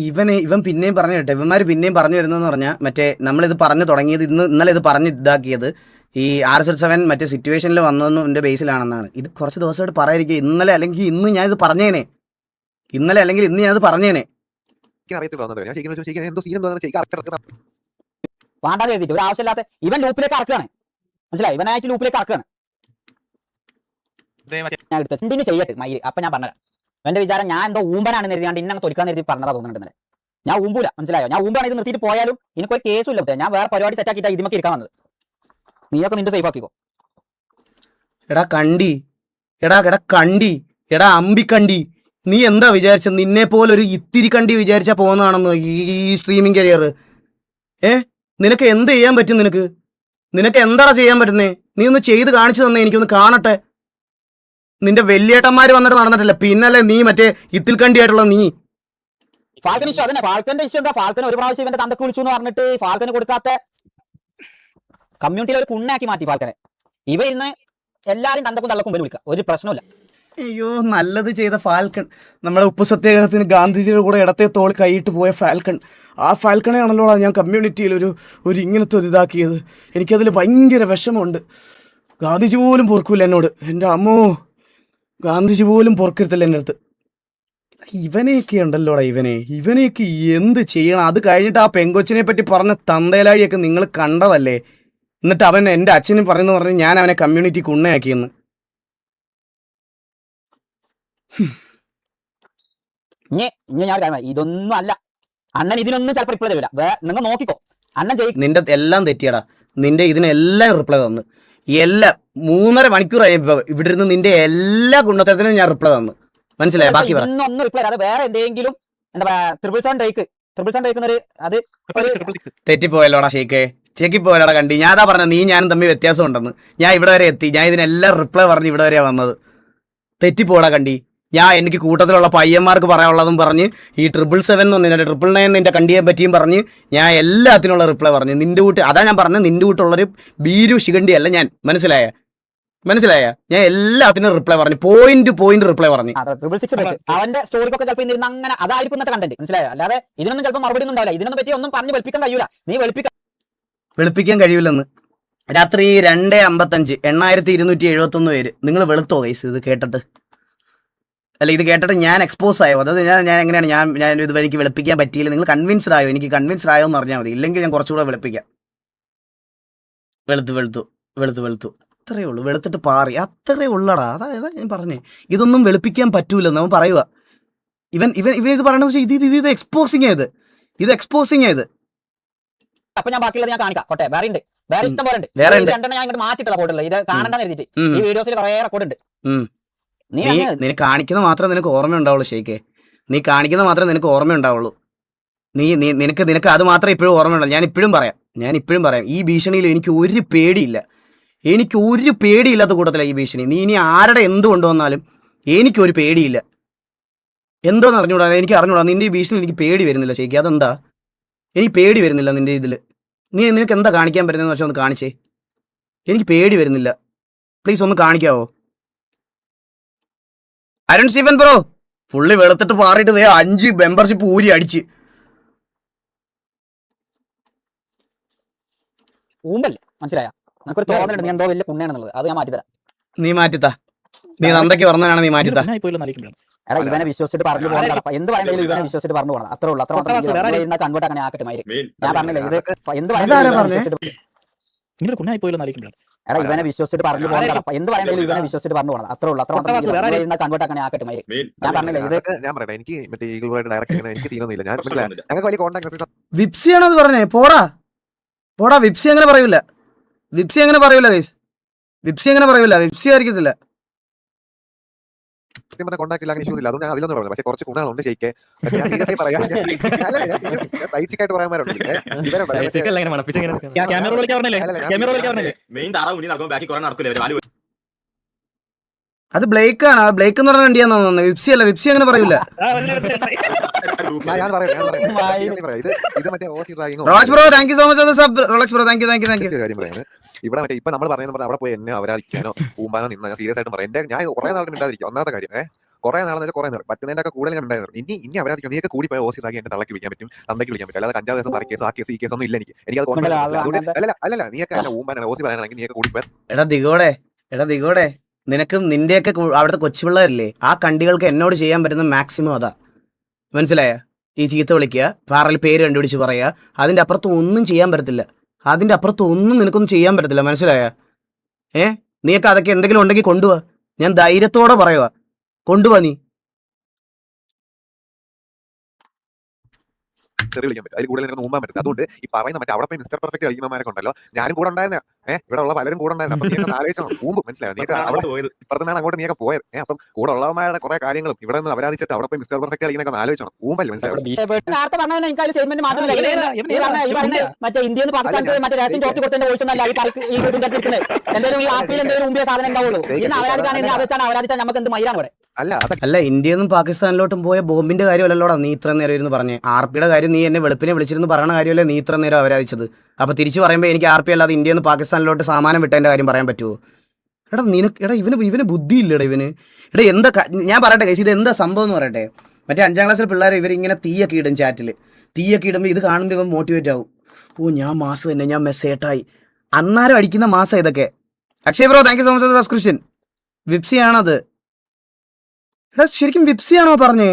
ഇവൻ പിന്നെയും പറഞ്ഞു കേട്ടെ. ഇവന്മാർ പിന്നെയും പറഞ്ഞു വരുന്നതെന്ന് പറഞ്ഞാൽ മറ്റേ നമ്മളിത് പറഞ്ഞു തുടങ്ങിയത് ഇന്നലെ ഇത് പറഞ്ഞ് ഇതാക്കിയത് ഈ RZ7 മറ്റേ സിറ്റുവേഷനിൽ വന്നതെന്നും എൻ്റെ ബേസിലാണെന്നാണ്. ഇത് കുറച്ച് ദിവസമായിട്ട് പറയാതിരിക്കുക. ഇന്നലെ അല്ലെങ്കിൽ ഇന്ന് ഞാനിത് പറഞ്ഞേനെ. ഇന്നലെ അല്ലെങ്കിൽ ഇന്ന് ഞാനത് പറഞ്ഞേനെ. വേണ്ടാതെ എഴുതിട്ട് ഒരു ആവശ്യമില്ലാത്ത ഇവൻ ലൂപ്പിലേക്ക് ഇറക്കുകയാണ്. മനസ്സിലായി? ഇവനായിട്ട് ലൂപ്പിലേക്ക് ഇറക്കുകയാണ്. ഞാൻ എടുത്ത എന്തിനു ചെയ്യട്ടെ മയില്. അപ്പൊ ഞാൻ പറഞ്ഞുതരാം. എന്റെ വിചാരം ഞാൻ എന്തോ ഊമ്പനാണെന്ന് എഴുതിയാണ്ട് ഇന്നെ തൊലിക്കാൻ എഴുതി പറഞ്ഞതാ തോന്നുന്നുണ്ട്. ഞാൻ ഊമ്പൂല. മനസ്സിലായോ? ഞാൻ ഊമ്പാണ് ഇത് നിർത്തിയിട്ട് പോയാലും എനിക്കൊരു കേസും ഇല്ല. ഞാൻ വേറെ പരിപാടി സെറ്റാക്കിയിട്ട് ഇതിമൊക്കെ ഇരിക്കാൻ വന്നത്. നീയൊക്കെ നിന്റെ സേഫ് ആക്കിക്കോ. എടാ കണ്ടി എടാ അമ്പിക്കണ്ടി, നീ എന്താ വിചാരിച്ചത്? നിന്നെ പോലെ ഒരു ഇത്തിരി കണ്ടി വിചാരിച്ചാ പോകുന്നതാണെന്ന് ഈ സ്ട്രീമിംഗ് കരിയർ? നിനക്ക് എന്ത് ചെയ്യാൻ പറ്റും? നിനക്ക് എന്താ ചെയ്യാൻ പറ്റുന്നേ? നീ ഒന്ന് ചെയ്ത് കാണിച്ചു തന്നെ എനിക്കൊന്ന് കാണട്ടെ. നിന്റെ വലിയേട്ടന്മാര് വന്നിട്ട് നടന്നിട്ടില്ല, പിന്നല്ലേ നീ മറ്റേ ഇത്തിൽ കണ്ടിയായിട്ടുള്ള നീ. ഫാൽക്കൻ ഇഷ്യൂ അതന്നെ. ഫാൽക്കന്റെ ഇഷ്യൂ എന്താ? ഫാൽക്കൻ ഒരു പ്രാവശ്യം ഇവന്റെ തന്തക്ക് വിളിച്ചു എന്ന് പറഞ്ഞിട്ട് ഫാൽക്കന് കൊടുക്കാത്ത കമ്മ്യൂണിറ്റിയിൽ ഒരു കുണ്ണാക്കി മാറ്റി ഫാൽക്കനെ. ഇവ ഇന്ന് എല്ലാരും തന്തക്കും തള്ളക്കും വിളിക്കുക, ഒരു പ്രശ്നമില്ല. അയ്യോ നല്ലത് ചെയ്ത ഫാൽക്കൺ, നമ്മുടെ ഉപ്പ് സത്യാഗ്രഹത്തിന് ഗാന്ധിജിയുടെ കൂടെ ഇടത്തെ തോൾ കൈയിട്ട് പോയ ഫാൽക്കൺ. ആ ഫാൽക്കണെ ആണല്ലോ ഞാൻ കമ്മ്യൂണിറ്റിയിൽ ഒരു ഇങ്ങനത്തെ ഒരു ഇതാക്കിയത്. എനിക്കതിൽ ഭയങ്കര വിഷമമുണ്ട്. ഗാന്ധിജി പോലും പൊറുക്കൂല എന്നോട്. എൻ്റെ അമ്മോ, ഗാന്ധിജി പോലും പൊറുക്കരുത്തില്ല എൻ്റെ അടുത്ത്. ഇവനെയൊക്കെ ഉണ്ടല്ലോടാ, ഇവനെയൊക്കെ എന്ത് ചെയ്യണം? അത് കഴിഞ്ഞിട്ട് ആ പെങ്കൊച്ചിനെ പറ്റി പറഞ്ഞ തന്തേലാഴിയൊക്കെ നിങ്ങൾ കണ്ടതല്ലേ? എന്നിട്ട് അവൻ എൻ്റെ അച്ഛനും പറഞ്ഞ് ഞാൻ അവനെ കമ്മ്യൂണിറ്റിക്ക് ഉണ്ണയാക്കിയെന്ന്. ഇതൊന്നും അല്ല അണ്ണൻ, ഇതിനൊന്നും ചിലപ്പോൾ റിപ്ലൈ തരില്ല. നിങ്ങൾ നോക്കിക്കോ, അണ്ണൻ നിന്റെ എല്ലാം തെറ്റിയടാ. നിന്റെ ഇതിനെല്ലാം റിപ്ലൈ തന്നു. എല്ലാം 3.5 മണിക്കൂറായി ഇവിടെ ഇരുന്ന് നിന്റെ എല്ലാ ഗുണത്തിനും ഞാൻ റിപ്ലൈ തന്നു. മനസ്സിലായോ? ബാക്കി ഒന്നും റിപ്ലൈ അത് വേറെ എന്തെങ്കിലും എന്താ പറയാ 777 അത് തെറ്റിപ്പോയല്ലോടാ ഷേക്കേ, ചെക്കിപ്പോയല്ലോടാ കണ്ടി. ഞാനതാ പറഞ്ഞ ഞാനും തമ്മിൽ വ്യത്യാസം ഉണ്ടെന്ന്. ഞാൻ ഇവിടെ വരെ എത്തി. ഞാൻ ഇതിനെല്ലാം റിപ്ലൈ പറഞ്ഞ് ഇവിടെ വരെയാണ് വന്നത്. തെറ്റിപ്പോടാ കണ്ടി. എനിക്ക് കൂട്ടത്തിലുള്ള പയ്യന്മാർക്ക് പറയാനുള്ളതും പറഞ്ഞ് ഈ 777 നിന്റെ 999 നിന്റെ കണ്ടിയെ പറ്റിയും പറഞ്ഞ് ഞാൻ എല്ലാത്തിനുള്ള റിപ്ലൈ പറഞ്ഞു. നിന്റെ കൂട്ട് അതാ ഞാൻ പറഞ്ഞത്, നിന്റെ കൂട്ടുള്ളൊരു ബീരു ശിഖണ്ഡിയല്ല ഞാൻ. മനസ്സിലായ? ഞാൻ എല്ലാത്തിനും റിപ്ലൈ പറഞ്ഞു, പോയിന്റ് റിപ്ലൈ പറഞ്ഞു. അവന്റെ സ്റ്റോറിക്കൊക്കെ ചിലപ്പോൾ ഇന്നിരുന്ന് അങ്ങനെ അതായിരിക്കും ഇന്നത്തെ കണ്ടന്റ്. മനസ്സിലായോ? അല്ലാതെ ഇതിനൊന്നും ചിലപ്പോൾ മറുപടി ഒന്നും ഉണ്ടാവില്ല. ഇതിനൊന്നും പറ്റി ഒന്നും പറഞ്ഞ് വെളുപ്പിക്കാൻ കഴിയൂല. നീ വെളുപ്പിക്കാൻ കഴിയൂലെന്ന്. രാത്രി 2:55 8271 പേര്. നിങ്ങൾ വെളുത്തോ ഗൈസ് ഇത് കേട്ടിട്ട്? അല്ല, ഇത് കേട്ടിട്ട് ഞാൻ എക്സ്പോസ് ആയോ? അതായത് ഞാൻ എങ്ങനെയാണ് ഞാൻ ഇത് എനിക്ക് വെളുപ്പിക്കാൻ പറ്റിയില്ല. നിങ്ങൾ കൺവിൻസ്ഡ് ആയോ? എനിക്ക് കൺവിൻസ്ഡ് ആയോ എന്ന് പറഞ്ഞാൽ മതി. ഇല്ലെങ്കിൽ ഞാൻ കുറച്ചുകൂടെ വെളുപ്പിക്കാം. വെളുത്തു അത്രയേ ഉള്ളൂ. വെളുത്തിട്ട് പാറി അത്രേ ഉള്ളടാ. അതായത് ഞാൻ പറഞ്ഞേ, ഇതൊന്നും വെളുപ്പിക്കാൻ പറ്റൂലെന്ന് അവൻ പറയുക. ഇവൻ ഇത് പറയണത് ഇത് എക്സ്പോസിങ് ആയത്. അപ്പൊ ഞാൻ ബാക്കിയുള്ളത് ഞാൻ കാണിക്കാം. കോട്ടെ വേറെ ഉണ്ട്, വേറെ ഇഷ്ടം പോലെ ഉണ്ട്. രണ്ടെണ്ണം ഞാൻ ഇങ്ങോട്ട് മാറ്റിട്ടുള്ള ഫോട്ടോ ഇത് കാണണ്ടെന്ന് എഴുതിയിട്ട് ഈ വീഡിയോസിൽ കുറെ റെക്കോർഡ് ഉണ്ട്. നീ കാണിക്കുന്ന മാത്രമേ നിനക്ക് ഓർമ്മയുണ്ടാവുള്ളൂ ഷേക്കേ. നീ കാണിക്കുന്ന മാത്രമേ നിനക്ക് ഓർമ്മയുണ്ടാവുള്ളൂ. നിനക്ക് അത് മാത്രമേ ഇപ്പോഴും ഓർമ്മയുള്ളൂ. ഞാൻ ഇപ്പോഴും പറയാം, ഈ ഭീഷണിയിൽ എനിക്ക് ഒരു പേടിയില്ല. കൂട്ടത്തിലാണ് ഈ ഭീഷണി. നീ ഇനി ആരുടെ എന്ത് കൊണ്ടുവന്നാലും എനിക്കൊരു പേടിയില്ല. എന്തോന്ന് അറിഞ്ഞൂടാ, എനിക്ക് അറിഞ്ഞൂടാ. നിന്റെ ഈ ഭീഷണി എനിക്ക് പേടി വരുന്നില്ല ഷേക്കേ. അതെന്താ? എനിക്ക് പേടി വരുന്നില്ല നിന്റെ ഇതിൽ. നിനക്ക് എന്താ കാണിക്കാൻ പറ്റുന്നതെന്ന് വെച്ചാൽ ഒന്ന് കാണിച്ചേ. എനിക്ക് പേടി വരുന്നില്ല. പ്ലീസ് ഒന്ന് കാണിക്കാവോ? അരുൺ സ്റ്റീഫൻ ബ്രോ പുള്ളി വെളുത്തിട്ട് പാറിയിട്ട് 5 മെമ്പർഷിപ്പ് ഊരി അടിച്ച്. ഊമ്പല്ലേ മനസ്സിലായ നമുക്കൊരു തോന്നലുണ്ട് നീ എന്തോ വലിയ പുണ്യാണെന്നുള്ളത് അത് ഞാൻ മാറ്റിത്തരാം. നീ മാറ്റിത്താ, നീ തന്തയ്ക്ക് പറഞ്ഞാണ് നീ മാറ്റിത്താ. എടാ ഇവനെ വിശ്വസിച്ചിട്ട് പറഞ്ഞു പോകണം. എന്ത് പറയണെങ്കിലും ഇവനെ വിശ്വസിച്ചിട്ട് പറഞ്ഞു പോകണം. അത്രേ ഉള്ളൂ. അത്ര കൺവേർട്ട് അങ്ങനെ ആക്കട്ടെ മയിര്. ഞാൻ പറഞ്ഞില്ലേ ഇത് എന്ത് അതാരാ പറഞ്ഞേ? എടാ ഇവനെ വിശ്വസിച്ചിട്ട് പറഞ്ഞു പോകണം. എന്ത് പറയണെങ്കിലും ഇവനെ വിശ്വസിച്ചിട്ട് പറഞ്ഞു പോകണം. അത്രേ ഉള്ളൂ. അത്ര കൺവേർട്ട് അങ്ങനെ ആക്കട്ടെ മയിര്. ഞാൻ പറഞ്ഞില്ലേ ഇത് ഞാൻ പറയട്ടെ, എനിക്ക് മറ്റേ ഈഗിളുമായിട്ട് ഡയറക്റ്റ് എനിക്ക് തീരുന്നില്ല. ഞാൻ മനസ്സിലായി, ഞങ്ങൾക്ക് വലിയ കോൺടാക്ട് വിപ്സിയാണോ അത് പറഞ്ഞേ? പോടാ പോടാ, വിപ്സി അങ്ങനെ പറയൂല, വിപ്സി അങ്ങനെ പറയൂല ഗൈസ്, വിപ്സി അങ്ങനെ പറയൂല, വിപ്സി ആയിരിക്കത്തില്ല. കോൺടാക്ട് ഇല്ല, ഇഷ്യൂസ് ഇല്ല. അതുകൊണ്ട് ഞാൻ അതിലൊന്നും പറയുന്നത്. പക്ഷേ കുറച്ച് ഗുണങ്ങളുണ്ട് ശരിക്കും. പറയാം, തൈച്ചിക്കായിട്ട് പറയാമാരുണ്ട്. അത് ബ്ലേക്ക് ആണ്, ആ ബ്ലേക്ക് എന്ന് പറഞ്ഞ വണ്ടിയാന്ന് തോന്നുന്നത്. വിപ്സി അല്ല, വിപ്സി അങ്ങനെ പറയൂല. ഞാൻ പറയാം, ഇത് മറ്റേ Aussie driving Rolex bro thank you so much sub. Rolex bro thank you thank you thank you. കാര്യം പറയുന്നത് ഇവിടെ മറ്റേ ഇപ്പൊ നമ്മൾ പറയുന്നത് അവിടെ പോയി എന്നെ അവരാധിക്കാനോ പൂമ്പാനോ നിന്ന് സീരിയസ് ആയിട്ട് പറയാം. ഞാൻ കുറെ നാളിന് ഉണ്ടായിരിക്കും. ഒന്നാമത്തെ കാര്യം കുറെ നാളെന്ന് കുറെ നാൾ പറ്റുന്നതിന്റെ ഒക്കെ കൂടുതൽ ഞാൻ ഉണ്ടായിരുന്നു. ഇനി അവരാധിക്കും. നീയൊക്കെ കൂടി പോയ ഓസി ഡ്രാഗി എന്നെ തള്ളക്കി വിളിക്കാൻ പറ്റും, തന്തയ്ക്ക് വിളിക്കാൻ പറ്റും. അല്ലാതെ കഞ്ചാവ് കേസും കേസോ ആ കേസ് ഈ കേസൊന്നും ഇല്ല. എനിക്കത് അല്ലല്ല നീയൊക്കെ എന്നെ പൂമ്പാനാണ് ഓസി പറയാനാണെങ്കിൽ നീയൊക്കെ കൂടി പോയ. എടാ ദിഗോടെ നിനക്കും നിന്റെയൊക്കെ അവിടുത്തെ കൊച്ചുപിള്ളേരില്ലേ, ആ കണ്ടികൾക്ക് എന്നോട് ചെയ്യാൻ പറ്റുന്ന മാക്സിമം അതാ. മനസ്സിലായ? ഈ ചീത്ത വിളിക്കുക, പാറയിൽ പേര് കണ്ടുപിടിച്ച് പറയുക, അതിന്റെ അപ്പുറത്ത് ഒന്നും ചെയ്യാൻ പറ്റത്തില്ല. അതിന്റെ അപ്പുറത്ത് ഒന്നും നിനക്കൊന്നും ചെയ്യാൻ പറ്റത്തില്ല. മനസ്സിലായ? നീയൊക്കെ അതൊക്കെ എന്തെങ്കിലും ഉണ്ടെങ്കിൽ കൊണ്ടുപോവാ. ഞാൻ ധൈര്യത്തോടെ പറയുക, കൊണ്ടുപോവാ നീ. ചെറിയ വിളിക്കാൻ പറ്റും, അതിൽ കൂടുതൽ നിനക്ക് മുമ്പാൻ പറ്റും. അതുകൊണ്ട് ഈ പറയുന്ന മറ്റേ അവിടെ പോയി മിസ്റ്റർ പെർഫെക്റ്റ് കളിക്കുന്നമാരൊക്കെ ഉണ്ടല്ലോ, ഞാനും കൂടെ ഉണ്ടായിരുന്ന ഇവിടെ ഉള്ള പലരും കൂടെ ഉണ്ടായിരുന്നു. അപ്പൊ നീയൊക്കെ ആലോചിച്ചോ മുമ്പ് മനസ്സിലായോ? നീയൊക്കെ അവിടെ ഇപ്പുറത്തുനിന്നാണ് അങ്ങോട്ട് നീയൊക്കെ പോയത്. അപ്പം കൂടെ ഉള്ളവന്മാരുടെ കുറെ കാര്യങ്ങളും ഇവിടെ നിന്ന് അപരാധിച്ചിട്ട് അവിടെ പോയി മിസ്റ്റർ പെർഫെക്റ്റ് കളിക്കുന്നൊക്കെ ആലോചിച്ചോ. ഊമ്പല്ലേ മനസ്സിലായോ? മറ്റേ ഇന്ത്യയിൽ പാകിസ്ഥാൻ മറ്റേ രാഷ്ട്രീയം ചോർത്തി കൊടുത്തതിന്റെ വോയിസ് ഒന്നല്ല എന്തെങ്കിലും ഈ ആപ്പിൽ എന്തെങ്കിലും മുമ്പേ സാധനം ഉണ്ടാവുള്ളൂ. അവരാധിക്കാണെങ്കിൽ അത് വെച്ചാൽ അവരാധിച്ചാൽ നമുക്ക് എന്ത് മൈരാണ് ഇവിടെ. അല്ല ഇന്ത്യയിൽ നിന്നും പാകിസ്ഥാനിലോട്ടും പോയ ബോംബിന്റെ കാര്യമല്ലല്ലോടാ നീ ഇത്ര നേരം ഇരുന്ന് പറഞ്ഞേ. ആർപിയുടെ കാര്യം നീ എന്നെ വെളുപ്പിനെ വിളിച്ചിരുന്ന് പറയുന്ന കാര്യമല്ലേ നീ ഇത്ര നേരം അവരാധിച്ചത്. അപ്പൊ തിരിച്ചു പറയുമ്പോൾ എനിക്ക് ആർപി അല്ലാതെ ഇന്ത്യയിൽ നിന്ന് പാകിസ്ഥാനിലോട്ട് സാമാനം വിട്ടതിന്റെ കാര്യം പറയാൻ പറ്റുമോ? എടാ നിനക്ക് ഇവന് ബുദ്ധിയില്ലടാ ഇവന്. എന്താ ഞാൻ പറയട്ടെ കേസ്, ഇത് എന്താ സംഭവം എന്ന് പറയട്ടെ. മറ്റേ 5ാം ക്ലാസ്സിലെ പിള്ളേർ ഇവരിങ്ങനെ തീയൊക്കെ ഇടും ചാറ്റിൽ. തീയൊക്കെ ഇടുമ്പോൾ ഇത് കാണുമ്പോൾ ഇവൻ മോട്ടിവേറ്റ് ആവും. ഓ ഞാൻ മാസ് തന്നെ, ഞാൻ മെസ്സേട്ടായി. അന്നേരം അടിക്കുന്ന മാസം ഇതൊക്കെ. Akshay bro thank you so much for subscription. വിപ്സി ആണത്. എടാ ശരിക്കും വിപ്സി ആണോ പറഞ്ഞേ?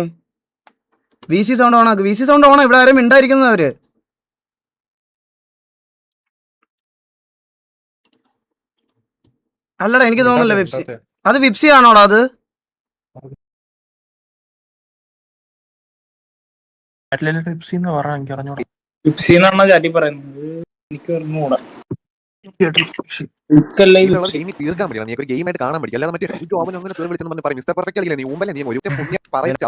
വി സി സൗണ്ട് ഓണാക്ക്, വി സി സൗണ്ട് ഓണോ? ഇവിടെ ആരും ഉണ്ടായിരിക്കുന്നവര്. അല്ലടാ എനിക്ക് തോന്നുന്നില്ല വിപ്സി. അത് വിപ്സി ആണോടാ? അത് തീർക്കാൻ പറ്റില്ല. നീ ഒരു ഗെയിമായിട്ട് കാണാൻ പറ്റില്ല. അല്ലാതെ മറ്റേ അങ്ങനെ പേര് വിളിച്ചെന്ന് പറയും മിസ്റ്റർ പെർഫെക്റ്റ് കളിക്കില്ല. നീ ഊമ്പല്ലേ, നീ ഒരു പുണ്യം പറയുന്നത്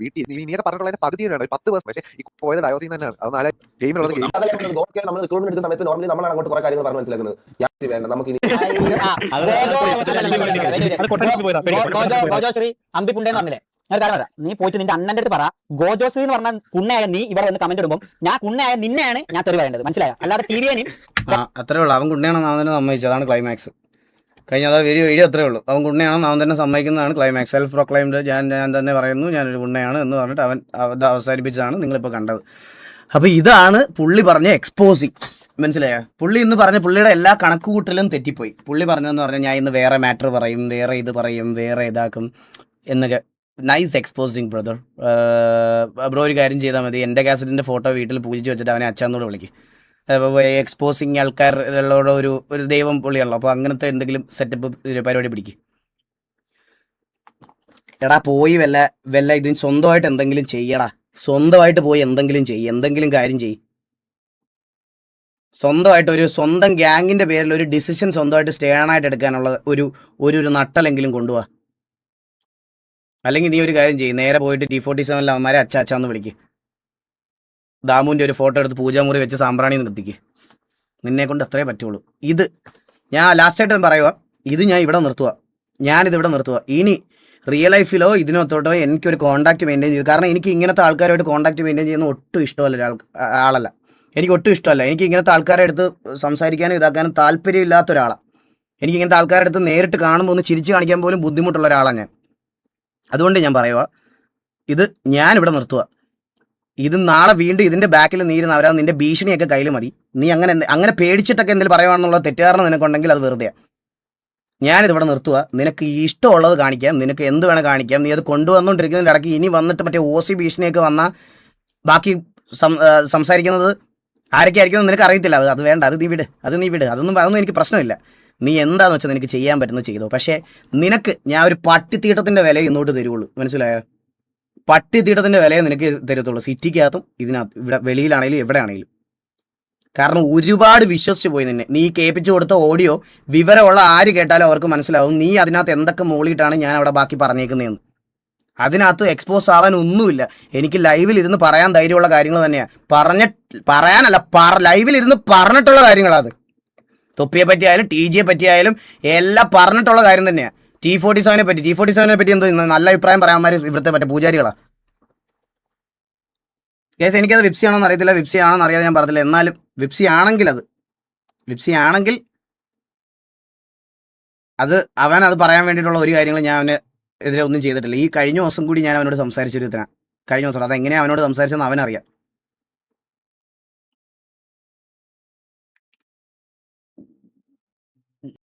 വീട്ടിൽ നീയൊക്കെ പറഞ്ഞിട്ടുള്ള പകുതിയാണ് 10%. പക്ഷേ ഈ പോയത് ഡയോസിൽ തന്നെയാണ്. അത് നാളെ ഗെയിമിലുള്ളത് നമ്മൾ റിക്രൂട്ട്മെന്റ് എടുക്കുന്ന സമയത്ത് നോർമലി നമ്മളാണ് അങ്ങോട്ട് കുറെ കാര്യങ്ങൾ പറഞ്ഞ് മനസ്സിലാക്കുന്നത്. നമുക്ക് ഗോജോശ്രീ അമ്പി പുണ്ടെന്ന് പറഞ്ഞില്ലേ? ഞാൻ കാര്യം പറയാം, നീ പോയിട്ട് നിന്റെ അണ്ണന്റെ അടുത്ത് പറ, ഗോജോശ്രീ എന്ന് പറഞ്ഞ കുണ്ണയായ നീ ഇവിടെ വന്ന് കമന്റ് ഇടുമ്പോൾ ഞാൻ കുണ്ണയായ നിന്നെയാണ് ഞാൻ തെറി പറയേണ്ടത്. മനസ്സിലായോ? അല്ലാതെ ടി വി അത്രേ ഉള്ളൂ. അവൻ കുണ്ണയാണെന്ന് അവൻ തന്നെ സമ്മതിച്ചു. അതാണ് ക്ലൈമാക്സ്. കഴിഞ്ഞ വീഡിയോ അത്രേ ഉള്ളൂ. അവൻ കുണ്ണയാണെന്ന് അവൻ തന്നെ സമ്മതിക്കുന്നതാണ് ക്ലൈമാക്സ്. സെൽഫ് പ്രൊക്ലൈംഡ് ഞാൻ തന്നെ പറയുന്നു ഞാനൊരു കുണ്ണയാണ് എന്ന് പറഞ്ഞിട്ട് അവൻ അവസാനിപ്പിച്ചതാണ് നിങ്ങളിപ്പോൾ കണ്ടത്. അപ്പോൾ ഇതാണ് പുള്ളി പറഞ്ഞ എക്സ്പോസിങ്. മനസ്സിലായോ? പുള്ളി ഇന്ന് പറഞ്ഞ പുള്ളിയുടെ എല്ലാ കണക്കുകൂട്ടലും തെറ്റിപ്പോയി. പുള്ളി പറഞ്ഞതെന്ന് പറഞ്ഞാൽ ഞാൻ ഇന്ന് വേറെ മാറ്റർ പറയും, വേറെ ഇത് പറയും, വേറെ ഇതാക്കും എന്നൊക്കെ. Nice exposing brother. ബ്രോ ഒരു കാര്യം ചെയ്താൽ മതി, എൻ്റെ കാസറ്റിൻ്റെ ഫോട്ടോ വീട്ടിൽ പൂജിച്ച് വെച്ചിട്ട് അവനെ അച്ഛനോട് വിളിക്കും. എക്സ്പോസിങ് ആൾക്കാരോട് ഒരു ദൈവം പുള്ളിയുള്ളൂ. അപ്പോൾ അങ്ങനത്തെ എന്തെങ്കിലും സെറ്റപ്പ് പരിപാടി പിടിക്കും. എടാ പോയി വല്ല ഇതിന് സ്വന്തമായിട്ട് എന്തെങ്കിലും ചെയ്യടാ. സ്വന്തമായിട്ട് പോയി എന്തെങ്കിലും എന്തെങ്കിലും കാര്യം ചെയ്യും. സ്വന്തമായിട്ട് സ്വന്തം ഗ്യാങ്ങിൻ്റെ പേരിൽ ഒരു ഡിസിഷൻ സ്വന്തമായിട്ട് സ്റ്റേണായിട്ട് എടുക്കാനുള്ള ഒരു നട്ടലെങ്കിലും കൊണ്ടുപോവാ. അല്ലെങ്കിൽ നീ ഒരു കാര്യം ചെയ്യും, നേരെ പോയിട്ട് T47 അവന്മാരെ അച്ചാന്ന് വിളിക്കും. ദാമുവിൻ്റെ ഒരു ഫോട്ടോ എടുത്ത് പൂജാമുറി വെച്ച് സാമ്പ്രാണി നിർത്തിക്ക്. നിന്നെ കൊണ്ട് അത്രേ പറ്റുള്ളൂ. ഇത് ഞാൻ ലാസ്റ്റായിട്ട് പറയുക, ഇത് ഞാൻ ഇവിടെ നിർത്തുക. ഞാനിതിവിടെ നിർത്തുക. ഇനി റിയൽ ലൈഫിലോ ഇതിനകത്തോട്ടോ എനിക്കൊരു കോൺടാക്ട് മെയിൻറ്റെയിൻ ചെയ്തു. കാരണം എനിക്ക് ഇങ്ങനത്തെ ആൾക്കാരുമായിട്ട് കോൺടാക്ട് മെയിൻറ്റെയിൻ ചെയ്യുന്ന ഒട്ടും ഇഷ്ടമല്ല ആളല്ല. എനിക്ക് ഒട്ടും ഇഷ്ടമല്ല. എനിക്ക് ഇങ്ങനത്തെ ആൾക്കാരെ അടുത്ത് സംസാരിക്കാനും ഇതാക്കാനും താല്പര്യമില്ലാത്ത ഒരാളാണ്. എനിക്ക് ഇങ്ങനത്തെ ആൾക്കാരുടെ അടുത്ത് നേരിട്ട് കാണുമ്പോൾ ഒന്ന് ചിരിച്ചു കാണിക്കാൻ പോലും ബുദ്ധിമുട്ടുള്ള ഒരാളാണ് ഞാൻ. അതുകൊണ്ട് ഞാൻ പറയുക, ഇത് ഞാനിവിടെ നിർത്തുക. ഇത് നാളെ വീണ്ടും ഇതിൻ്റെ ബാക്കിൽ നീരുന്ന അവരാ നിന്റെ ഭീഷണിയൊക്കെ കയ്യിൽ മതി. നീ അങ്ങനെ പേടിച്ചിട്ടൊക്കെ എന്തെങ്കിലും പറയുവാണെന്നുള്ള തെറ്റുകാരണം നിനക്കുണ്ടെങ്കിൽ അത് വെറുതെ. ഞാനിതിവിടെ നിർത്തുക. നിനക്ക് ഇഷ്ടമുള്ളത് കാണിക്കാം, നിനക്ക് എന്ത് വേണം കാണിക്കാം. നീ അത് കൊണ്ടുവന്നുകൊണ്ടിരിക്കുന്നതിൻ്റെ ഇടയ്ക്ക് ഇനി വന്നിട്ട് മറ്റേ OC ഭീഷണിയൊക്കെ വന്നാൽ ബാക്കി സംസാരിക്കുന്നത് ആരൊക്കെയായിരിക്കും നിനക്ക് അറിയത്തില്ല. അത് വേണ്ട, അത് നീ വിട്. അതൊന്നും എനിക്ക് പ്രശ്നമില്ല. നീ എന്താണെന്ന് വെച്ചാൽ നിനക്ക് ചെയ്യാൻ പറ്റുന്നത് ചെയ്തോ. പക്ഷേ നിനക്ക് ഞാൻ ഒരു പട്ടിത്തീട്ടത്തിൻ്റെ വില ഇങ്ങോട്ട് തരുള്ളൂ, മനസ്സിലായോ? പട്ടിത്തീട്ടത്തിൻ്റെ വിലയെ നിനക്ക് തരത്തുള്ളൂ, സിറ്റിക്കകത്തും ഇവിടെ വെളിയിലാണെങ്കിലും എവിടെയാണെങ്കിലും. കാരണം ഒരുപാട് വിശ്വസിച്ച് പോയി നിന്നെ. നീ കേൾപ്പിച്ചു കൊടുത്ത ഓഡിയോ വിവരമുള്ള ആര് കേട്ടാലും അവർക്ക് മനസ്സിലാവും നീ അതിനകത്ത് എന്തൊക്കെ മൂളിയിട്ടാണ് ഞാൻ അവിടെ ബാക്കി പറഞ്ഞേക്കുന്നതെന്ന്. അതിനകത്ത് എക്സ്പോസ് ആവാൻ ഒന്നുമില്ല. എനിക്ക് ലൈവിലിരുന്ന് പറയാൻ ധൈര്യമുള്ള കാര്യങ്ങൾ തന്നെയാണ്. ലൈവിലിരുന്ന് പറഞ്ഞിട്ടുള്ള കാര്യങ്ങളാണ്. തൊപ്പിയെ പറ്റിയായാലും TG പറ്റിയായാലും എല്ലാം പറഞ്ഞിട്ടുള്ള കാര്യം തന്നെയാണ്. T47 പറ്റി എന്തോ നല്ല അഭിപ്രായം പറയാന്മാർ ഇവിടുത്തെ മറ്റേ പൂജാരികളാണ്. കേസ് എനിക്കത് വിപ്സി ആണോന്ന് അറിയത്തില്ല, വിപ്സി ആണോന്ന് അറിയാതെ ഞാൻ പറഞ്ഞില്ല. എന്നാലും വിപ്സി ആണെങ്കിൽ അത് അവൻ പറയാൻ വേണ്ടിയിട്ടുള്ള ഒരു കാര്യങ്ങൾ ഞാൻ അവന് എതിരെ ഒന്നും ചെയ്തിട്ടില്ല. ഈ കഴിഞ്ഞ ദിവസം കൂടി ഞാൻ അവനോട് സംസാരിച്ചൊരു കഴിഞ്ഞ ദിവസം അതെങ്ങനെയാണ് അവനോട് സംസാരിച്ചതെന്ന് അവനറിയാം.